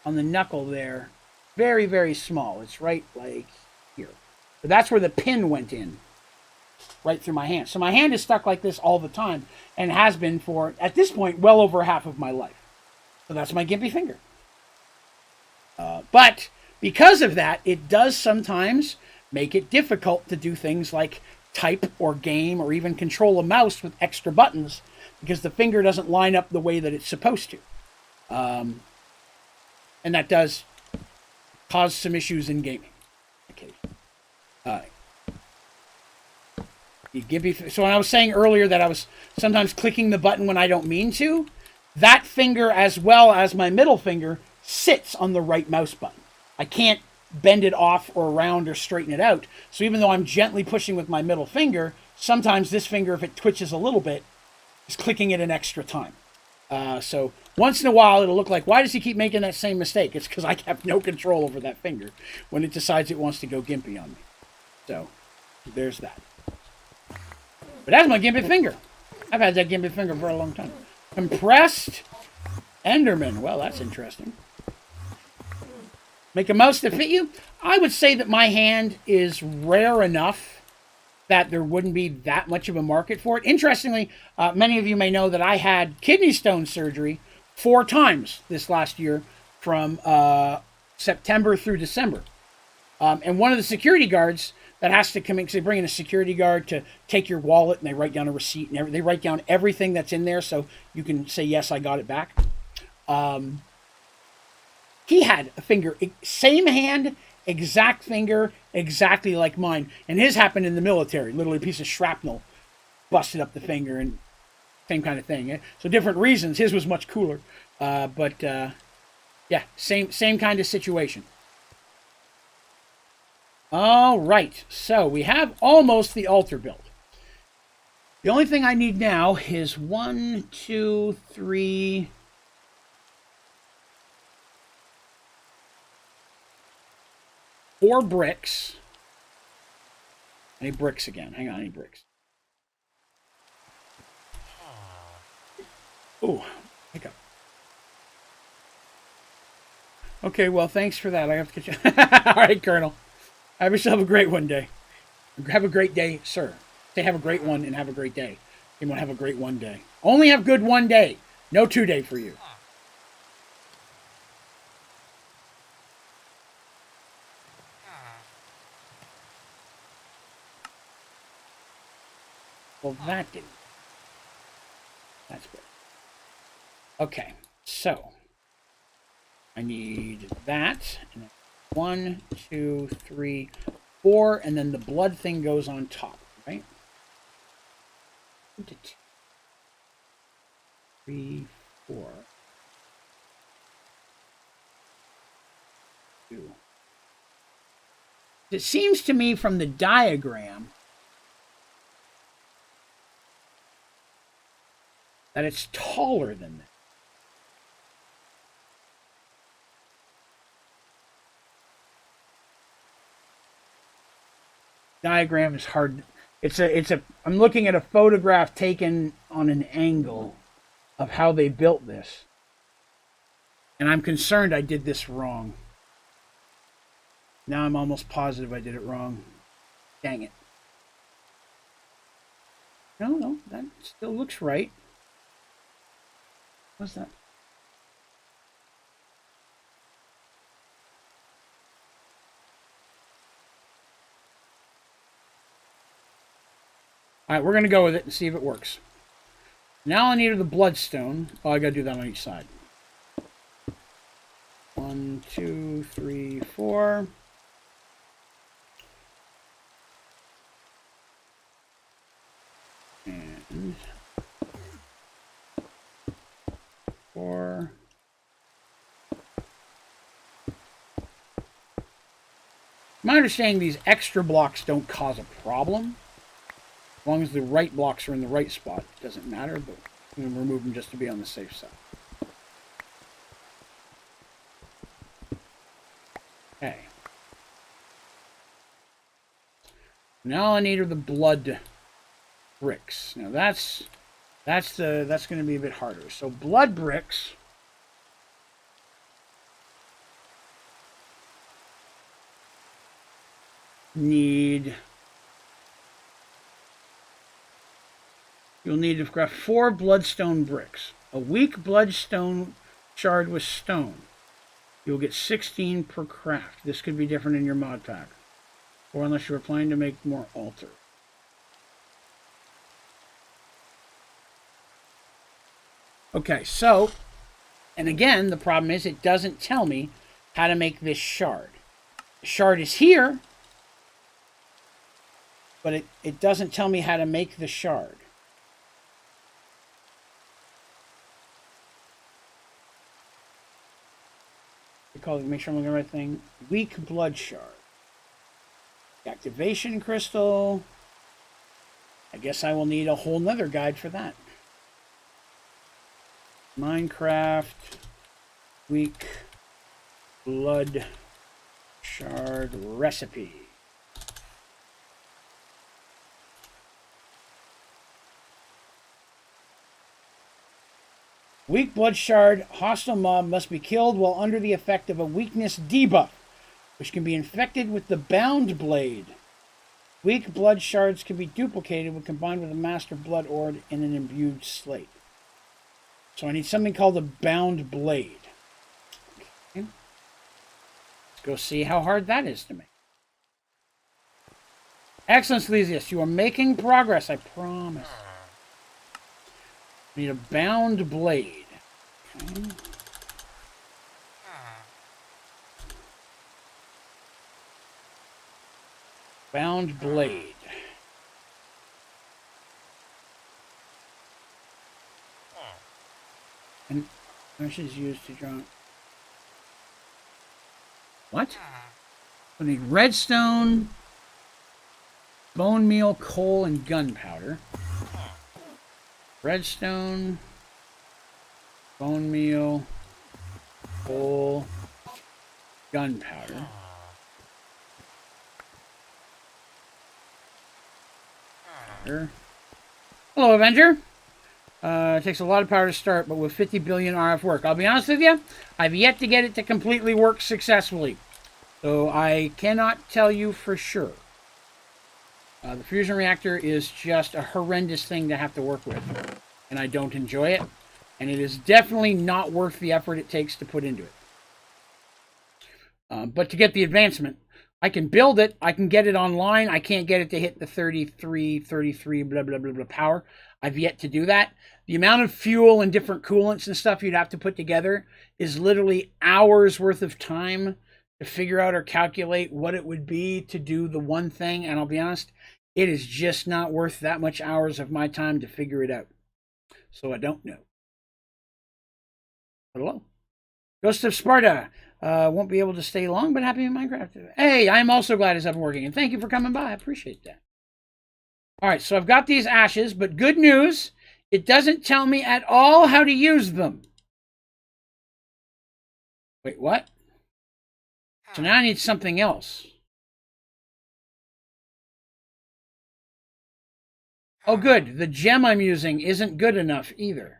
S1: on the knuckle there. Very, very small. It's right like here. But that's where the pin went in. Right through my hand. So my hand is stuck like this all the time and has been for, at this point, well over half of my life. So that's my gimpy finger. But because of that, it does sometimes make it difficult to do things like type or game or even control a mouse with extra buttons because the finger doesn't line up the way that it's supposed to. And that does cause some issues in gaming. Okay. So when I was saying earlier that I was sometimes clicking the button when I don't mean to, that finger as well as my middle finger sits on the right mouse button. I can't bend it off or around or straighten it out. So even though I'm gently pushing with my middle finger, sometimes this finger, if it twitches a little bit, is clicking it an extra time. So once in a while, it'll look like, why does he keep making that same mistake? It's because I have no control over that finger when it decides it wants to go gimpy on me. So there's that. But that's my gimpy finger. I've had that gimpy finger for a long time. Compressed Enderman. Well, that's interesting. Make a mouse to fit you? I would say that my hand is rare enough that there wouldn't be that much of a market for it. Interestingly, many of you may know that I had kidney stone surgery 4 times this last year from September through December. And one of the security guards that has to come in, because they bring in a security guard to take your wallet and they write down a receipt and they write down everything that's in there so you can say, yes, I got it back. He had a finger, same hand, exact finger, exactly like mine. And his happened in the military. Literally a piece of shrapnel busted up the finger and same kind of thing. So different reasons. His was much cooler. Yeah, same kind of situation. All right, so we have almost the altar built. The only thing I need now is 1, 2, 3, 4 bricks. I need bricks again. Hang on, I need bricks. Oh, hiccup. Okay, well, thanks for that. I have to get you. All right, Colonel. Have yourself a great one day. Have a great day, sir. Say have a great one and have a great day. You want to have a great one day. Only have good one day. No 2 day for you. Well, that didn't. That's good. Okay, so I need that. And 1, 2, 3, 4, and then the blood thing goes on top, right? 1, 2, 3, 4. 2. It seems to me from the diagram that it's taller than that. Diagram is hard. I'm looking at a photograph taken on an angle of how they built this. And I'm concerned I did this wrong. Now I'm almost positive I did it wrong. Dang it. No, that still looks right. What's that? All right, we're going to go with it and see if it works. Now I need the bloodstone. Oh, I got to do that on each side. 1, 2, 3, 4. And 4. My understanding, these extra blocks don't cause a problem. As long as the right blocks are in the right spot, it doesn't matter, but I'm going to remove them just to be on the safe side. Okay. Now all I need are the blood bricks. Now that's going to be a bit harder. So blood bricks need... You'll need to craft 4 bloodstone bricks. A weak bloodstone shard with stone. You'll get 16 per craft. This could be different in your mod pack. Or unless you're planning to make more altar. Okay, so, and again, the problem is it doesn't tell me how to make this shard. The shard is here, but it doesn't tell me how to make the shard. Make sure I'm looking at the right thing. Weak blood shard. Activation crystal. I guess I will need a whole nother guide for that. Minecraft. Weak blood shard recipe. Weak blood shard, hostile mob must be killed while under the effect of a weakness debuff, which can be infected with the bound blade. Weak blood shards can be duplicated when combined with a master blood ore in an imbued slate. So I need something called a bound blade. Okay. Let's go see how hard that is to make. Excellent, Slesius. You are making progress, I promise. I need a bound blade. Okay. Bound blade. And which is used to draw. What? I need redstone, bone meal, coal, and gunpowder. Redstone, bone meal, coal, gunpowder. Hello, Avenger. It takes a lot of power to start, but with 50 billion RF work. I'll be honest with you, I've yet to get it to completely work successfully. So I cannot tell you for sure. The fusion reactor is just a horrendous thing to have to work with. And I don't enjoy it. And it is definitely not worth the effort it takes to put into it. But to get the advancement, I can build it. I can get it online. I can't get it to hit the 33 blah, blah, blah, blah power. I've yet to do that. The amount of fuel and different coolants and stuff you'd have to put together is literally hours worth of time to figure out or calculate what it would be to do the one thing. And I'll be honest, it is just not worth that much hours of my time to figure it out. So I don't know. Hello? Ghost of Sparta. Won't be able to stay long, but happy in Minecraft. Hey, I'm also glad it's up and working. And thank you for coming by. I appreciate that. All right, so I've got these ashes, but good news, it doesn't tell me at all how to use them. Wait, what? So now I need something else. Oh, good. The gem I'm using isn't good enough either.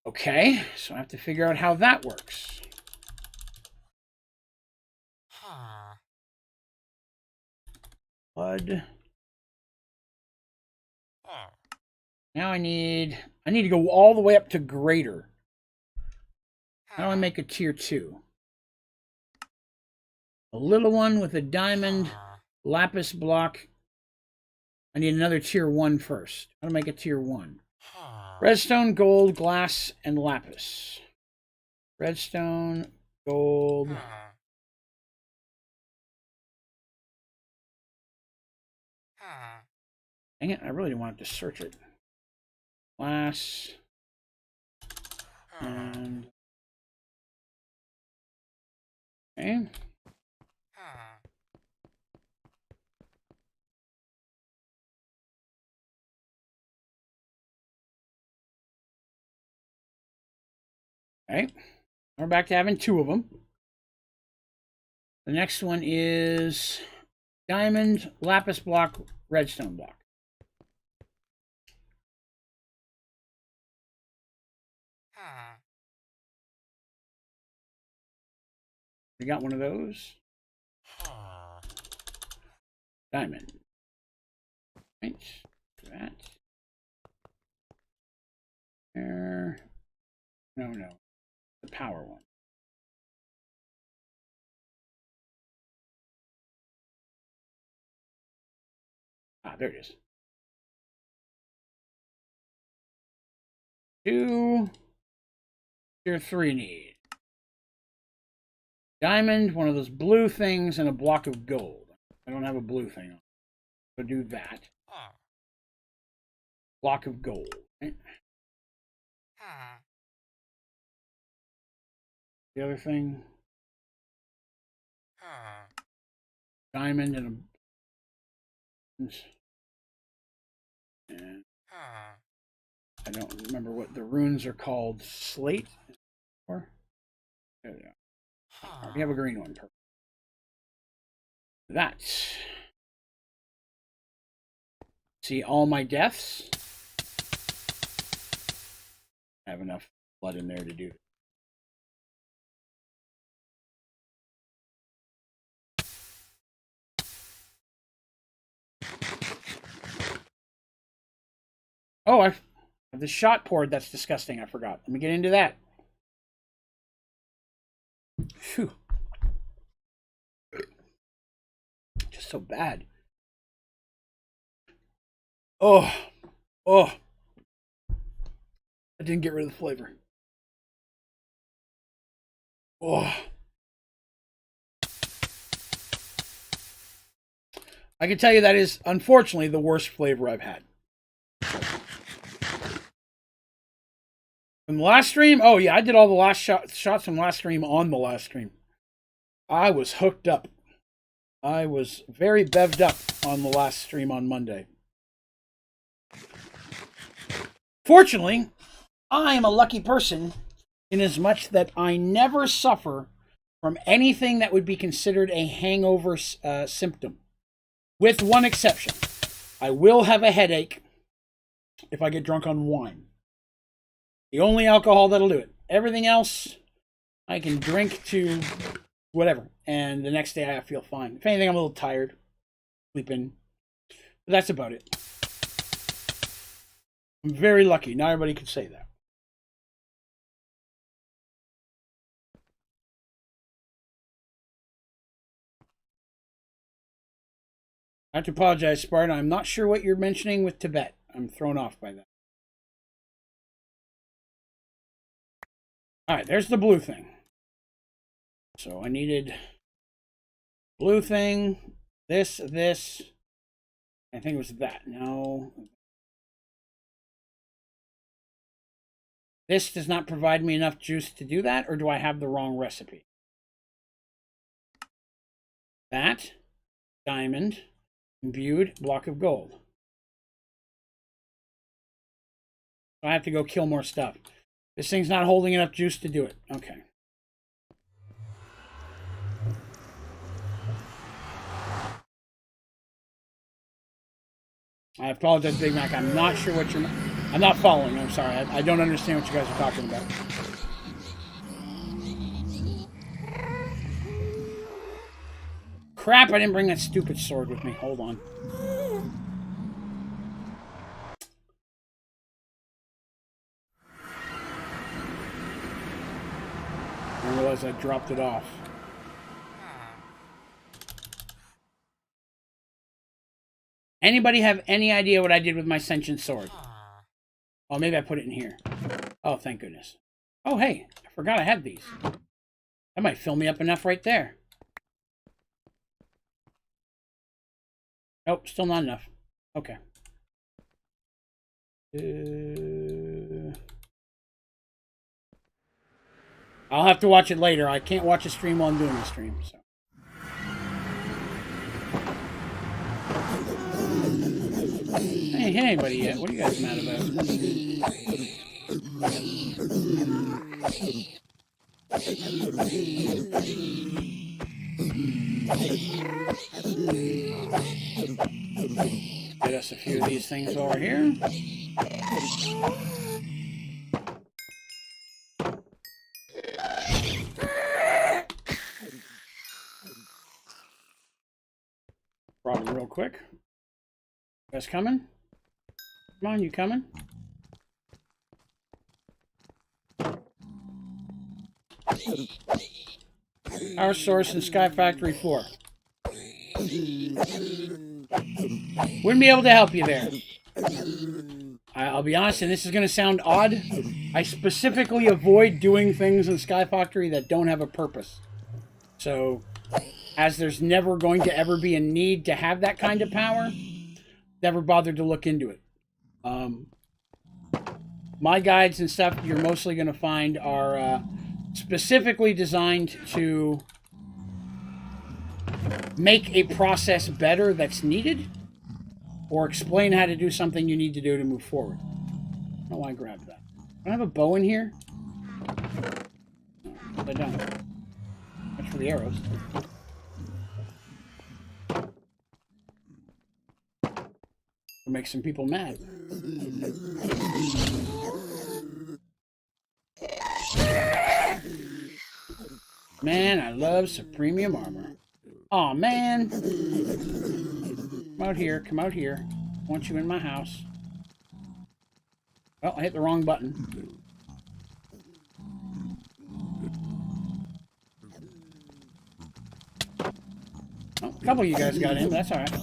S1: Okay, so I have to figure out how that works. Blood. Now I need to go all the way up to greater. How do I make a tier 2? A little one with a diamond lapis block. I need another tier 1 first. How to make a tier 1? Redstone, gold, glass, and lapis. Redstone, gold. Dang it, I really didn't want to search it. Glass. And... okay. Okay. We're back to having 2 of them. The next one is diamond, lapis block, redstone block. We got one of those. Diamond. Right. That. There. No. The power one. Ah, there it is. 2. Tier 3 need. Diamond, one of those blue things, and a block of gold. I don't have a blue thing. So do that. Block of gold. Right? The other thing. Diamond and I don't remember what the runes are called. Slate? Or? There we go. We have a green one. Perfect. That. See all my deaths? I have enough blood in there to do it. Oh, I have the shot poured. That's disgusting. I forgot. Let me get into that. Phew. Just so bad. Oh. I didn't get rid of the flavor. Oh. I can tell you that is, unfortunately, the worst flavor I've had. From the last stream? Oh, yeah, I did all the last shots from last stream on the last stream. I was hooked up. I was very bevved up on the last stream on Monday. Fortunately, I am a lucky person in as much that I never suffer from anything that would be considered a hangover symptom. With one exception. I will have a headache if I get drunk on wine. The only alcohol that'll do it. Everything else, I can drink to whatever. And the next day I feel fine. If anything, I'm a little tired. Sleeping. But that's about it. I'm very lucky. Not everybody could say that. I have to apologize, Spartan. I'm not sure what you're mentioning with Tibet. I'm thrown off by that. All right, there's the blue thing. So I needed blue thing, this. I think it was that. No. This does not provide me enough juice to do that, or do I have the wrong recipe? That, diamond, imbued, block of gold. So I have to go kill more stuff. This thing's not holding enough juice to do it. Okay. I apologize, Big Mac. I'm not sure what you're... I'm not following. I'm sorry. I don't understand what you guys are talking about. Crap, I didn't bring that stupid sword with me. Hold on. realize I dropped it off. Anybody have any idea what I did with my sentient sword? Oh, maybe I put it in here. Oh, thank goodness. Oh, hey, I forgot I had these. That might fill me up enough right there. Nope, still not enough. Okay. I'll have to watch it later. I can't watch a stream while I'm doing the stream, so. Hey, hit anybody yet? What are you guys mad about? Get us a few of these things over here. Brought them real quick. You guys coming? Come on, you coming? Power source in Sky Factory 4. Wouldn't be able to help you there. I'll be honest, and this is going to sound odd. I specifically avoid doing things in Sky Factory that don't have a purpose. So, as there's never going to ever be a need to have that kind of power, never bothered to look into it. My guides and stuff you're mostly going to find are specifically designed to make a process better that's needed, or explain how to do something you need to do to move forward. I don't know why I grabbed that. I have a bow in here? No, I don't. That's for the arrows. It'll make some people mad. Man, I love Supremium armor. Aw, man. Come out here, come out here. I want you in my house. Well, I hit the wrong button. Oh, a couple of you guys got in, but that's alright.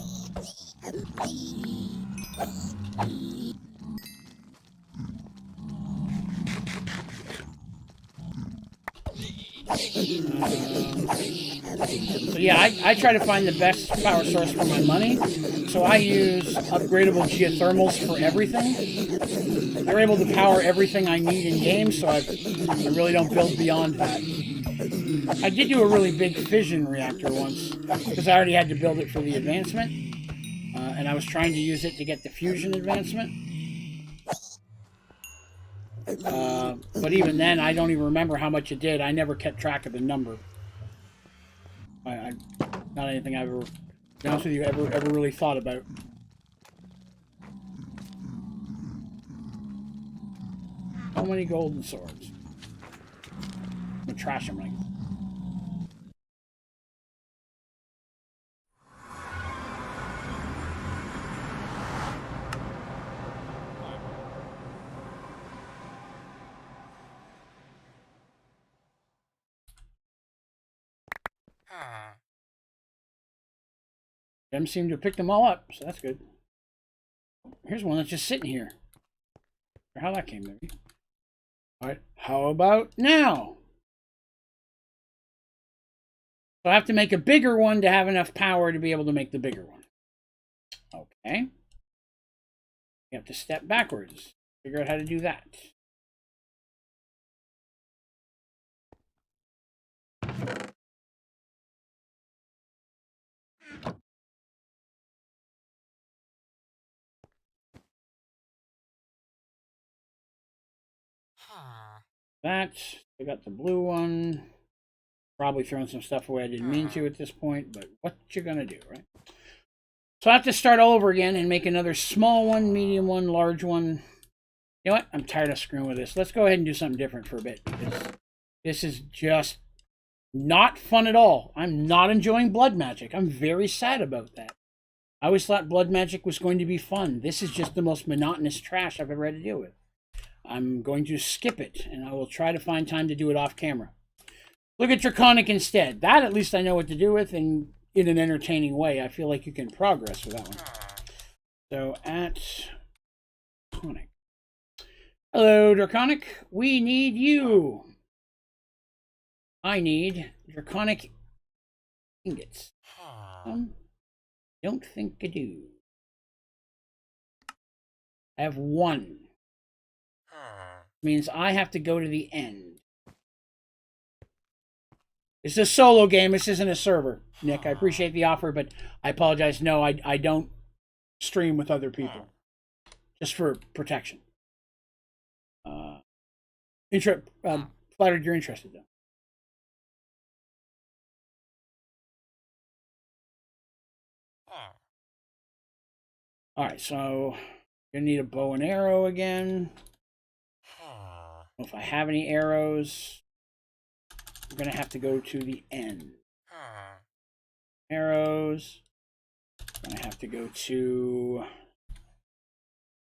S1: So yeah, I try to find the best power source for my money. So I use upgradable geothermals for everything. They're able to power everything I need in game, so I really don't build beyond that. I did do a really big fission reactor once, because I already had to build it for the advancement. And I was trying to use it to get the fusion advancement. But even then, I don't even remember how much it did. I never kept track of the number. Not anything I've ever, to be honest with you, ever really thought about. So many golden swords. I'm gonna trash them like. Them seem to have picked them all up, so that's good. Here's one that's just sitting here. How that came there. Alright, how about now? So I have to make a bigger one to have enough power to be able to make the bigger one. Okay. You have to step backwards. Figure out how to do that. I got the blue one. Probably throwing some stuff away I didn't mean to at this point, but what you gonna do, right? So I have to start all over again and make another small one, medium one, large one. You know what? I'm tired of screwing with this. Let's go ahead and do something different for a bit, because this is just not fun at all. I'm not enjoying blood magic. I'm very sad about that. I always thought blood magic was going to be fun. This is just the most monotonous trash I've ever had to deal with. I'm going to skip it, and I will try to find time to do it off camera. Look at Draconic instead. That at least I know what to do with, and in an entertaining way. I feel like you can progress with that one. So at Draconic. Hello, Draconic. We need you. I need Draconic ingots. Don't think I do. I have 1. Means I have to go to the end. It's a solo game. This isn't a server. Nick, I appreciate the offer, but I apologize. No, I don't stream with other people. Just for protection. Flattered you're interested, though. Alright, so gonna need a bow and arrow again. If I have any arrows, I'm gonna have to go to the end. Arrows. I'm gonna have to go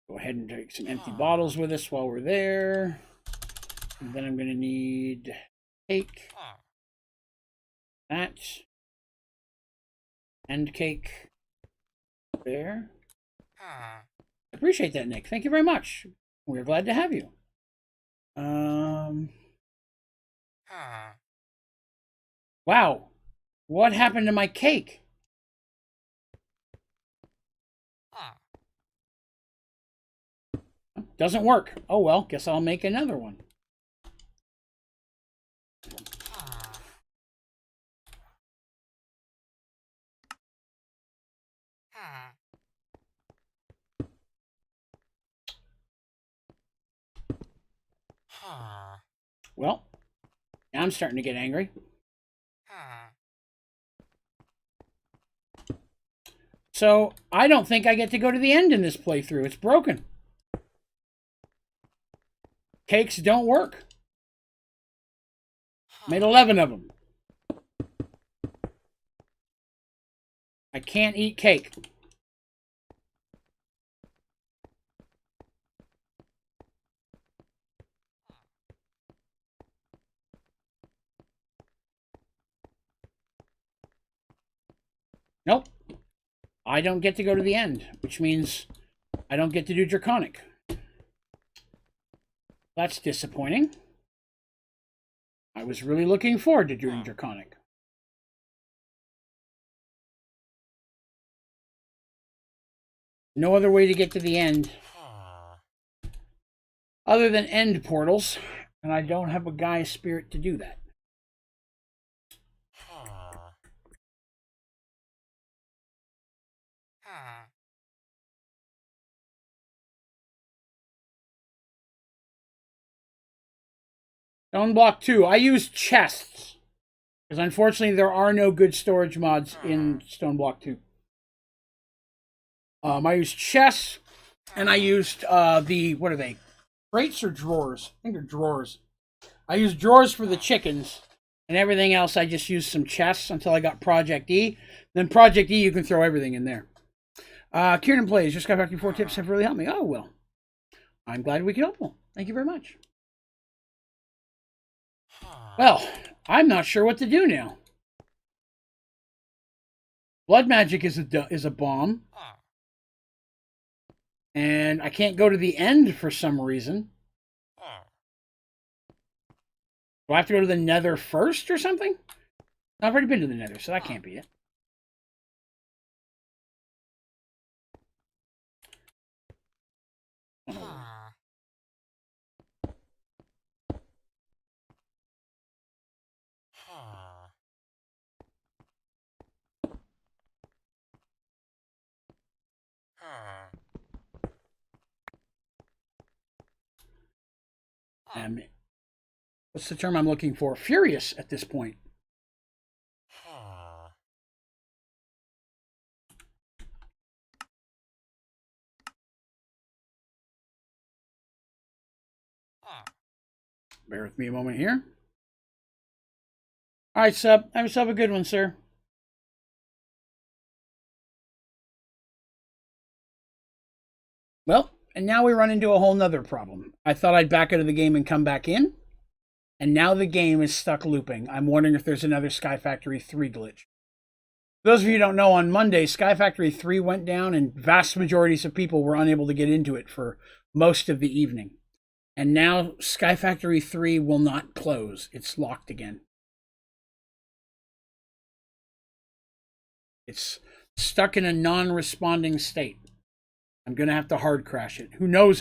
S1: ahead and take some empty bottles with us while we're there. And then I'm gonna need cake. That. And cake. There. I appreciate that, Nick. Thank you very much. We're glad to have you. Wow. What happened to my cake? Doesn't work. Oh well, guess I'll make another one. Well, now I'm starting to get angry. So, I don't think I get to go to the end in this playthrough. It's broken. Cakes don't work. Made 11 of them. I can't eat cake. Nope. I don't get to go to the end, which means I don't get to do Draconic. That's disappointing. I was really looking forward to doing Draconic. No other way to get to the end other than end portals, and I don't have a Gaia spirit to do that. Stone Block 2. I use chests. Because unfortunately there are no good storage mods in Stone Block 2. I used chests. And I used what are they? Crates or drawers? I think they're drawers. I used drawers for the chickens. And everything else I just used some chests until I got Project E. Then Project E you can throw everything in there. Kieran Plays. Just got back to 4 tips have really helped me. Oh, well. I'm glad we could help you. Thank you very much. Well, I'm not sure what to do now. Blood magic is a bomb. And I can't go to the end for some reason. Do I have to go to the Nether first or something? I've already been to the Nether, so that can't be it. What's the term I'm looking for? Furious at this point. Bear with me a moment here. All right, Sub. Have yourself a good one, sir. Well, and now we run into a whole nother problem. I thought I'd back out of the game and come back in. And now the game is stuck looping. I'm wondering if there's another Sky Factory 3 glitch. For those of you who don't know, on Monday, Sky Factory 3 went down and vast majorities of people were unable to get into it for most of the evening. And now Sky Factory 3 will not close. It's locked again. It's stuck in a non-responding state. I'm going to have to hard crash it. Who knows